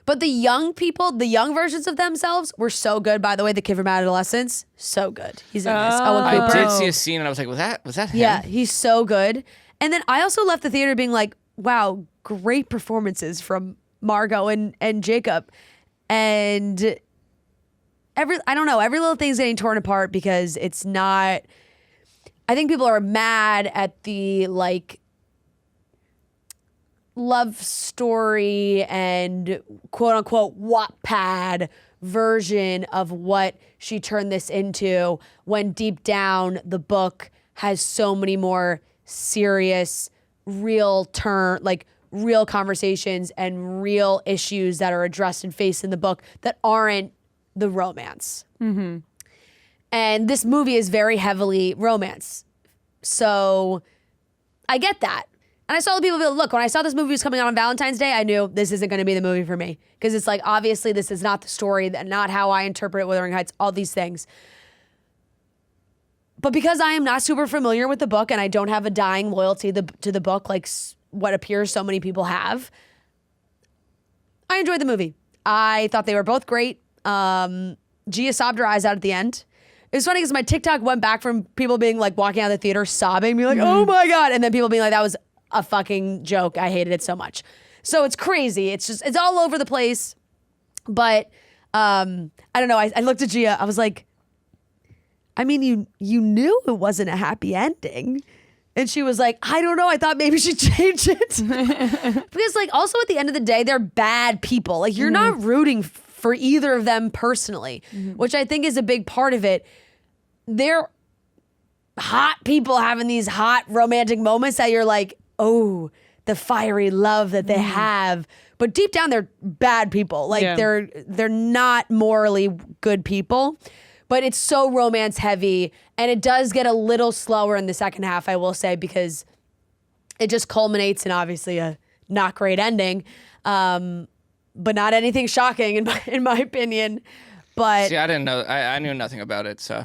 But the young people, the young versions of themselves were so good. By the way, the kid from Adolescence, so good. He's in this. Owen I Cooper. did see a scene and I was like, was that him? Yeah, he's so good. And then I also left the theater being like, wow, great performances from Margot and Jacob. And every little thing's getting torn apart because it's not, I think people are mad at the like love story and quote unquote Wattpad version of what she turned this into, when deep down the book has so many more serious, real conversations and real issues that are addressed and faced in the book that aren't the romance. Mm-hmm. And this movie is very heavily romance. So I get that. And I saw the people be like, look, when I saw this movie was coming out on Valentine's Day, I knew this isn't going to be the movie for me. Because it's like, obviously, this is not the story, not how I interpret Wuthering Heights, all these things. But because I am not super familiar with the book and I don't have a dying loyalty to the book like what appears so many people have, I enjoyed the movie. I thought they were both great. Gia sobbed her eyes out at the end. it was funny because my TikTok went back from people being like walking out of the theater sobbing, being like, oh my God. And then people being like, that was a fucking joke. I hated it so much. So it's crazy. It's all over the place. But I don't know. I looked at Gia. I was like, I mean, you knew it wasn't a happy ending. And she was like, I don't know. I thought maybe she'd change it. Because like also at the end of the day, they're bad people. Like you're not rooting for either of them personally, which I think is a big part of it. They're hot people having these hot romantic moments that you're like, oh, the fiery love that they have. But deep down, they're bad people. Like they're not morally good people. But it's so romance heavy, and it does get a little slower in the second half, I will say, because it just culminates in obviously a not great ending, but not anything shocking in my opinion. But see, I didn't know. I knew nothing about it, so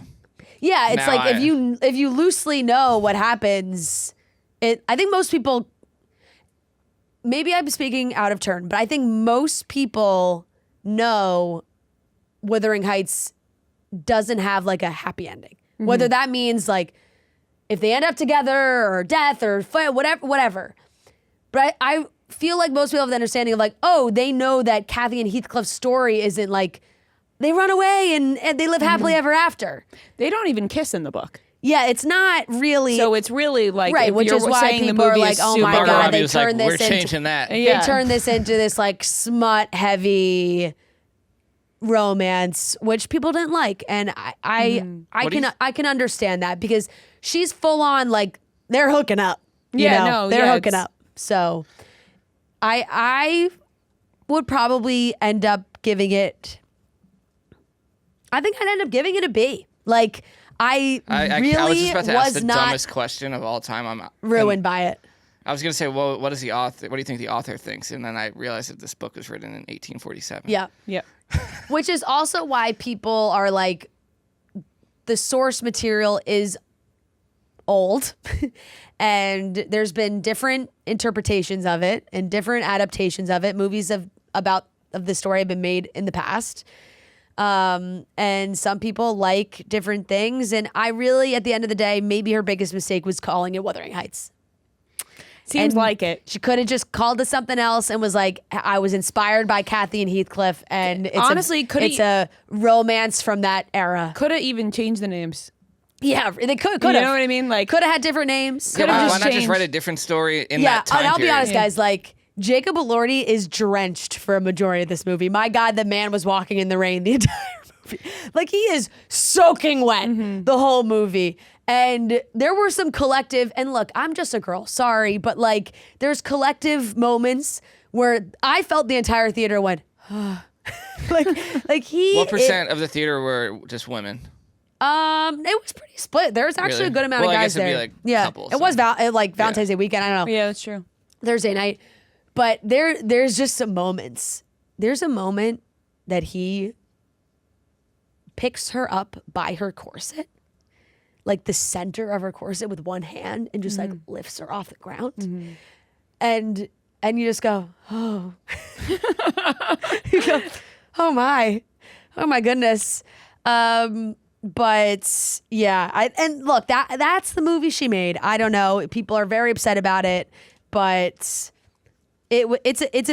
yeah, it's like if you loosely know what happens, I think most people. Maybe I'm speaking out of turn, but I think most people know Wuthering Heights doesn't have like a happy ending. Whether that means like if they end up together or death or whatever. But I feel like most people have the understanding of like, oh, they know that Kathy and Heathcliff's story isn't like they run away and they live happily ever after. They don't even kiss in the book. Yeah, it's not really. So it's really like, right, which is why people are like, oh my God, they turned this we're changing that. They turned this into this like smut heavy romance, which people didn't like. And I can understand that because she's full on like they're hooking up. They're hooking up. So I would probably end up giving it. I think I'd end up giving it a B. Like. I really was just about to ask the not dumbest question of all time. I'm ruined by it. I was going to say, well, what is the author? What do you think the author thinks? And then I realized that this book was written in 1847. Yeah. Which is also why people are like, the source material is old, and there's been different interpretations of it and different adaptations of it. Movies of the story have been made in the past. And some people like different things. And I really, at the end of the day, maybe her biggest mistake was calling it Wuthering Heights. Seems like it. She could have just called it something else and was like, I was inspired by Kathy and Heathcliff. And it's it's a romance from that era. Could have even changed the names. Yeah, they could have. You know what I mean? Like, could have had different names. Why not just write a different story in that time and I'll period? be honest, guys, like, Jacob Elordi is drenched for a majority of this movie. My God, the man was walking in the rain the entire movie. Like, he is soaking wet the whole movie. And there were some collective, and look, I'm just a girl, sorry, but like, there's collective moments where I felt the entire theater went, like he. What percent of the theater were just women? It was pretty split. There was actually a good amount of guys there. I guess it'd be like couples. It was Valentine's Day weekend. I don't know. Yeah, that's true. Thursday night. But there's just some moments. There's a moment that he picks her up by her corset, like the center of her corset with one hand, and just like lifts her off the ground. And you just go, oh. You go, oh my goodness. But yeah, and look, that's the movie she made. I don't know. People are very upset about it, but it's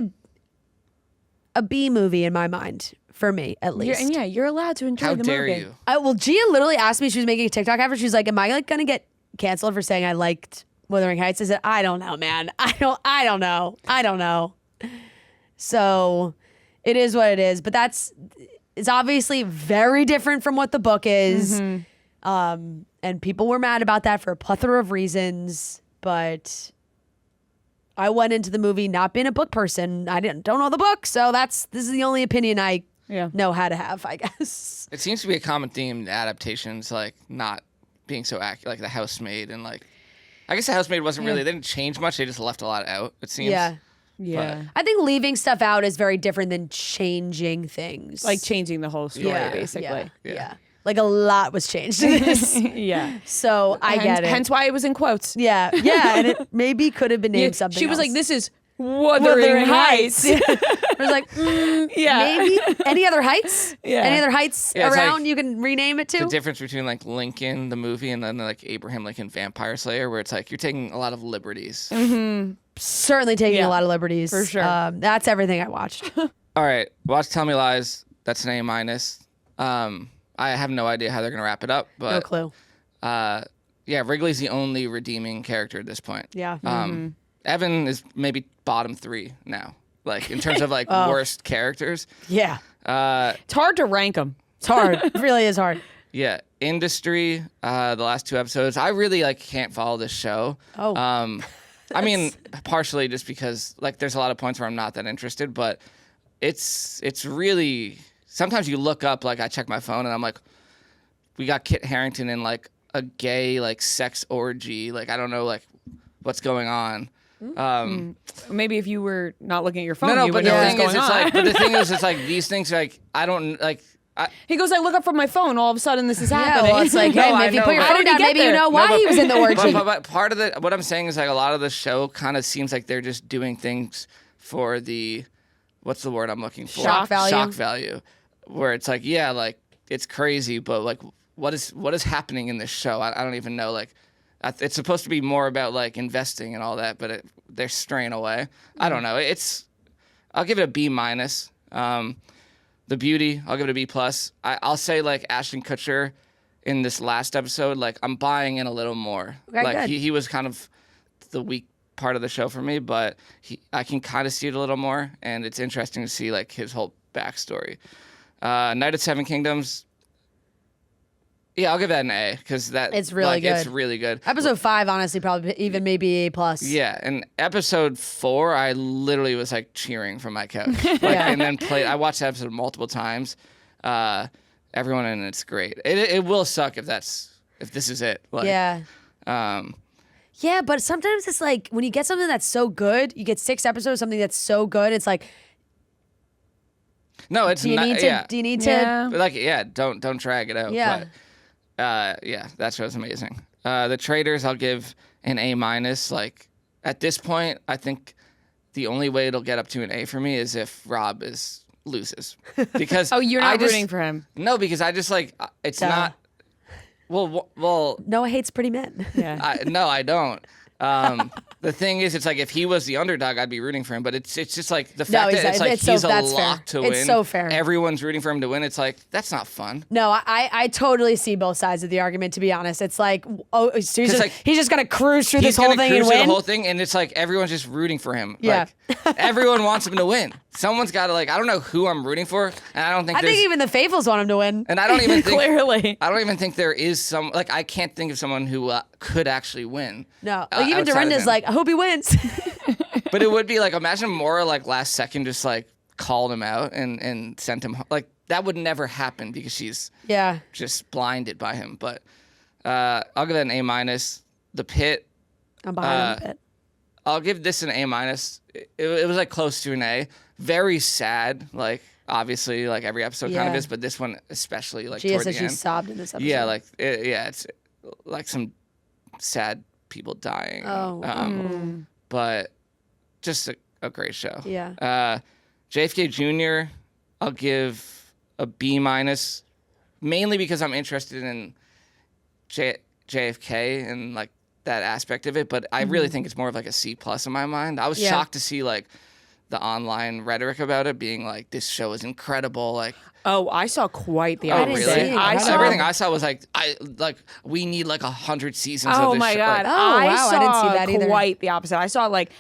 a B movie in my mind, for me at least. You're allowed to enjoy the movie. How dare you? Well, Gia literally asked me, she was making a TikTok after. She was like, am I like gonna get canceled for saying I liked Wuthering Heights? I said, I don't know, man. I don't know. So it is what it is. But it's obviously very different from what the book is. And people were mad about that for a plethora of reasons. But I went into the movie not being a book person. I don't know the book, so this is the only opinion I know how to have, I guess. It seems to be a common theme in adaptations, like not being so accurate, like The Housemaid, and like I guess The Housemaid wasn't really. They didn't change much. They just left a lot out. It seems. Yeah. Yeah. I think leaving stuff out is very different than changing things. Like changing the whole story, basically. Yeah. Like a lot was changed in this. Yeah. So I get it. Hence why it was in quotes. Yeah. Yeah. And it maybe could have been named something She was else. like, this is Wuthering Heights. was like, Yeah. maybe any other heights? Yeah. Any other heights Yeah, it's around like you can rename it to? The difference between like Lincoln, the movie, and then like Abraham Lincoln Vampire Slayer, where it's like you're taking a lot of liberties. Certainly taking Yeah, a lot of liberties. for sure. That's everything I watched. All right, watch Tell Me Lies. That's an A-. I have no idea how they're gonna wrap it up, but No clue. yeah, Wrigley's the only redeeming character at this point. Yeah. Evan is maybe bottom 3 now, like in terms of like worst characters. Yeah. It's hard to rank them. It's hard. It really is hard. Yeah, Industry. The last 2 episodes, I really like can't follow this show. Oh. I mean, partially just because like there's a lot of points where I'm not that interested, but it's really sometimes you look up, like I check my phone and I'm like, we got Kit Harington in like a gay like sex orgy, like I don't know like what's going on. Maybe if you were not looking at your phone, No, you but would the know what's thing is, going it's on. like, but the thing is, it's like these things like I don't like. He goes, I look up from my phone. All of a sudden, this is Yeah, happening. well, it's like, No, hey, I if you know, put your but- phone How did he down, get maybe you there? know why he was in the orgy. But part of what I'm saying is like a lot of the show kind of seems like they're just doing things for the, what's the word I'm looking for? Shock value? Shock value, where it's like, yeah, like it's crazy, but like what is happening in this show? I don't even know. Like, it's supposed to be more about like investing and all that, but they're straying away. I don't know. I'll give it a B-. The Beauty, I'll give it a B+. I'll say like Ashton Kutcher in this last episode, like I'm buying in a little more. Okay, like good. he was kind of the weak part of the show for me, but I can kind of see it a little more, and it's interesting to see like his whole backstory. Night at Seven Kingdoms, yeah, I'll give that an A because It's really like, It's good. really good. Episode 5, honestly, probably even maybe A+. Yeah, and episode 4, I literally was like cheering from my couch, like, Yeah. and then I watched the episode multiple times. Everyone in it's great. It will suck if this is it. Like, Yeah. Um, Yeah, but sometimes it's like when you get something that's so good, you get 6 episodes of something that's so good, it's like, no, it's do you not. need to? Yeah, Do you need to? Yeah. But, like yeah, don't drag it out. Yeah. But, yeah, that show's amazing. The Traitors, I'll give an A-. Like at this point, I think the only way it'll get up to an A for me is if Rob loses, because Oh, you're I not just- rooting for him. No, because I just like it's Duh. not. Well, Noah hates pretty men. Yeah. no, I don't. The thing is, it's like if he was the underdog, I'd be rooting for him. But it's just like the fact that it's like he's a that's lock fair. to win. It's so fair. Everyone's rooting for him to win. It's like that's not fun. No, I totally see both sides of the argument, to be honest. It's like, oh, so he's just going to cruise through this He's whole gonna thing cruise and through win? the whole thing, and it's like everyone's just rooting for him. Yeah. Like, everyone wants him to win. Someone's got to like. I don't know who I'm rooting for, and I don't think I there's. think even the faithfuls want him to win. and I don't even think. Clearly. I don't even think there is some like I can't think of someone who could actually win. No, like even outside of Dorinda's him. like, I hope he wins. But it would be like imagine Maura like last second just like called him out and sent him like that would never happen because she's Yeah. just blinded by him. But I'll give that an A-. The Pit, I'm behind him a bit. I'll give this an A-. It was like close to an A. Very sad, like obviously like every episode kind of Yeah. is, but this one especially like Gia toward said the she end. sobbed in this episode. Yeah, like it's like some sad people dying. Oh. But just a great show. Yeah. JFK Jr. I'll give a B-, mainly because I'm interested in JFK and like that aspect of it. But I really think it's more of like a C+ in my mind. I was Yeah. shocked to see like the online rhetoric about it being like this show is incredible. Like Oh, I saw quite the oh didn't opposite. see really? it. I saw Everything I saw was like we need like 100 seasons of Oh this my show. god! Like, Oh, I wow, saw I didn't see that either. quite the opposite. I saw like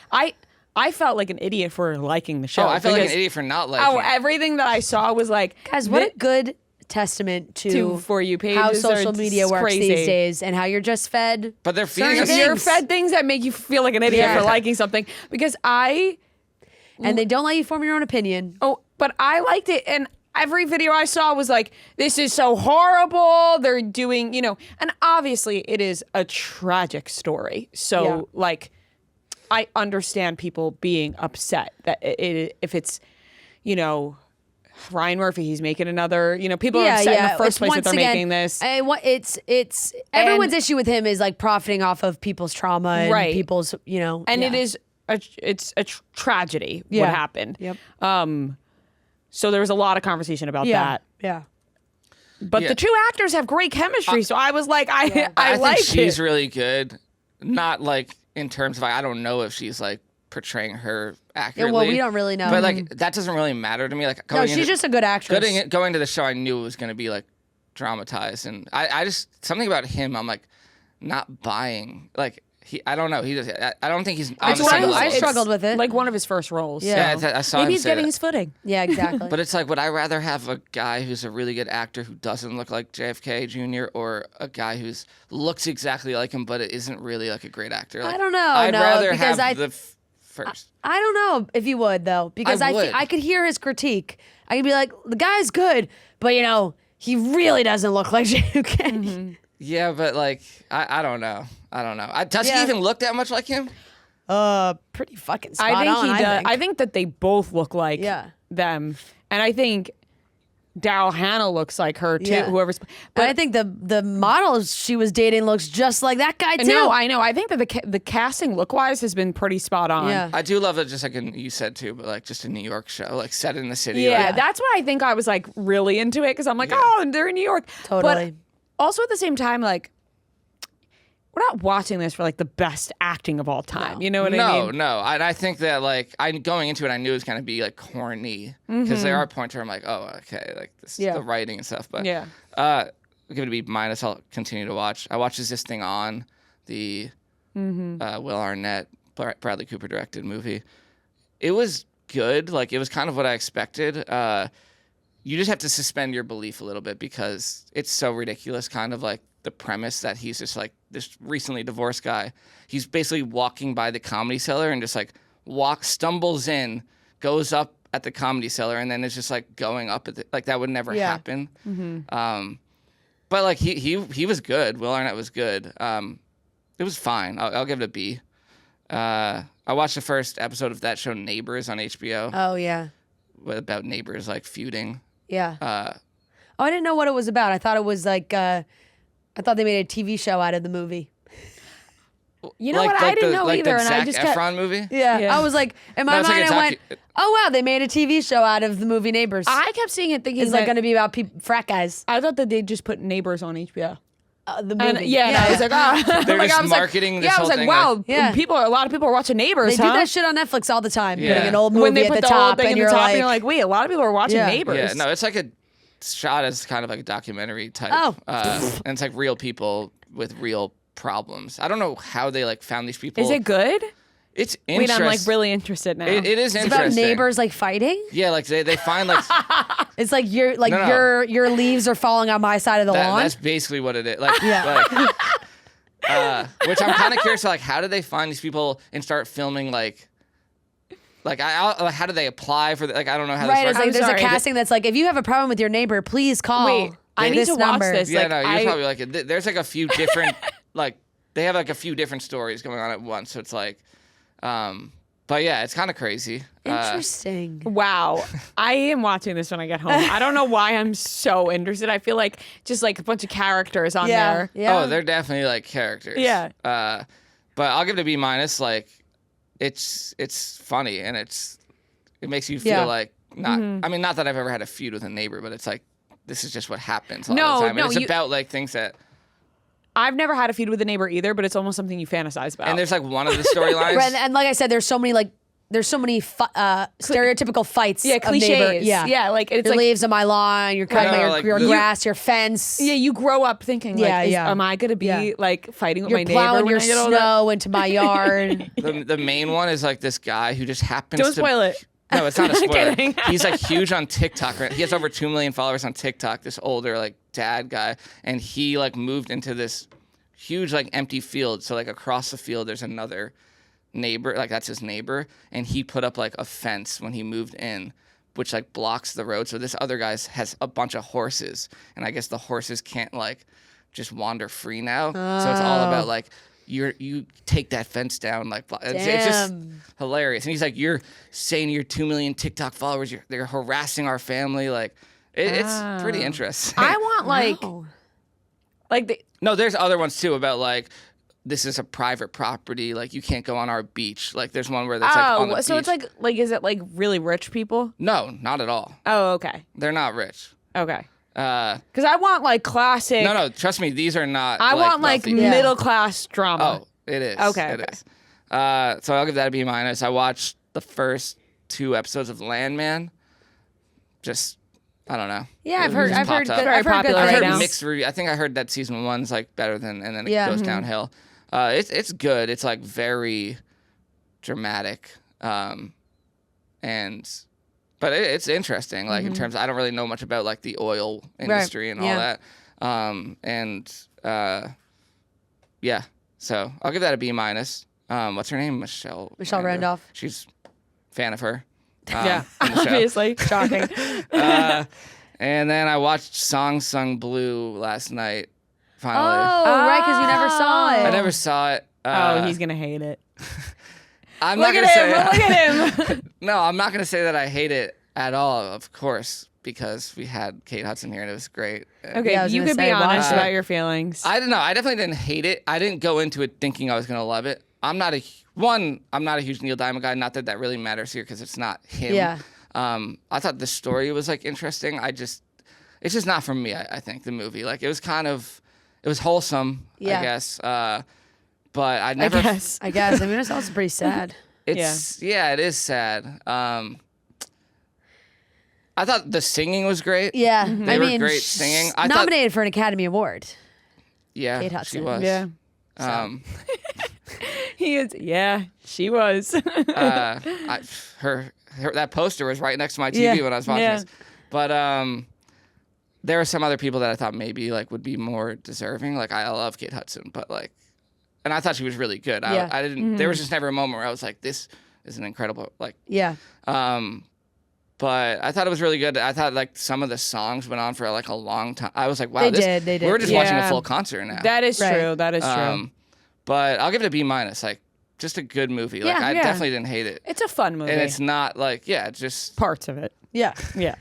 I felt like an idiot for liking the show. oh, I felt like an because- idiot for not liking Oh, it. everything that I saw was like, Guys, what a good testament to For You pages how are social media just works crazy. these days and how you're just fed. But they're feeding certain us. You're things. fed things that make you feel like an idiot Yeah. for liking something because And they don't let you form your own opinion. but I liked it and every video I saw was like, this is so horrible. They're doing, and obviously it is a tragic story. So Yeah. like, I understand people being upset that if it's, Ryan Murphy, he's making another, people are upset in the first It's place that once they're again, making this. It's everyone's issue with him is like profiting off of people's trauma and Right. people's, And yeah. it is tragedy Yeah. what happened. Yep. So there was a lot of conversation about Yeah. that. Yeah. But Yeah. the two actors have great chemistry, so I was like, I I like think she's it. really good. Not like in terms of I don't know if she's like portraying her accurately. well, we don't really know. But like that doesn't really matter to me. Like No, she's just a good actress. going to the show, I knew it was going to be like dramatized, and I just something about him. I'm like not buying. Like I don't know. He just I don't think he's on It's the one same of- level. I struggled with it. Like one of his first roles. Yeah. Yeah, I saw Maybe him he's say getting that. his footing. Yeah, exactly. But it's like, would I rather have a guy who's a really good actor who doesn't look like JFK Jr. or a guy who's looks exactly like him but it isn't really like a great actor? Like, I don't know. I'd no, rather because have the first. I don't know if you would though, because I would. I could hear his critique. I could be like, the guy's good, but he really doesn't look like JFK. Yeah, but like, I don't know. Does he even look that much like him? Pretty fucking spot I think on, he does. think. I think that they both look like them, and I think Daryl Hannah looks like her too. Yeah. Whoever's, But I think the model she was dating looks just like that guy too. no, I know. I think that the casting look wise has been pretty spot on. Yeah. I do love it, just like you said too, but like just a New York show, like set in the city. Yeah, like, that's why I think I was like really into it because I'm like, oh, they're in New York. Totally. But also at the same time, like, we're not watching this for like the best acting of all time. You know what I mean? No. I think that like going into it, I knew it was gonna be like corny because there are points where I'm like, oh, okay, like this is the writing and stuff. But Yeah. give it a B minus. I'll continue to watch. I watched This Thing On, the Will Arnett, Bradley Cooper directed movie. It was good. Like it was kind of what I expected. You just have to suspend your belief a little bit because it's so ridiculous. Kind of like the premise that he's just like this recently divorced guy. He's basically walking by the Comedy Cellar and just like stumbles in, goes up at the Comedy Cellar, and then is just like going up at like that would never happen. But like he was good. Will Arnett was good. It was fine. I'll give it a B. I watched the first episode of that show Neighbors on HBO. Oh yeah. About neighbors like feuding. Yeah. I didn't know what it was about. I thought it was like I thought they made a TV show out of the movie. You know what? I didn't know either, the and I Zac just Efron movie. Yeah. I was like, in my it's like mind, a I went, oh wow, they made a TV show out of the movie Neighbors. I kept seeing it thinking It's like going to be about frat guys. I thought that they just put Neighbors on HBO. The And movie. and I was like, oh, They're like, just I was marketing like, this I whole was like, thing, wow, like- Yeah. a lot of people are watching Neighbors. They do huh? that shit on Netflix all the time. Yeah. Putting an old movie when they at put the the whole top, thing and in the you're top, like, and you're like, wait, a lot of people are watching Yeah. Neighbors. Yeah, no, it's like a shot as kind of like a documentary type. Oh. And it's like real people with real problems. I don't know how they like found these people. Is it good? It's Wait, interesting. I'm like really interested now. It is it's interesting. about neighbors like fighting. Yeah, like they find like It's like No. your leaves are falling on my side of the lawn. that's basically what it is. Like, Yeah. which I'm kind of curious. Like, how did they find these people and start filming? Like how do they apply for? I don't know how. Right, This it's works. like I'm there's sorry. a casting that's like, if you have a problem with your neighbor, please call. Wait, I need this to number. watch this. Yeah, like, no, you're I- probably like there's like a few different like they have like a few different stories going on at once. So it's like, but yeah, it's kind of crazy. Interesting. Wow. I am watching this when I get home. I don't know why I'm so interested. I feel like just like a bunch of characters on Yeah. there. Yeah. Oh, they're definitely like characters. Yeah. But I'll give it a B minus. Like, it's funny and it makes you feel Yeah. like not. I mean, not that I've ever had a feud with a neighbor, but it's like this is just what happens all No, the time. no, And it's you- about like things that. I've never had a feud with a neighbor either, but it's almost something you fantasize about. And there's like one of the storylines. Right, and like I said, there's so many stereotypical fights. yeah, of cliches. neighbor. Yeah. Yeah, like it's Your like leaves on my lawn. You're cutting No, your, like your you- grass, your fence. yeah, you grow up thinking Yeah, like, yeah. am I gonna be Yeah. like fighting with You're my neighbor plowing when your I get older? snow into my yard. The main one is like this guy who just happens Don't to. spoil it. No, it's not a spoiler. Kidding. He's like huge on TikTok. Right? He has over 2 million followers on TikTok. This older like dad guy, and he like moved into this huge like empty field. So like across the field, there's another neighbor. Like that's his neighbor, and he put up like a fence when he moved in, which like blocks the road. So this other guy has a bunch of horses, and I guess the horses can't like just wander free now. So it's all about like. You take that fence down, like it's just Damn. hilarious. And he's like, you're saying to your 2 million TikTok followers, they're harassing our family. Like, it's pretty interesting. I want Wow. like the no, there's other ones too about like this is a private property. Like, you can't go on our beach. Like, there's one where that's like on the so beach. it's like, is it like really rich people? No, not at all. Oh, okay. They're not rich. Okay. Because I want like classic. No, trust me, these are not. I want like wealthy. middle class drama. Oh, it is. Okay. It is. So I'll give that a B-. I watched the first 2 episodes of Landman. Just, I don't know. Yeah, I've It heard. just I've heard. popped up. I've heard popular good right things. now. Mixed review. I think I heard that season 1's like better than, and then it Yeah. goes downhill. It's good. It's like very dramatic, but it's interesting. Like in terms, I don't really know much about like the oil industry and all Yeah. that. Yeah. So I'll give that a B-. What's her name? Michelle Randolph. She's a fan of her. Yeah, in the show. obviously. Shocking. And then I watched Song Sung Blue last night. Finally, Right, because you never saw it. I never saw it. He's gonna hate it. I'm Look not at gonna him! say. Look at him! No, I'm not gonna say that I hate it at all. Of course, because we had Kate Hudson here and it was great. Okay, Yeah, I was you gonna could say, be why honest not? about your feelings. I don't know. I definitely didn't hate it. I didn't go into it thinking I was gonna love it. I'm not a huge Neil Diamond guy. Not that really matters here because it's not him. Yeah. I thought the story was like interesting. It's just not for me. I think the movie, like, it was wholesome. Yeah. I guess. But I never. I guess. I mean, it's also pretty sad. It is sad. I thought the singing was great. Yeah. They were great singing. I thought- nominated for an Academy Award. Yeah, Kate she Hudson. was. Yeah. He is. Yeah, she was. Her that poster was right next to my TV when I was watching this. But there were some other people that I thought maybe like would be more deserving. Like, I love Kate Hudson, but like, and I thought she was really good. Yeah. I didn't. There was just never a moment where I was like, this is an incredible like. Yeah. But I thought it was really good. I thought like some of the songs went on for like a long time. I was like, wow, They did. We're just watching a Yeah. full concert now. That is Right. true. That is true. But I'll give it a B-. Like, just a good movie. Like, Yeah, I yeah. definitely didn't hate it. It's a fun movie. And it's not like, just parts of it. Yeah. Yeah.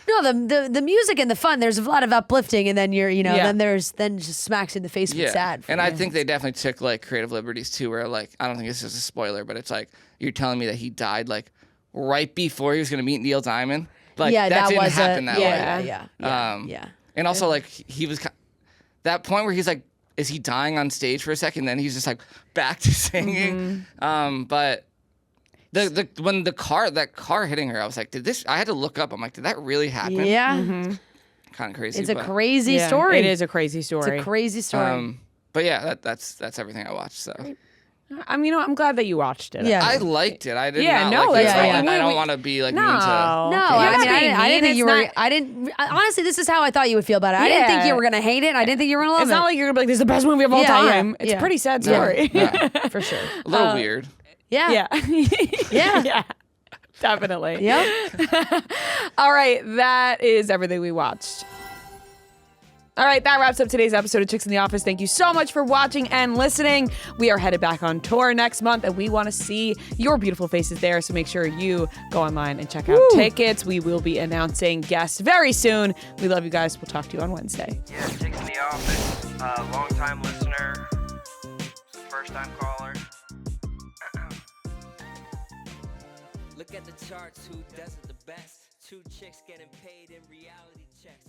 No, the music and the fun. There's a lot of uplifting, and then Yeah. then just smacks in the face with sad. And I think they definitely took like creative liberties too, where like, I don't think this is a spoiler, but it's like, you're telling me that he died like right before he was going to meet Neil Diamond. Like, yeah, that didn't was happen that way. Yeah. And also like he was that point where he's like, is he dying on stage for a second? Then he's just like back to singing. But when that car hitting her, I was like, I had to look up. I'm like, did that really happen? Yeah. Kind of crazy. It's a but, crazy Yeah, story. It is a crazy story. It's a crazy story. But yeah, that's everything I watched. So I'm glad that you watched it. Yeah. I liked it. I did Yeah, not no, like it that's at all, fine. and I don't We- want to be like No. mean to. No, You're I not mean, being I didn't mean. think you It's were. not- I didn't. Honestly, this is how I thought you would feel about it. I didn't think Yeah. you were gonna hate it. I didn't think you were gonna love It's it. not like you're gonna be like, this is the best movie of all Yeah, yeah, time. It's yeah. a pretty sad Yeah. story. Yeah. For sure. A little weird. Yeah. Yeah. Yeah. Yeah. Definitely. Yep. All right. That is everything we watched. All right, that wraps up today's episode of Chicks in the Office. Thank you so much for watching and listening. We are headed back on tour next month, and we want to see your beautiful faces there. So make sure you go online and check out tickets. We will be announcing guests very soon. We love you guys. We'll talk to you on Wednesday. Yeah, Chicks in the Office. Long-time listener, first-time caller. Look at the charts, who does it the best? 2 chicks getting paid in reality checks.